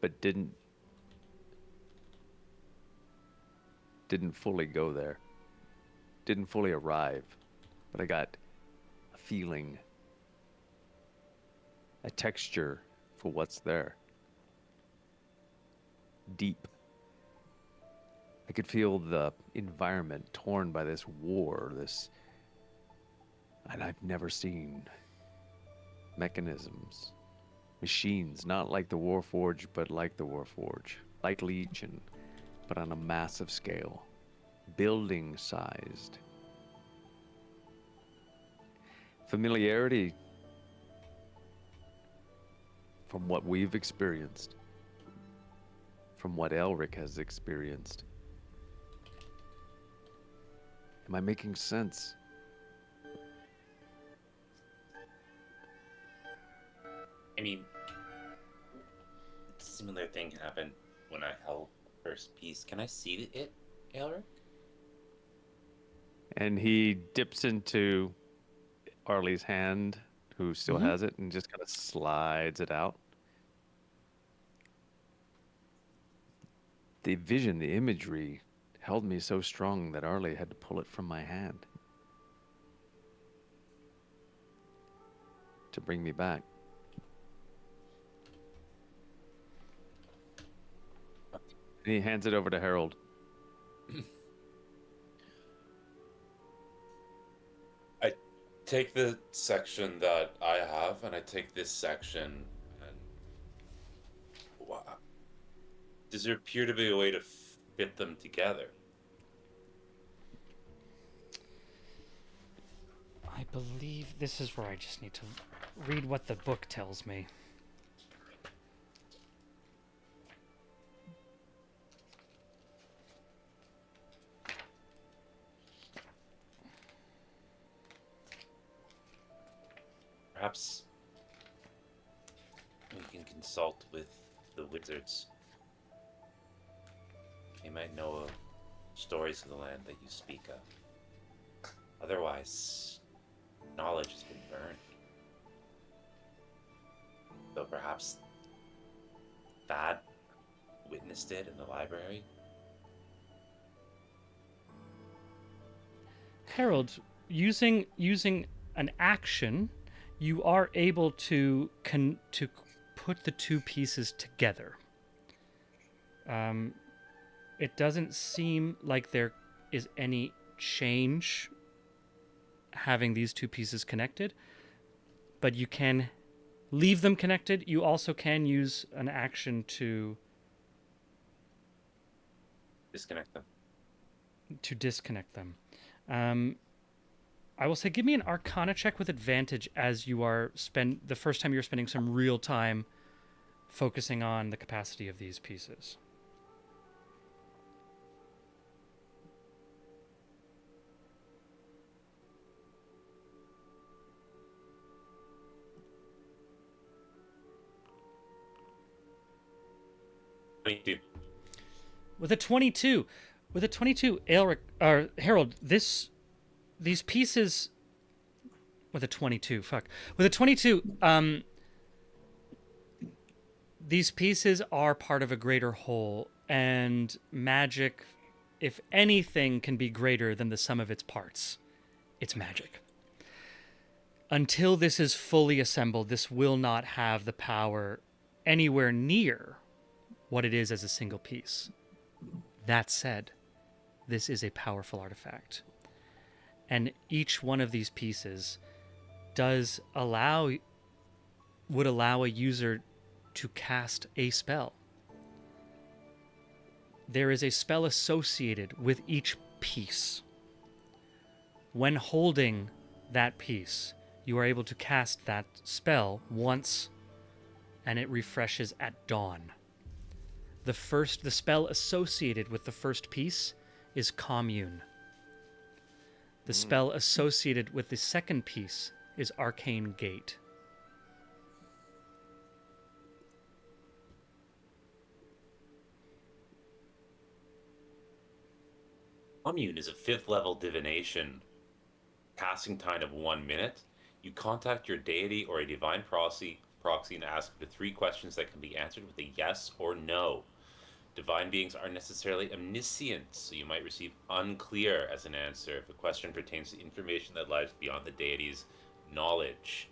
but didn't fully go there. Didn't fully arrive, but I got a feeling, a texture for what's there. Deep. I could feel the environment torn by this war, and I've never seen mechanisms, machines, not like the Warforged, but like the Warforged, like Legion, but on a massive scale, building sized. Familiarity from what we've experienced, from what Elric has experienced. Am I making sense? I mean, similar thing happened when I held first piece. Can I see it, Elric? And he dips into Arlie's hand, who still has it, and just kind of slides it out. The vision, the imagery held me so strong that Arlie had to pull it from my hand to bring me back. And he hands it over to Harold. I take the section that I have, and I take this section, and does there appear to be a way to fit them together? I believe this is where I just need to read what the book tells me. Perhaps we can consult with the wizards. They might know of stories of the land that you speak of. Otherwise, knowledge has been burned. So perhaps Thad witnessed it in the library? Harold, using an action, you are able to put the 2 pieces together. It doesn't seem like there is any change having these 2 pieces connected, but you can leave them connected. You also can use an action to Disconnect them. disconnect them. I will say, give me an Arcana check with advantage as you are the first time you're spending some real time focusing on the capacity of these pieces. 22. With a 22, Aelric, or Harold, these pieces with a 22, with a 22, these pieces are part of a greater whole, and magic, if anything, can be greater than the sum of its parts. It's magic. Until this is fully assembled, this will not have the power anywhere near what it is as a single piece. That said, this is a powerful artifact. And each one of these pieces would allow a user to cast a spell. There is a spell associated with each piece. When holding that piece, you are able to cast that spell once, and it refreshes at dawn. The spell associated with the first piece is Commune. The spell associated with the second piece is Arcane Gate. Commune is a 5th level divination. Casting time of 1 minute. You contact your deity or a divine proxy and ask for 3 questions that can be answered with a yes or no. Divine beings aren't necessarily omniscient, so you might receive unclear as an answer if a question pertains to information that lies beyond the deity's knowledge.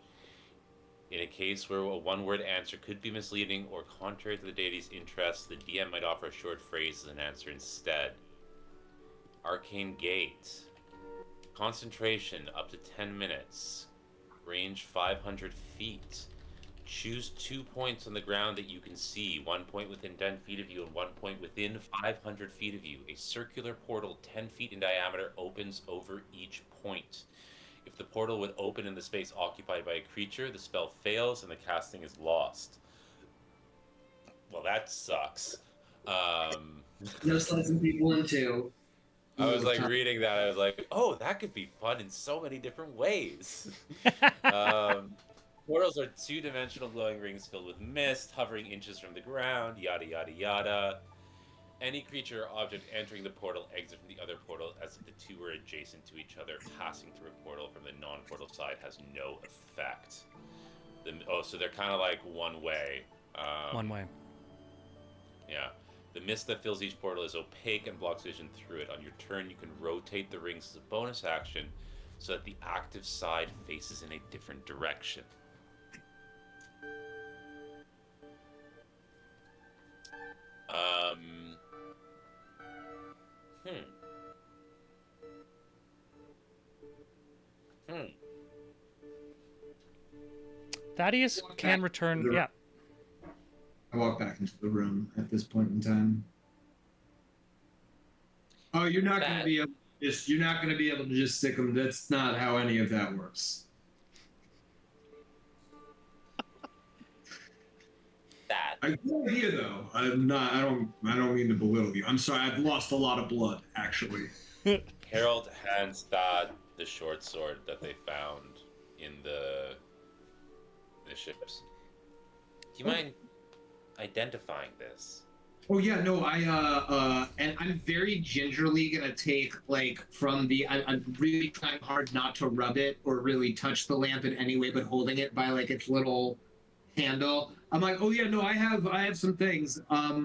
In a case where a one-word answer could be misleading or contrary to the deity's interests, the DM might offer a short phrase as an answer instead. Arcane Gate. Concentration up to 10 minutes. Range 500 feet. Choose 2 points on the ground that you can see, 1 point within 10 feet of you and 1 point within 500 feet of you. A circular portal 10 feet in diameter opens over each point. If the portal would open in the space occupied by a creature, the spell fails and the casting is lost. Well, that sucks. No slicing people in two. I was like reading that. I was like, oh, that could be fun in so many different ways. Portals are 2-dimensional glowing rings filled with mist, hovering inches from the ground, yada, yada, yada. Any creature or object entering the portal exits from the other portal as if the two were adjacent to each other. Passing through a portal from the non-portal side has no effect. So they're kind of like one way. One way. Yeah. The mist that fills each portal is opaque and blocks vision through it. On your turn, you can rotate the rings as a bonus action so that the active side faces in a different direction. Thaddeus can return. Yeah. I walk back into the room at this point in time. Oh, you're not going to be able to just stick them. That's not how any of that works. Good idea, though. I don't mean to belittle you. I'm sorry. I've lost a lot of blood, actually. Harold hands Thad the short sword that they found in the ships. Do you mind identifying this? Oh yeah, no, and I'm very gingerly gonna take I'm really trying hard not to rub it or really touch the lamp in any way, but holding it by like its little handle. I'm like, oh yeah, no, I have some things. I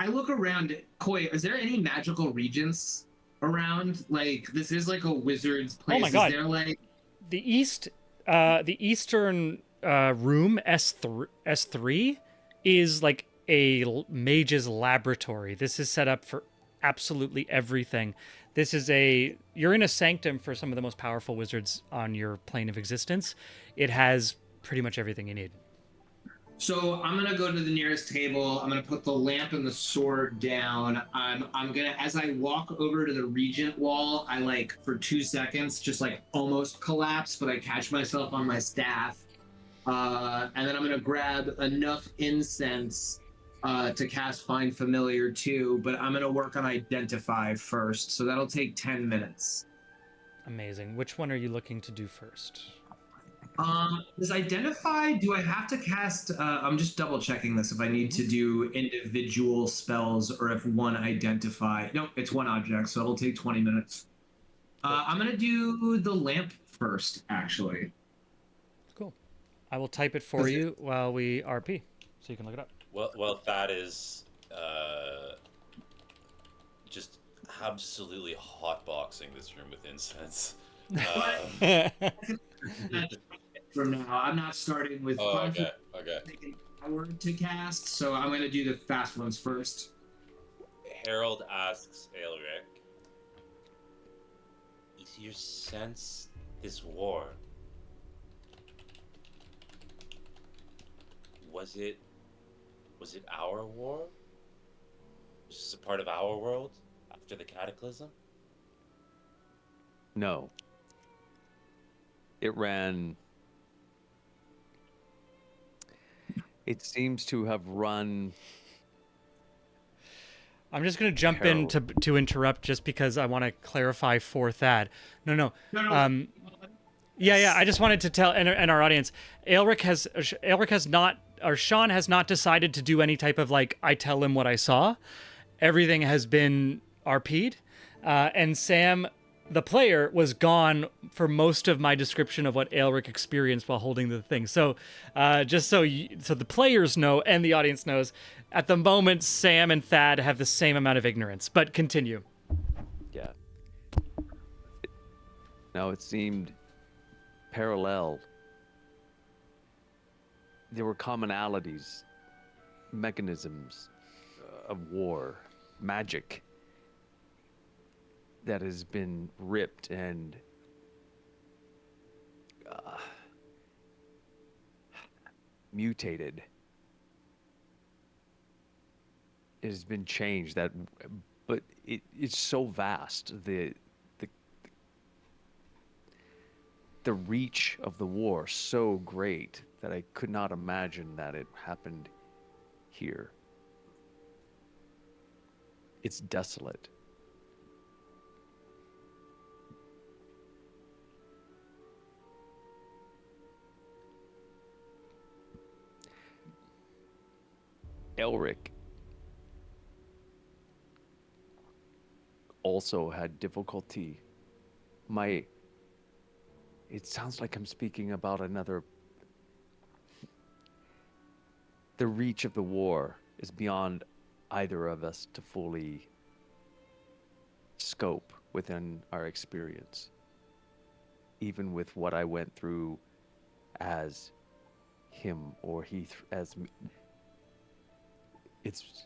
look around. Koi, is there any magical regents around? Like, this is like a wizard's place. Oh my god! Is there like the eastern room S3 is like a mage's laboratory. This is set up for absolutely everything. You're in a sanctum for some of the most powerful wizards on your plane of existence. It has pretty much everything you need. So I'm gonna go to the nearest table. I'm gonna put the lamp and the sword down. I'm gonna, as I walk over to the regent wall, I like for 2 seconds just like almost collapse, but I catch myself on my staff. And then I'm gonna grab enough incense to cast Find Familiar too, but I'm gonna work on Identify first, so that'll take 10 minutes. Amazing. Which one are you looking to do first? Does identify? Do I have to cast? I'm just double checking this if I need to do individual spells or if one identify. Nope, it's one object, so it'll take 20 minutes. I'm gonna do the lamp first, actually. Cool. I will type it for you while we RP, so you can look it up. Well, that is just absolutely hotboxing this room with incense. From now, I'm not starting with Oh, fun okay, okay. taking an hour to cast, so I'm gonna do the fast ones first. Harold asks Aelric, "Is your sense this war? Was it our war? Was this a part of our world after the cataclysm?" No. It ran. It seems to have run. I'm just going to jump in to interrupt just because I want to clarify for Thad. No. Yeah. I just wanted to tell and our audience, Aelric has not, or Sean has not decided to do any type of like I tell him what I saw. Everything has been RP'd, and Sam, the player, was gone for most of my description of what Aelric experienced while holding the thing. So, just so the players know and the audience knows, at the moment, Sam and Thad have the same amount of ignorance. But continue. Yeah. No, it seemed parallel. There were commonalities, mechanisms of war, magic that has been ripped and mutated. It has been changed. But it's so vast. The reach of the war so great that I could not imagine that it happened here. It's desolate. Elric also had difficulty. It sounds like I'm speaking about another. The reach of the war is beyond either of us to fully scope within our experience. Even with what I went through as him or he as me. It's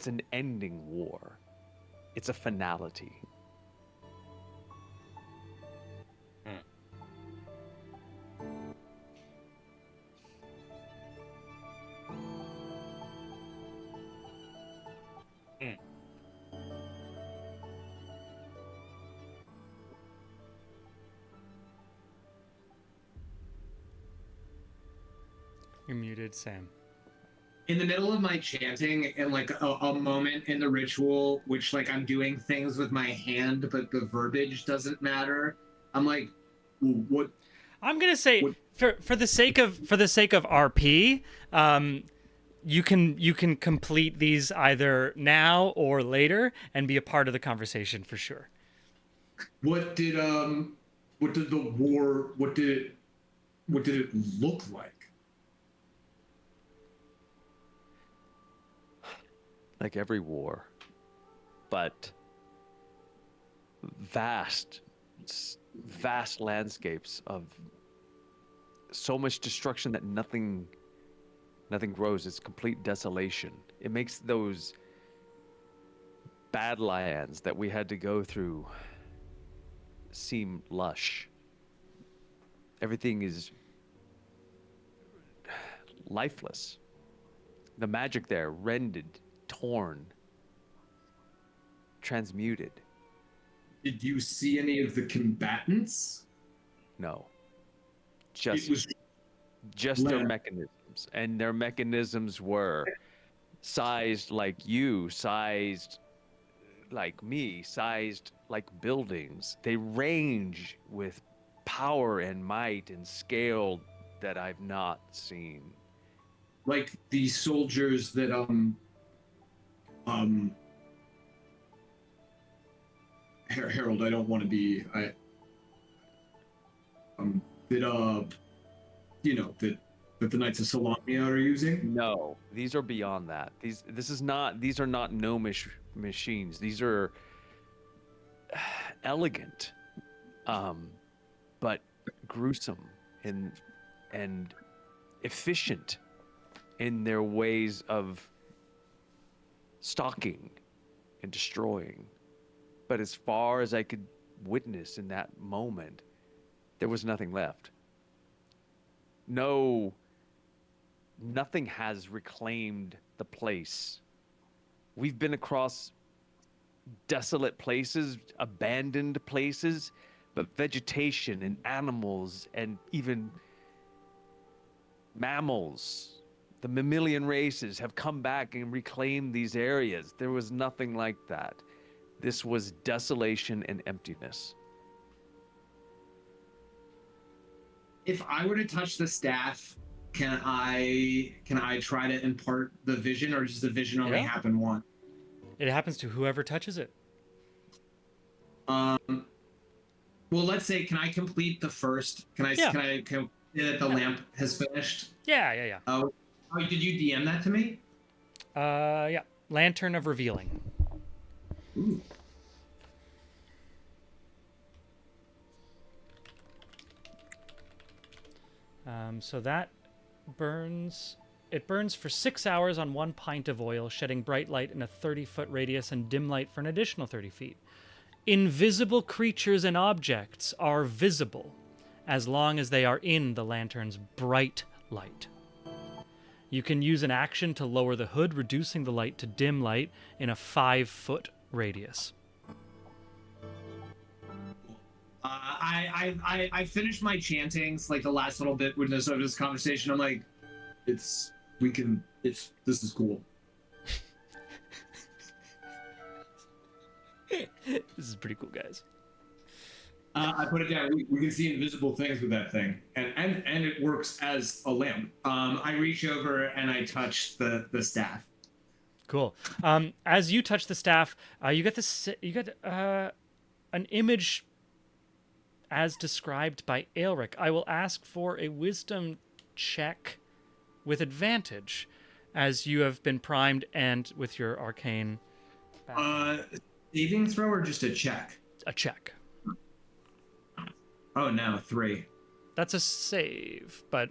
an ending war. It's a finality. You're muted, Sam. In the middle of my chanting and like a moment in the ritual, which like I'm doing things with my hand, but the verbiage doesn't matter. I'm like, what? I'm gonna say What- for the sake of RP, you can complete these either now or later and be a part of the conversation for sure. What did the war? What did it look like? Like every war, but vast landscapes of so much destruction that nothing grows. It's complete desolation. It makes those badlands that we had to go through seem lush. Everything is lifeless. The magic there rended, torn, transmuted. Did you see any of the combatants? No. It was Just their land. mechanisms. And their mechanisms were sized like you, sized like me, sized like buildings. They range with power and might and scale that I've not seen. Like the soldiers that Harold, I don't want to be that that the Knights of Salamia are using. No, these are beyond that. These are not gnomish machines. These are elegant, but gruesome and efficient in their ways of stalking and destroying. But as far as I could witness in that moment, there was nothing left. Nothing has reclaimed the place. We've been across desolate places, abandoned places, but vegetation and animals and even mammals, the mammalian races have come back and reclaimed these areas. There was nothing like that. This was desolation and emptiness. If I were to touch the staff, can I try to impart the vision, or does the vision only Yeah. happen once? It happens to whoever touches it. Well, let's say, can I complete the first? Can I Yeah. that the lamp has finished? Yeah. Oh, did you DM that to me? Yeah. Lantern of Revealing. Ooh. So that burns. It burns for 6 hours on 1 pint of oil, shedding bright light in a 30-foot radius and dim light for an additional 30 feet. Invisible creatures and objects are visible as long as they are in the lantern's bright light. You can use an action to lower the hood, reducing the light to dim light in a 5-foot radius. I finished my chantings like the last little bit with this conversation. I'm like, this is cool. This is pretty cool, guys. I put it down. We can see invisible things with that thing, and it works as a lamp. I reach over and I touch the staff. Cool. As you touch the staff, you get an image as described by Aelric. I will ask for a wisdom check with advantage, as you have been primed and with your arcane. Saving throw or just a check? A check. Oh no, 3. That's a save, but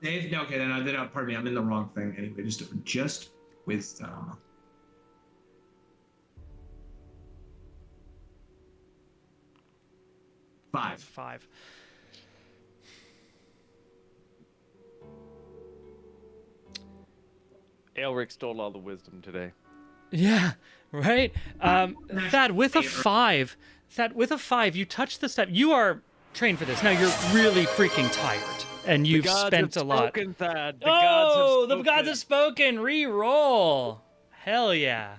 Dave, no, okay, then pardon me, I'm in the wrong thing anyway. Just wisdom. Five. 5. Aelric stole all the wisdom today. Yeah, right. Thad, with a 5, you touch the staff. You are trained for this. Now you're really freaking tired, and you've spent a lot. Thad. The gods have spoken. Re-roll. Hell yeah.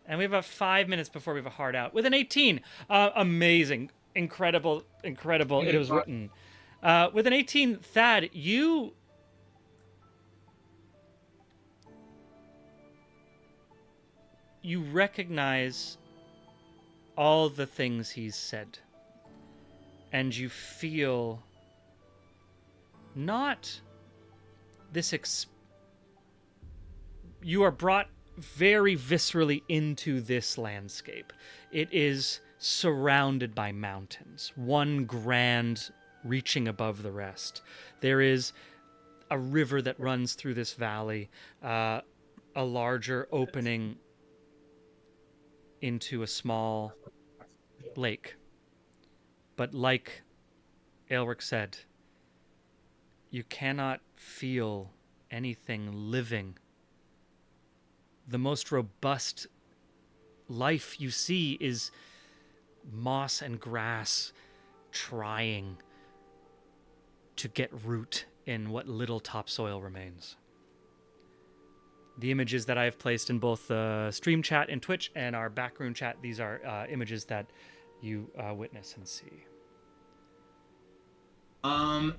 And we have about 5 minutes before we have a hard out. With an 18. Amazing. Incredible. It was written. With an 18, Thad, you recognize all the things he's said. And you feel not this you are brought very viscerally into this landscape. It is surrounded by mountains, one grand reaching above the rest. There is a river that runs through this valley, a larger opening into a small lake. But like Aelric said, you cannot feel anything living. The most robust life you see is moss and grass trying to get root in what little topsoil remains. The images that I've placed in both the stream chat in Twitch and our backroom chat, these are images that you witness and see. Um,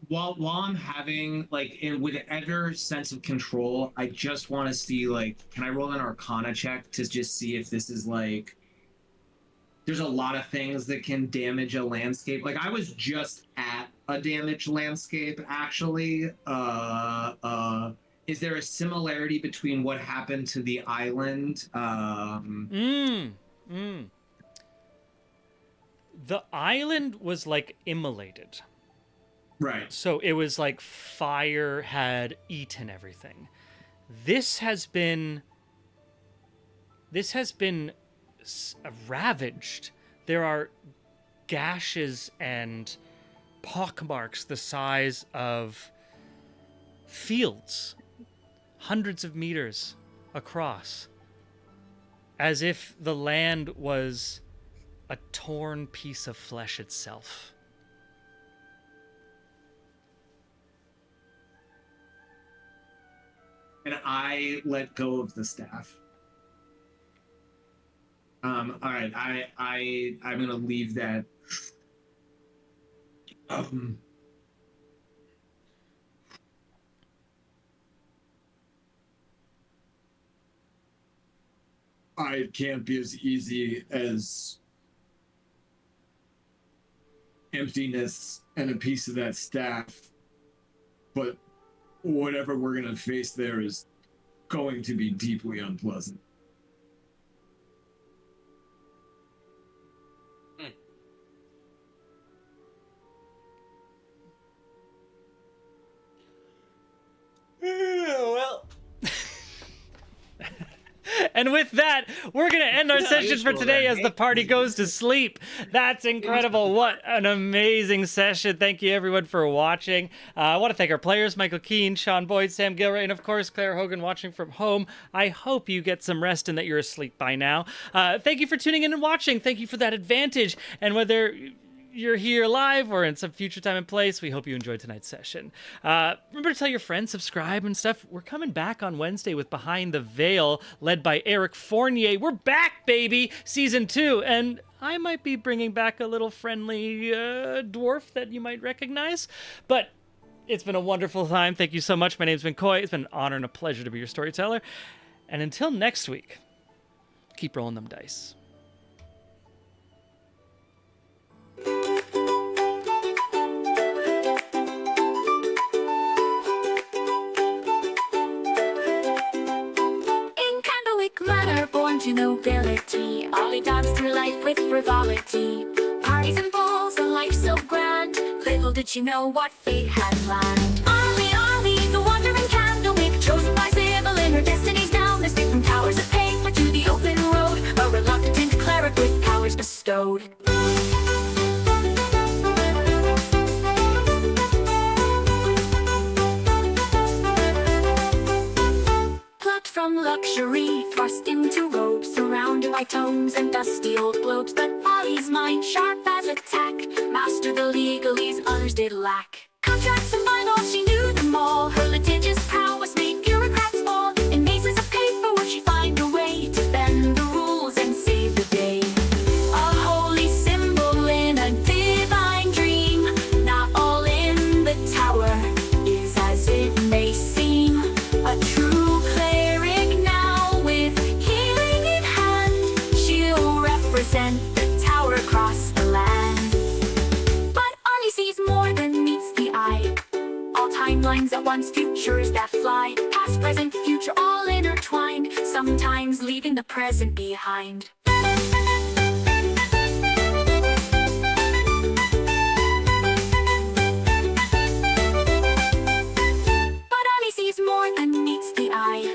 while I'm having like in with ever sense of control, I just want to see like, can I roll an Arcana check to just see if this is like, there's a lot of things that can damage a landscape. Like I was just at a damaged landscape actually. Is there a similarity between what happened to the island? The island was like immolated. Right. So it was like fire had eaten everything. This has been ravaged. There are gashes and pockmarks the size of fields, hundreds of meters across, as if the land was a torn piece of flesh itself. And I let go of the staff. All right, I'm gonna leave that. It can't be as easy as emptiness and a piece of that staff, but whatever we're gonna face there is going to be deeply unpleasant. Well. And with that, we're going to end our session for today as the party goes to sleep. That's incredible. What an amazing session. Thank you, everyone, for watching. I want to thank our players, Michael Keane, Sean Boyd, Sam Gilray, and, of course, Claire Hogan watching from home. I hope you get some rest and that you're asleep by now. Thank you for tuning in and watching. Thank you for that advantage. And whether you're here live or in some future time and place, we hope you enjoyed tonight's session. Remember to tell your friends, subscribe and stuff. We're coming back on Wednesday with Behind the Veil, led by Eric Fournier. We're back, baby! Season 2, and I might be bringing back a little friendly dwarf that you might recognize. But it's been a wonderful time. Thank you so much. My name's been Coy. It's been an honor and a pleasure to be your storyteller. And until next week, keep rolling them dice. Manner born to nobility, Ollie dance through life with frivolity. Parties and balls, a life so grand. Little did she know what fate had planned. Ollie, the wandering candlemaker, chosen by Sybil in her destiny's down. Escape from towers of paper to the open road, a reluctant cleric with powers bestowed. From luxury, thrust into robes, surrounded by tomes and dusty old globes. But Ollie's mind, sharp as a tack, mastered the legalese others did lack. Contracts and bylaws, she knew them all. Her litigious prowess made bureaucrats fall. In mazes of paperwork, she find a way to bend the rules and save the day. A holy symbol in a divine dream. Not all in the tower is as it may seem. A true represent the tower across the land. But Ollie sees more than meets the eye. All timelines at once, futures that fly. Past, present, future, all intertwined. Sometimes leaving the present behind. But Ollie sees more than meets the eye.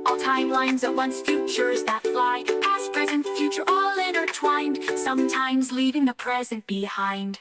All timelines at once, futures that fly. Past, present, future, all intertwined. Sometimes leaving the present behind.